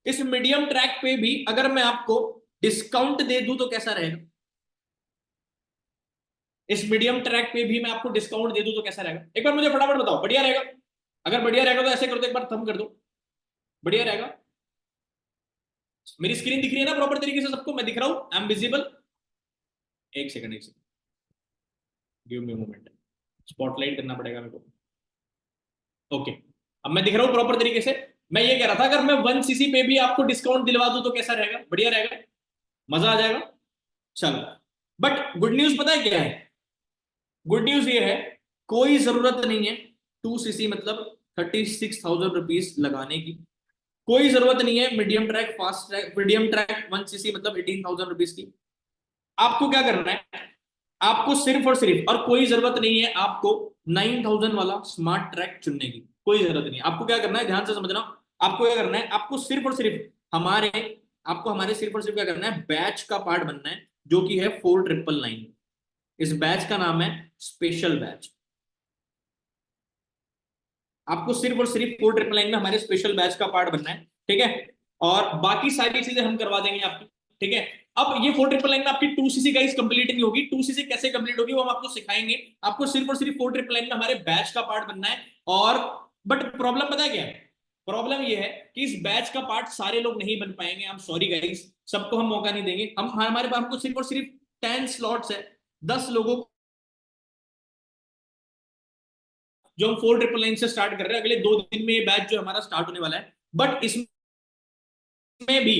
इस मीडियम ट्रैक पे भी अगर मैं आपको डिस्काउंट दे दूं तो कैसा रहेगा? इस मीडियम ट्रैक पे भी मैं आपको डिस्काउंट दे दूं तो कैसा रहेगा? एक बार मुझे फटाफट बताओ, बढ़िया रहेगा? अगर बढ़िया रहेगा तो ऐसे कर दो, एक बार थंब कर दो, बढ़िया रहेगा। मेरी स्क्रीन दिख रही है ना प्रॉपर तरीके से सबको? मैं दिख रहा हूं, आई एम विजिबल? एक second, give me moment, spotlight करना पड़ेगा मेरे को। ओके, अब मैं दिख रहा हूं प्रॉपर तरीके से। मैं ये कह रहा था, अगर मैं 1cc पे भी आपको डिस्काउंट दिलवा दूं तो कैसा रहेगा? बढ़िया रहेगा, मजा आ जाएगा। चलो, बट गुड न्यूज पता है क्या है? गुड न्यूज ये है, कोई जरूरत नहीं है 2cc मतलब 36,000 रुपीज लगाने की। कोई जरूरत नहीं है medium track, fast track, medium track 1cc मतलब 18,000 रुपीज की। आपको क्या करना है? आपको सिर्फ और सिर्फ, और कोई जरूरत नहीं है आपको 9,000 वाला स्मार्ट ट्रैक चुनने की, कोई जरूरत नहीं। आपको क्या करना है, ध्यान से समझना, आपको क्या करना है, आपको सिर्फ और सिर्फ हमारे, आपको हमारे सिर्फ और सिर्फ क्या करना है, बैच का पार्ट बनना है, जो कि है 4999। इस बैच का नाम है स्पेशल बैच। आपको सिर्फ और सिर्फ 4999 में हमारे स्पेशल बैच का पार्ट बनना है, ठीक है? और बाकी सारी चीजें हम करवा देंगे आपकी, ठीक है? अब ये 4999 में आपकी 2cc गाइस कंप्लीट नहीं होगी। 2cc कैसे कंप्लीट होगी वो हम आपको सिखाएंगे। आपको सिर्फ और सिर्फ 4999 में हमारे बैच का पार्ट बनना है। और बट प्रॉब्लम पता है क्या है? प्रॉब्लम ये है कि इस बैच का पार्ट सारे लोग नहीं बन पाएंगे। आई एम सॉरी गाइस, सबको हम मौका नहीं देंगे। हम हमारे पास हमको सिर्फ और सिर्फ 10 स्लॉट्स है, 10 लोगों जो हम 4999 से स्टार्ट कर रहे हैं। अगले 2 दिन में ये बैच जो हमारा स्टार्ट होने वाला है। बट भी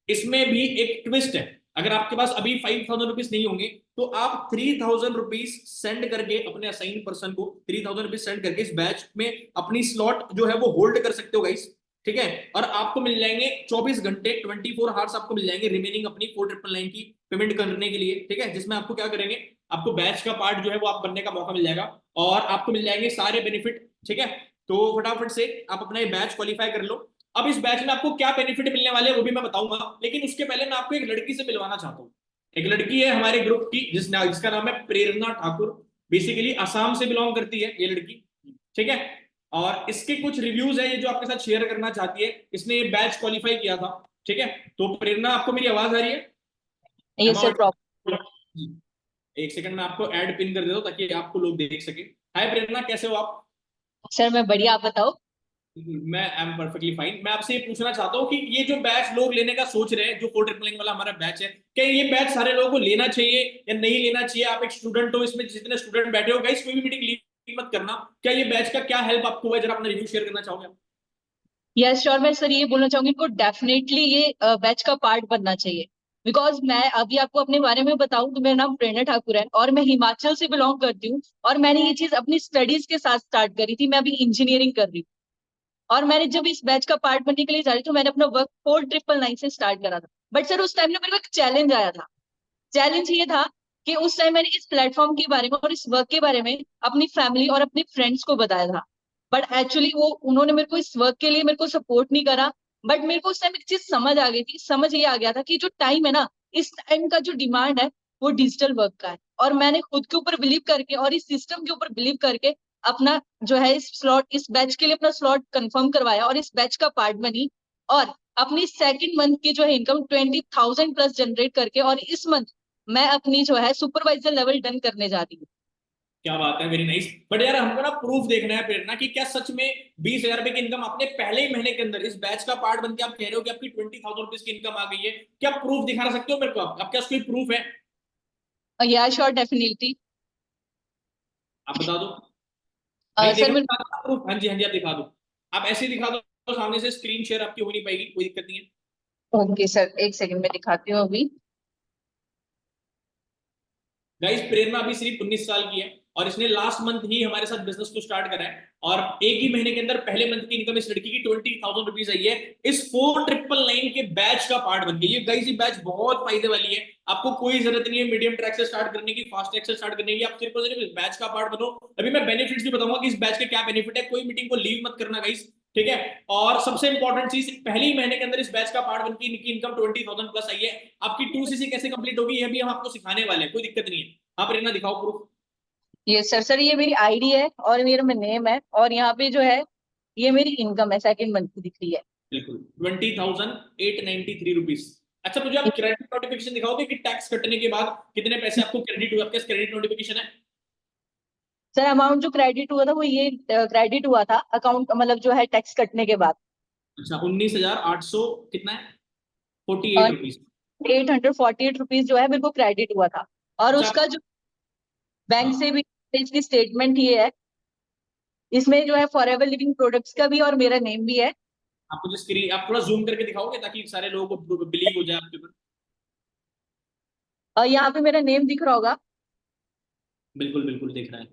इसमें भी एक ट्विस्ट है। अगर आपके पास अभी 5,000 रुपीज नहीं होंगे तो आप 3,000 रुपीज सेंड करके अपने असाइन पर्सन को 3,000 रुपीज सेंड करके इस बैच में अपनी स्लॉट जो है वो होल्ड कर सकते हो गाइस, ठीक है? और आपको मिल जाएंगे 24 घंटे, 24 आवर्स आपको मिल जाएंगे रिमेनिंग अपनी 4999 की पेमेंट करने के लिए, ठीक है? जिसमें आपको क्या करेंगे, आपको बैच का पार्ट जो है वो आप बनने का मौका मिल जाएगा, और आपको मिल जाएंगे सारे बेनिफिट, ठीक है? तो फटाफट से आप अपना ये बैच क्वालिफाई कर लो। अब इस बैच में आपको क्या बेनिफिट मिलने वाले हैं वो भी मैं बताऊंगा, लेकिन उसके पहले मैं आपको एक लड़की से मिलवाना चाहता हूँ। एक लड़की है हमारे ग्रुप की जिसका नाम है प्रेरणा ठाकुर। बेसिकली असम से बिलोंग करती है ये लड़की, ठीक है? और इसके कुछ रिव्यूज है ये जो आपके साथ शेयर करना चाहती है। इसने ये बैच क्वालिफाई किया था, ठीक है? तो प्रेरणा, आपको मेरी आवाज आ रही है? ये सर प्रॉब्लम। एक सेकंड में आपको ऐड पिन कर देता हूं ताकि आपको लोग देख सके। हाय प्रेरणा, कैसे हो आप? सर मैं बढ़िया, आप बताओ। मैं एम परफेक्टली फाइन। मैं आपसे ये पूछना चाहता हूँ कि ये जो बैच लोग लेने का सोच रहे हैं, जो 4999 वाला हमारा बैच है, क्या ये बैच सारे लोगों को लेना चाहिए या नहीं लेना चाहिए? आप एक स्टूडेंट हो, इसमें जितने स्टूडेंट बैठे हो गाइस, कोई भी मीटिंग लीव मत करना। क्या ये बैच का क्या हेल्प आपको हुआ है, जरा अपना रिव्यू शेयर करना चाहोगे? यस श्योर, मैं सर ये बोलना चाहूंगी इनको डेफिनेटली ये बैच का पार्ट बनना चाहिए। बिकॉज मैं अभी आपको अपने बारे में बताऊं तो मेरा नाम प्रेरणा ठाकुर है और मैं हिमाचल से बिलोंग करती हूँ। और मैंने ये चीज अपनी स्टडीज के साथ स्टार्ट करी थी। मैं अभी इंजीनियरिंग कर रही हूँ और मैंने जब इस बैच का पार्ट बनने के लिए जा रही थी तो मैंने अपना वर्क 4999 से स्टार्ट करा था। बट सर उस टाइम में मेरे को एक चैलेंज आया था चैलेंज ये था कि उस टाइम मैंने इस प्लेटफॉर्म के बारे में और इस वर्क के बारे में अपनी फैमिली और अपने फ्रेंड्स को बताया था, बट एक्चुअली वो उन्होंने मेरे को इस वर्क के लिए मेरे को सपोर्ट नहीं करा। बट मेरे को उस टाइम एक चीज समझ आ गई थी, समझ ये आ गया था कि जो टाइम है ना, इस टाइम का जो डिमांड है वो डिजिटल वर्क का है, और मैंने खुद के ऊपर बिलीव करके और इस सिस्टम के ऊपर बिलीव करके अपना जो है इस स्लॉट, इस बैच के लिए अपना स्लॉट कंफर्म करवाया और इस बैच का पार्ट बनी, और अपनी सेकंड मंथ की जो है इनकम 20,000 प्लस जनरेट करके, और इस मंथ मैं अपनी जो है सुपरवाइजर लेवल डन करने जा रही हूँ। क्या बात है, वेरी नाइस। बट यार हमको ना प्रूफ देखना है प्रेरणा कि क्या सच में 20,000 रुपए की इनकम आपने पहले ही महीने के अंदर इस बैच का पार्ट बनके आप कह रहे हो कि आपकी 20,000 रुपीज की इनकम आ गई है? क्या प्रूफ दिखा सकते हो मेरे को? आपके पास कोई प्रूफ है? या श्योर, डेफिनेटली। आप बता दो। भाई सर देखना मेरे चाहता हूं proof? हाँ जी, हाँ जी, आप दिखा दो। आप ऐसे ही दिखा दो, तो सामने से स्क्रीन शेयर आपकी हो नहीं पाएगी, कोई दिक्कत नहीं है। ओके सर, एक सेकंड में दिखाती हूँ अभी। गाइस प्रेरणा अभी सिर्फ 19 साल की है और इसने लास्ट मंथ ही हमारे साथ बिजनेस को स्टार्ट करा है, और एक ही महीने के अंदर पहले मंथ की इनकम इस लड़की की 20,000 रुपीज आई है इस 4999 के बैच का पार्ट बन गई। ये गाइस ये बैच बहुत फायदे वाली है, आपको कोई जरूरत नहीं है मीडियम ट्रैक से स्टार्ट करने की, फास्ट ट्रैक से स्टार्ट करने की, आप सिर्फ और सिर्फ इस बैच का पार्ट बनो। अभी मैं बेनिफिट्स भी बताऊंगा कि इस बैच के क्या बेनिफिट है, कोई मीटिंग को लीव मत करना गाइस, ठीक है। और सबसे इंपॉर्टेंट चीज, पहले ही महीने के अंदर इस बैच का पार्ट बनकर इनकी इनकम 20,000 प्लस आई है। आपकी 2cc कैसे कंप्लीट होगी ये भी हम आपको सिखाने वाले हैं, कोई दिक्कत नहीं है। हाँ प्रेरणा दिखाओ प्रूफ। ये सर ये मेरी आईडी है और मेरा नेम है, और यहाँ पे जो है ये मेरी इनकम है, सेकंड मंथ की दिख रही है। बिल्कुल 20,893 रुपीज। अच्छा मुझे आप क्रेडिट नोटिफिकेशन दिखाओगे कि टैक्स कटने के बाद कितने पैसे आपको क्रेडिट हुआ? आपके क्रेडिट नोटिफिकेशन है? सर अमाउंट जो क्रेडिट हुआ था वो ये क्रेडिट हुआ था अकाउंट, मतलब जो है टैक्स कटने के बाद। अच्छा 19,800 कितना है? 48 रुपीज। 848 रुपीज जो है मेरे को क्रेडिट हुआ था, और अच्छा उसका जो बैंक हाँ, से भी इसकी स्टेटमेंट ये है, इसमें जो है फॉर एवर लिविंग प्रोडक्ट्स का भी और मेरा नेम भी है। आपको जो स्क्रीन, आप थोड़ा जूम करके दिखाओगे ताकि सारे लोगों को बिलीव हो जाए आपके ऊपर। और यहाँ पे मेरा नेम दिख रहा होगा, बिल्कुल बिल्कुल दिख रहा है।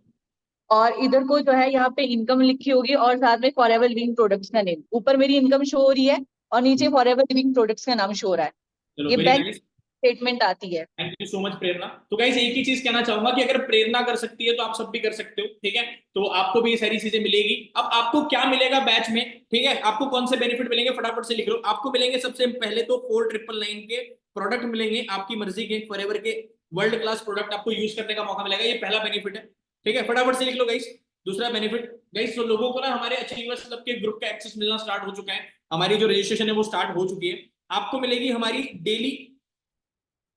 और इधर को जो है यहाँ पे इनकम लिखी होगी, और साथ में फॉर एवर लिविंग प्रोडक्ट्स का नेम, ऊपर मेरी इनकम शो हो रही है और नीचे फॉर एवर लिविंग प्रोडक्ट्स का नाम शो हो रहा है। चलो ये वेरी बैंक नाइस, स्टेटमेंट आती है। थैंक यू सो मच प्रेरणा। तो गाइस एक ही चीज कहना चाहूंगा कि अगर प्रेरणा कर सकती है तो आप सब भी कर सकते हो, ठीक है। तो आपको भी ये सारी चीजें मिलेगी। अब आपको क्या मिलेगा बैच में, ठीक है, आपको कौन से बेनिफिट मिलेंगे फटाफट से लिख लो। आपको मिलेंगे सबसे पहले तो 4999 के प्रोडक्ट मिलेंगे, आपकी मर्जी के फॉरएवर के वर्ल्ड क्लास प्रोडक्ट आपको यूज करने का मौका मिलेगा, ये पहला बेनिफिट है, ठीक है, फटाफट से लिख लो गाइस। दूसरा बेनिफिट गाइस, तो लोगों को ना हमारे अचीवर्स क्लब के ग्रुप का एक्सेस मिलना स्टार्ट हो चुका है, हमारी जो रजिस्ट्रेशन है वो स्टार्ट हो चुकी है। आपको मिलेगी हमारी डेली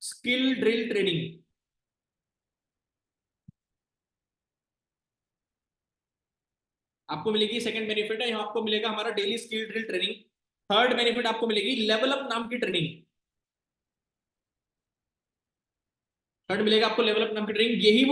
स्किल ड्रिल ट्रेनिंग, आपको मिलेगी, सेकंड बेनिफिट है, आपको मिलेगा हमारा daily skill drill training. Third benefit आपको मिलेगी लेवल अप नाम की ट्रेनिंग, थर्ड मिलेगा आपको लेवल अप नाम की ट्रेनिंग। यही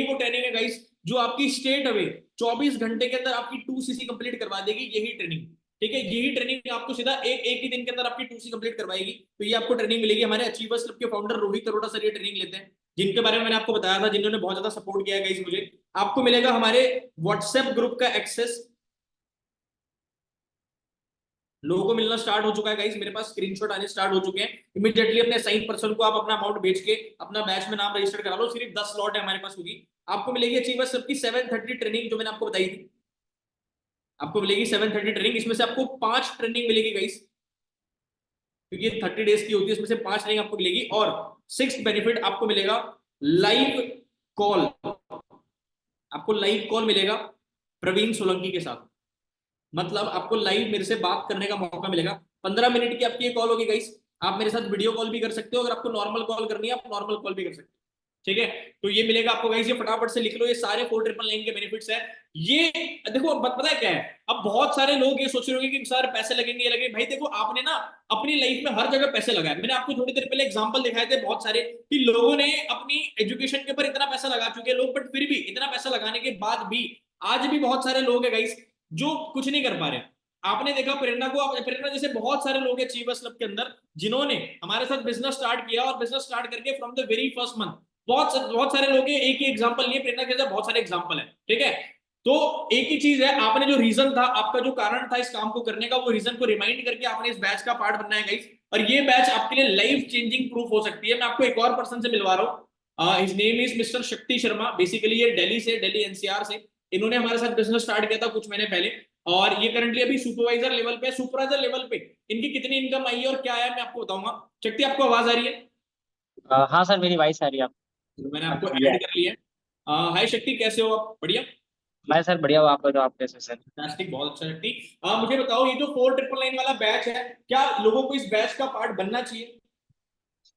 वो ट्रेनिंग है गाइस जो आपकी स्टेट अवे 24 घंटे के अंदर आपकी 2cc कंप्लीट करवा देगी, यही ट्रेनिंग, ठीक है। यही ट्रेनिंग आपको सीधा एक ही दिन के अंदर आपकी 2cc कंप्लीट करवाएगी। तो ये आपको ट्रेनिंग मिलेगी। हमारे अचीवर्स क्लब के फाउंडर रोहित अरोड़ा सर ये ट्रेनिंग लेते हैं, जिनके बारे में मैंने आपको बताया था, जिन्होंने बहुत ज्यादा सपोर्ट किया है गाइस मुझे। आपको मिलेगा हमारे व्हाट्सएप ग्रुप का एक्सेस, लोगों को मिलना स्टार्ट हो चुका है गाइस, मेरे पास स्क्रीनशॉट आने स्टार्ट हो चुके हैं। इमीडिएटली अपने साइन पर्सन को आप अपना अमाउंट भेज के अपना बैच में नाम रजिस्टर करा लो, सिर्फ 10 स्लॉट है हमारे पास होगी। आपको मिलेगी अचीवर्स सबकी 730 ट्रेनिंग जो मैंने आपको बताई थी, आपको मिलेगी 730 ट्रेनिंग। इसमें से आपको 5 ट्रेनिंग मिलेगी गाइस, क्योंकि 30 डेज की होती है, इसमें से 5 ट्रेनिंग आपको मिलेगी। और 6th बेनिफिट आपको मिलेगा लाइव कॉल, आपको लाइव कॉल मिलेगा प्रवीण सोलंकी के साथ, मतलब आपको लाइव मेरे से बात करने का मौका मिलेगा। 15 मिनट की आपकी ये कॉल होगी गाइस, आप मेरे साथ वीडियो कॉल भी कर सकते हो, अगर आपको नॉर्मल कॉल करनी है आप नॉर्मल कॉल भी कर सकते हो, ठीक है। तो ये मिलेगा आपको गाइस, ये फटाफट से लिख लो, ये सारे 4999 के बेनिफिट्स है। ये देखो पता है क्या है, अब बहुत सारे लोग ये सोच रहे होंगे कि सर पैसे लगेंगे ये लगेंगे। भाई देखो आपने ना अपनी लाइफ में हर जगह पैसे लगाए, मैंने आपको थोड़ी देर पहले एग्जांपल दिखाए थे बहुत सारे कि लोगों ने अपनी एजुकेशन के ऊपर इतना पैसा लगा चुके हैं लोग, बट फिर भी इतना पैसा लगाने के बाद भी आज भी बहुत सारे लोग हैं गाइस जो कुछ नहीं कर पा रहे। आपने देखा प्रेरणा को, प्रेरणा जैसे बहुत सारे लोग हैं अचीवर्स क्लब के अंदर जिन्होंने हमारे साथ बिजनेस स्टार्ट किया, और बिजनेस स्टार्ट करके from the very first month बहुत सारे लोग हैं, एक ही एग्जांपल नहीं है, प्रेरणा के अंदर बहुत सारे एग्जांपल है, ठीक है। तो एक ही चीज है, आपने जो रीजन था, आपका जो कारण था इस काम को करने का, वो रीजन को रिमाइंड करके आपने इस बैच का पार्ट बनना है गाइस। और ये बैच आपके लिए लाइफ चेंजिंग प्रूफ हो सकती है। मैं आपको एक और पर्सन से मिलवा रहा हूँ, हिज नेम इज मिस्टर शक्ति शर्मा। बेसिकली ये दिल्ली से, दिल्ली एनसीआर से, इन्होंने हमारे साथ बिजनेस स्टार्ट किया था कुछ महीने पहले, और ये करंटली अभी सुपरवाइजर लेवल पे, सुपरवाइजर लेवल पे इनकी कितनी इनकम आई है और क्या है मैं आपको बताऊंगा। शक्ति, आपको आवाज आ रही है? हाँ सर, मेरी वॉइस आ रही है आप? तो मैंने आपको बढ़िया ऐड कर लिया है। हाय शक्ति, कैसे हो आप? बढ़िया, मैं सर बढ़िया हूँ। आप बताओ, आप कैसे सर? फैंटास्टिक, बहुत अच्छा शक्ति। मुझे बताओ, ये जो 4999 वाला बैच है, क्या लोगों को इस बैच का पार्ट बनना चाहिए?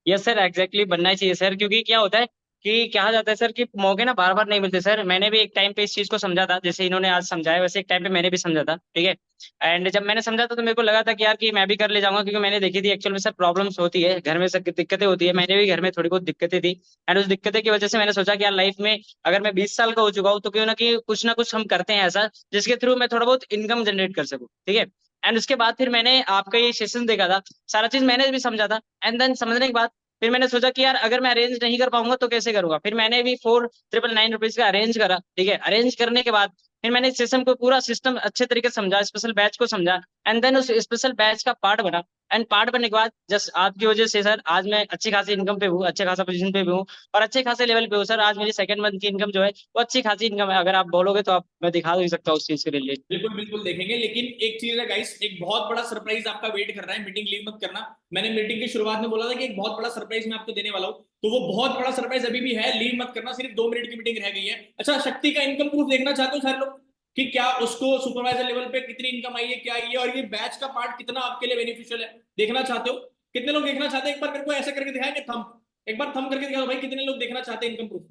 यस सर, एग्जैक्टली बनना चाहिए सर। क्योंकि क्या होता है कि कहा जाता है सर कि मौके ना बार बार नहीं मिलते सर। मैंने भी एक टाइम पे इस चीज को समझा था, जैसे इन्होंने आज समझाया वैसे एक टाइम पे मैंने भी समझा था, ठीक है। एंड जब मैंने समझा था तो मेरे को लगा था कि यार कि मैं भी कर ले जाऊंगा, क्योंकि मैंने देखी थी एक्चुअल में सर प्रॉब्लम्स होती है घर में, सर दिक्कतें होती है। मैंने भी घर में थोड़ी बहुत दिक्कतें थी, एंड उस दिक्कतें की वजह से मैंने सोचा कि यार लाइफ में अगर मैं 20 साल का हो चुका हूँ तो क्यों ना कुछ हम करते हैं ऐसा जिसके थ्रू मैं थोड़ा बहुत इनकम जनरेट कर सकूँ, ठीक है। एंड उसके बाद फिर मैंने आपका ये सेशन देखा था, सारा चीज मैंने भी समझा था। एंड देन समझने के बाद फिर मैंने सोचा कि यार अगर मैं अरेंज नहीं कर पाऊंगा तो कैसे करूंगा। फिर मैंने भी 4999 रुपीज का अरेंज करा, ठीक है। अरेंज करने के बाद फिर मैंने इस सिस्टम को, पूरा सिस्टम अच्छे तरीके से समझा, स्पेशल बैच को समझा, एंड देन उस स्पेशल बैच का पार्ट बना। एंड पार्ट बनने के बाद जस्ट आपकी वजह से सर आज मैं अच्छी खासी इनकम पे हूँ, अच्छे खासा पोजीशन पे भी हूँ, और अच्छे खासे लेवल पे हूँ सर। आज मेरी सेकंड मंथ की इनकम जो है वो अच्छी खासी इनकम है। अगर आप बोलोगे तो आप, मैं दिखा भी सकता हूँ उस चीज के रिलेटेड। बिल्कुल बिल्कुल देखेंगे, लेकिन एक चीज है गाइस, एक बहुत बड़ा सरप्राइज आपका वेट कर रहा है। मीटिंग लीव मत करना। मैंने मीटिंग की शुरुआत में बोला था कि एक बहुत बड़ा सरप्राइज मैं आपको देने वाला हूँ, तो वो बहुत बड़ा सरप्राइज अभी भी है, लीव मत करना। सिर्फ 2 मिनट की मीटिंग रह गई है। अच्छा, शक्ति का इनकम प्रूफ देखना चाहते हो सारे लोग कि क्या उसको सुपरवाइजर लेवल पे कितनी इनकम आई है, क्या आई है, और ये बैच का पार्ट कितना आपके लिए बेनिफिशियल है, देखना चाहते हो? कितने लोग देखना चाहते हैं? एक बार मेरे को ऐसे करके दिखाएंगे, थम, एक बार थम करके दिखा दो भाई, कितने लोग देखना चाहते हैं इनकम प्रूफ?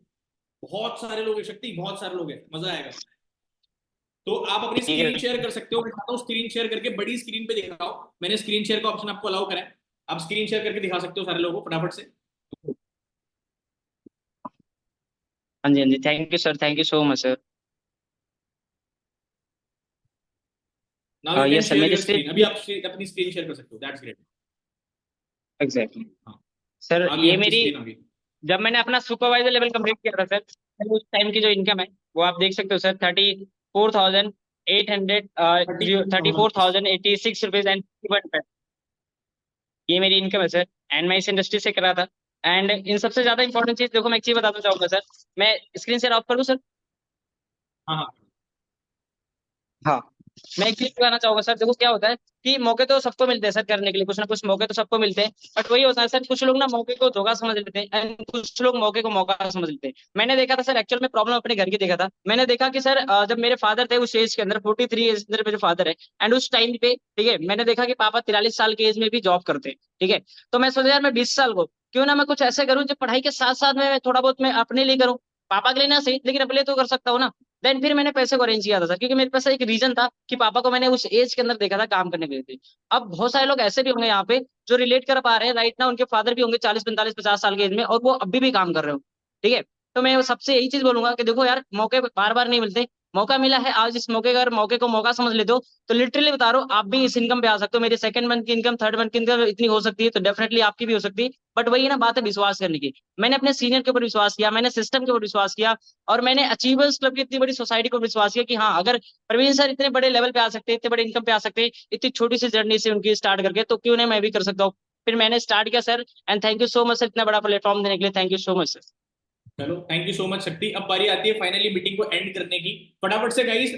बहुत सारे लोग हैं शक्ति, बहुत सारे लोग हैं, मजा आएगा। तो आप अपनी ठीक स्क्रीन है। शेयर कर सकते हो। मैं चाहता हूँ स्क्रीन शेयर करके बड़ी स्क्रीन पे दिखाओ। मैंने स्क्रीन शेयर का ऑप्शन आपको अलाउ करा है, आप स्क्रीन शेयर करके दिखा सकते हो सारे लोगों को फटाफट से। हाँ जी, हाँ जी, thank you sir, thank you so much sir. Now you can yes sir, share मेरी योर स्क्रीन, स्क्रीन। अभी आप अपनी स्क्रीन शेयर कर सकते हो, दैट्स ग्रेट। एग्जैक्टली हाँ, सर। आ गई ये आपकी मेरी, स्क्रीन, आ गई। जब मैंने अपना सुपरवाइजर लेवल कंप्लीट किया था सर, तो उस टाइम की जो इनकम है वो आप देख सकते हो सर, 34,886 रुपीज एंड 51 पैसे। ये मेरी इनकम है सर, एंड मैं इस इंडस्ट्री से कर रहा था। एंड इन सबसे ज्यादा इंपॉर्टेंट चीज देखो, मैं एक चीज बताना चाहूंगा सर। मैं स्क्रीन शेयर ऑफ कर दूं सर? हाँ हाँ, हाँ, मैं एक चीज बताना चाहूंगा सर। देखो क्या होता है कि मौके तो सबको मिलते हैं सर करने के लिए, कुछ ना कुछ मौके तो सबको मिलते हैं। बट वही होता है सर, कुछ लोग ना मौके को धोखा समझ लेते हैं एंड कुछ लोग मौके को मौका समझ लेते हैं। मैंने देखा था सर, एक्चुअल में प्रॉब्लम अपने घर की देखा था। मैंने देखा कि सर जब मेरे फादर थे उस एज के अंदर, 43 एज के अंदर मेरे फादर है, एंड उस टाइम पे, ठीक है, मैंने देखा कि पापा 43 साल की एज में भी जॉब करते हैं, ठीक है। तो मैं सोचा यार मैं 20 साल को क्यों ना मैं कुछ ऐसे करूं जो पढ़ाई के साथ साथ में थोड़ा बहुत मैं अपने लिए करूं। पापा के लिए ना सही, लेकिन अपने लिए तो कर सकता हूँ ना। देन फिर मैंने पैसे को अरेंज किया था सर, क्योंकि मेरे पास एक रीजन था कि पापा को मैंने उस एज के अंदर देखा था काम करने के लिए। अब बहुत सारे लोग ऐसे भी होंगे यहाँ पे जो रिलेट कर पा रहे हैं राइट ना, उनके फादर भी होंगे 40 45 50 साल के एज में और वो अभी भी काम कर रहे हो, ठीक है। तो मैं सबसे यही चीज बोलूंगा कि देखो यार, मौके बार बार नहीं मिलते। मौका मिला है आज, इस मौके का अगर मौके को मौका समझ लेते हो तो लिटरली बता रहा हूँ आप भी इस इनकम पे आ सकते हो। मेरी सेकंड मंथ की इनकम, थर्ड मंथ की इनकम इतनी हो सकती है, तो डेफिनेटली आपकी भी हो सकती है। बट वही ना बात है विश्वास करने की। मैंने अपने सीनियर के ऊपर विश्वास किया, मैंने सिस्टम के ऊपर विश्वास किया, और मैंने अचीवर्स क्लब की इतनी बड़ी सोसाइटी को विश्वास किया कि हाँ, अगर प्रवीण सर इतने बड़े लेवल पे आ सकते हैं, इतने बड़े इनकम पे आ सकते हैं, इतनी छोटी सी जर्नी से उनकी स्टार्ट करके, तो क्यों नहीं मैं भी कर सकता हूँ। फिर मैंने स्टार्ट किया sir, and thank you so much sir इतना बड़ा प्लेटफॉर्म देने के लिए, thank you so much sir. चलो थैंक यू सो मच शक्ति। अब बारी आती है फाइनली मीटिंग को एंड करने की। फटाफट से गाइस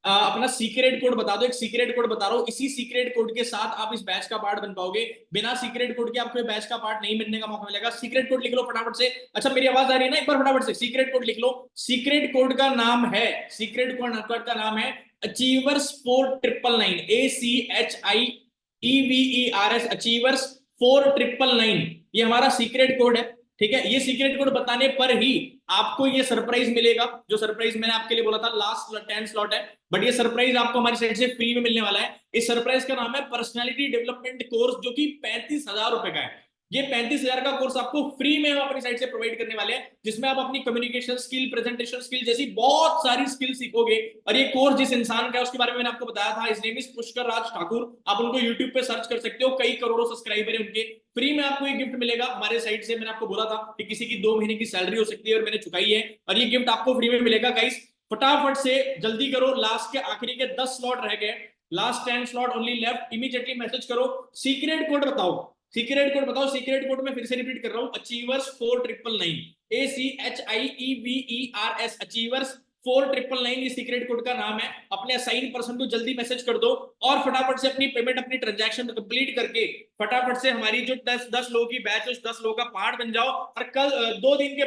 अपना सीक्रेट कोड बता दो। एक सीक्रेट कोड बता रहा हूँ, इसी सीक्रेट कोड के साथ आप इस बैच का पार्ट बन पाओगे। बिना सीक्रेट कोड के आपको बैच का पार्ट नहीं बनने का मौका मिलेगा। सीक्रेट कोड लिख लो फटाफट से। अच्छा, मेरी आवाज आ रही है ना? एक बार फटाफट से सीक्रेट कोड लिख लो। सीक्रेट कोड का नाम है, सीक्रेट कोड का नाम है अचीवर्स 4999, ACHIEVERS, अचीवर्स 4999। ये हमारा सीक्रेट कोड है, ठीक है। ये सीक्रेट कोड बताने पर ही आपको ये सरप्राइज मिलेगा, जो सरप्राइज मैंने आपके लिए बोला था। लास्ट 10 स्लॉट है, बट ये सरप्राइज आपको हमारी साइड से फ्री में मिलने वाला है। इस सरप्राइज का नाम है पर्सनालिटी डेवलपमेंट कोर्स, जो कि 35,000 रुपए का है। ये 35,000 का कोर्स आपको फ्री में हम अपनी साइड से प्रोवाइड करने वाले हैं, जिसमें आप अपनी कम्युनिकेशन स्किल, प्रेजेंटेशन स्किल जैसी बहुत सारी स्किल सीखोगे। और ये कोर्स जिस इंसान का है उसके बारे में मैंने आपको बताया था, इस नेम इज पुष्कर राज ठाकुर। आप उनको यूट्यूब पे सर्च कर सकते हो, कई करोड़ों सब्सक्राइबर है उनके। फ्री में आपको ये गिफ्ट मिलेगा हमारे साइड से। मैंने आपको बोला था कि किसी की 2 महीने की सैलरी हो सकती है और मैंने चुकाई है, और ये गिफ्ट आपको फ्री में मिलेगा गाइस। फटाफट से जल्दी करो, लास्ट के आखिरी के 10 स्लॉट रह गए, last 10 slot only left, immediately message करो, सीक्रेट कोड बताओ, सीक्रेट कोड बताओ, सीक्रेट कोड में फिर से रिपीट कर रहा हूं, अचीवर्स 4999, ACHIEVERS, अचीवर्स 4999 ये सीक्रेट कोड का नाम है। अपने असाइन पर्सन को जल्दी मैसेज कर दो और फटाफट से अपनी पेमेंट, अपनी ट्रांजैक्शन कंप्लीट करके फटाफट से हमारी जो 10 लोगों की बैच, उस 10 लोगों का पार्ट बन जाओ। और कल 2 दिन के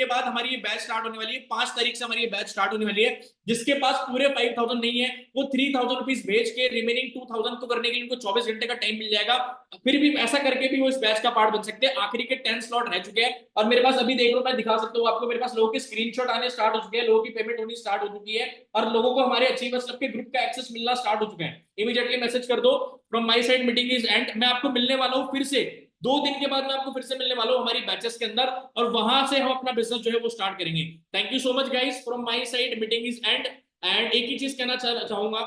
बाद हमारी ये बैच स्टार्ट होने वाली है, 5 तारीख से हमारी ये बैच स्टार्ट होने वाली है। जिसके पास पूरे 5000 नहीं है वो 3000 रुपीज भेज के रिमेनिंग 2000 को करने के लिए उनको 24 घंटे का टाइम मिल जाएगा। फिर भी ऐसा करके भी वो इस बैच का पार्ट बन सकते हैं। आखिरी के 10 स्लॉट रह चुके हैं और मेरे पास अभी देख लो, मैं दिखा सकता हूँ आपको, मेरे पास लोगों के स्क्रीनशॉट आने स्टार्ट हो चुके हैं, लोगों की पेमेंट होनी स्टार्ट हो चुकी है और लोगों को हमारे अचीवर्स क्लब के ग्रुप का एक्सेस मिलना स्टार्ट हो चुका है। इमीडिएटली मैसेज कर दो, from my side meeting is and. मैं आपको मिलने वाला हूँ फिर से 2 दिन के बाद, मैं आपको फिर से मिलने वाला हूँ हमारी बैचेस के अंदर और वहां से हम अपना बिजनेस जो है वो स्टार्ट करेंगे। Thank you so much guys, from my side meeting is and. And एक ही चीज कहना चाहूंगा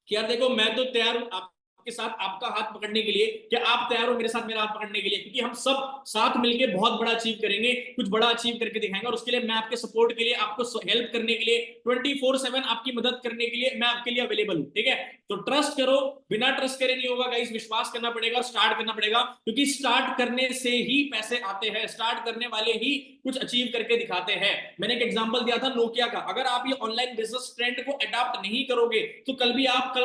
कि यार देखो, मैं तो तैयार हूं आपके साथ आपका हाथ पकड़ने के लिए, कि आप तैयार हो मेरे साथ मेरा हाथ पकड़ने के लिए, क्योंकि हम सब साथ मिलके बहुत बड़ा अचीव करेंगे, कुछ बड़ा अचीव करके दिखाएंगे। और उसके लिए मैं आपके सपोर्ट के लिए, आपको हेल्प करने के लिए 24/7 आपकी मदद करने के लिए मैं आपके लिए अवेलेबल हूं, ठीक है। तो ट्रस्ट करो, बिना ट्रस्ट करे नहीं होगा गाइस, विश्वास करना पड़ेगा, स्टार्ट करना पड़ेगा, क्योंकि स्टार्ट करने से ही पैसे आते हैं, स्टार्ट करने वाले ही कुछ अचीव करके दिखाते हैं। मैंने एक एग्जांपल दिया था नोकिया का, अगर आप ये ऑनलाइन बिजनेस ट्रेंड को अडॉप्ट नहीं करोगे तो कल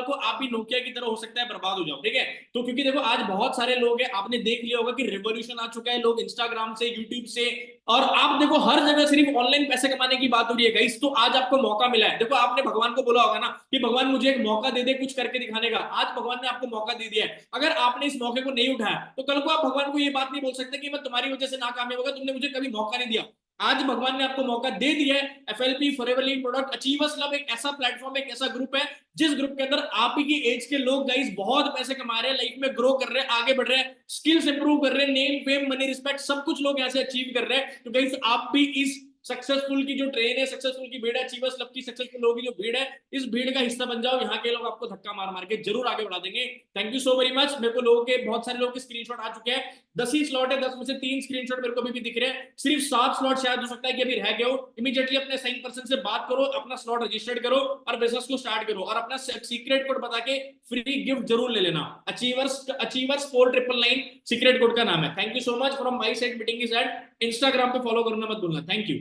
को आप भी नोकिया की तरह हो सकता है बर्बाद हो जाओ, ठीक है। तो क्योंकि देखो आज बहुत सारे लोग हैं, आपने देख लिया होगा कि रिवॉल्यूशन आ चुका है, लोग इंस्टाग्राम से, यूट्यूब से, और आप देखो हर जगह सिर्फ ऑनलाइन पैसे कमाने की बात हो रही है गाइस। तो आज आपको मौका मिला है, देखो आपने भगवान को बोला होगा ना कि भगवान मुझे एक मौका दे दे कुछ करके दिखाने का, आज भगवान ने आपको मौका दे दिया है। अगर आपने इस मौके को नहीं उठाया तो कल को आप भगवान को ये बात नहीं बोल सकते कि मैं तुम्हारी वजह से नाकामयाब होगा, तुमने मुझे कभी मौका नहीं दिया। आज भगवान ने आपको मौका दे दिया है। FLP forever living product achievers club एक ऐसा प्लेटफॉर्म, एक ऐसा ग्रुप है जिस ग्रुप के अंदर आप ही की एज के लोग गाइस बहुत पैसे कमा रहे हैं, लाइफ में ग्रो कर रहे हैं, आगे बढ़ रहे हैं, स्किल्स इंप्रूव कर रहे हैं, नेम फेम मनी रिस्पेक्ट सब कुछ लोग ऐसे अचीव कर रहे हैं। तो गाइस आप भी इस सक्सेसफुल की जो ट्रेन है, सक्सेसफुल की भीड़ है, अचीवर्स क्लब की सक्सेसफुल लोगों की जो भीड़ है, इस भीड़ का हिस्सा बन जाओ। यहाँ के लोग आपको धक्का मार मार के जरूर आगे बढ़ा देंगे। Thank you so very much. मेरे को लोगों के बहुत सारे लोगों के स्क्रीनशॉट आ चुके हैं, 10 ही स्लॉट है, 10 में से 3 स्क्रीनशॉट मेरे को अभी भी दिख रहे हैं, सिर्फ 7 स्लॉट शायद हो सकता है कि अभी रह गए हो। इमीडिएटली अपने साइन पर्सन से बात करो, अपना स्लॉट रजिस्टर्ड करो और बिजनेस को स्टार्ट करो और अपना सीक्रेट कोड बता के फ्री गिफ्ट जरूर ले लेना। अचीवर्स 4999 सीक्रेट कोड का नाम है। Thank you so much, from my side meeting is at. Instagram पे फॉलो करना मत भूलना। Thank you.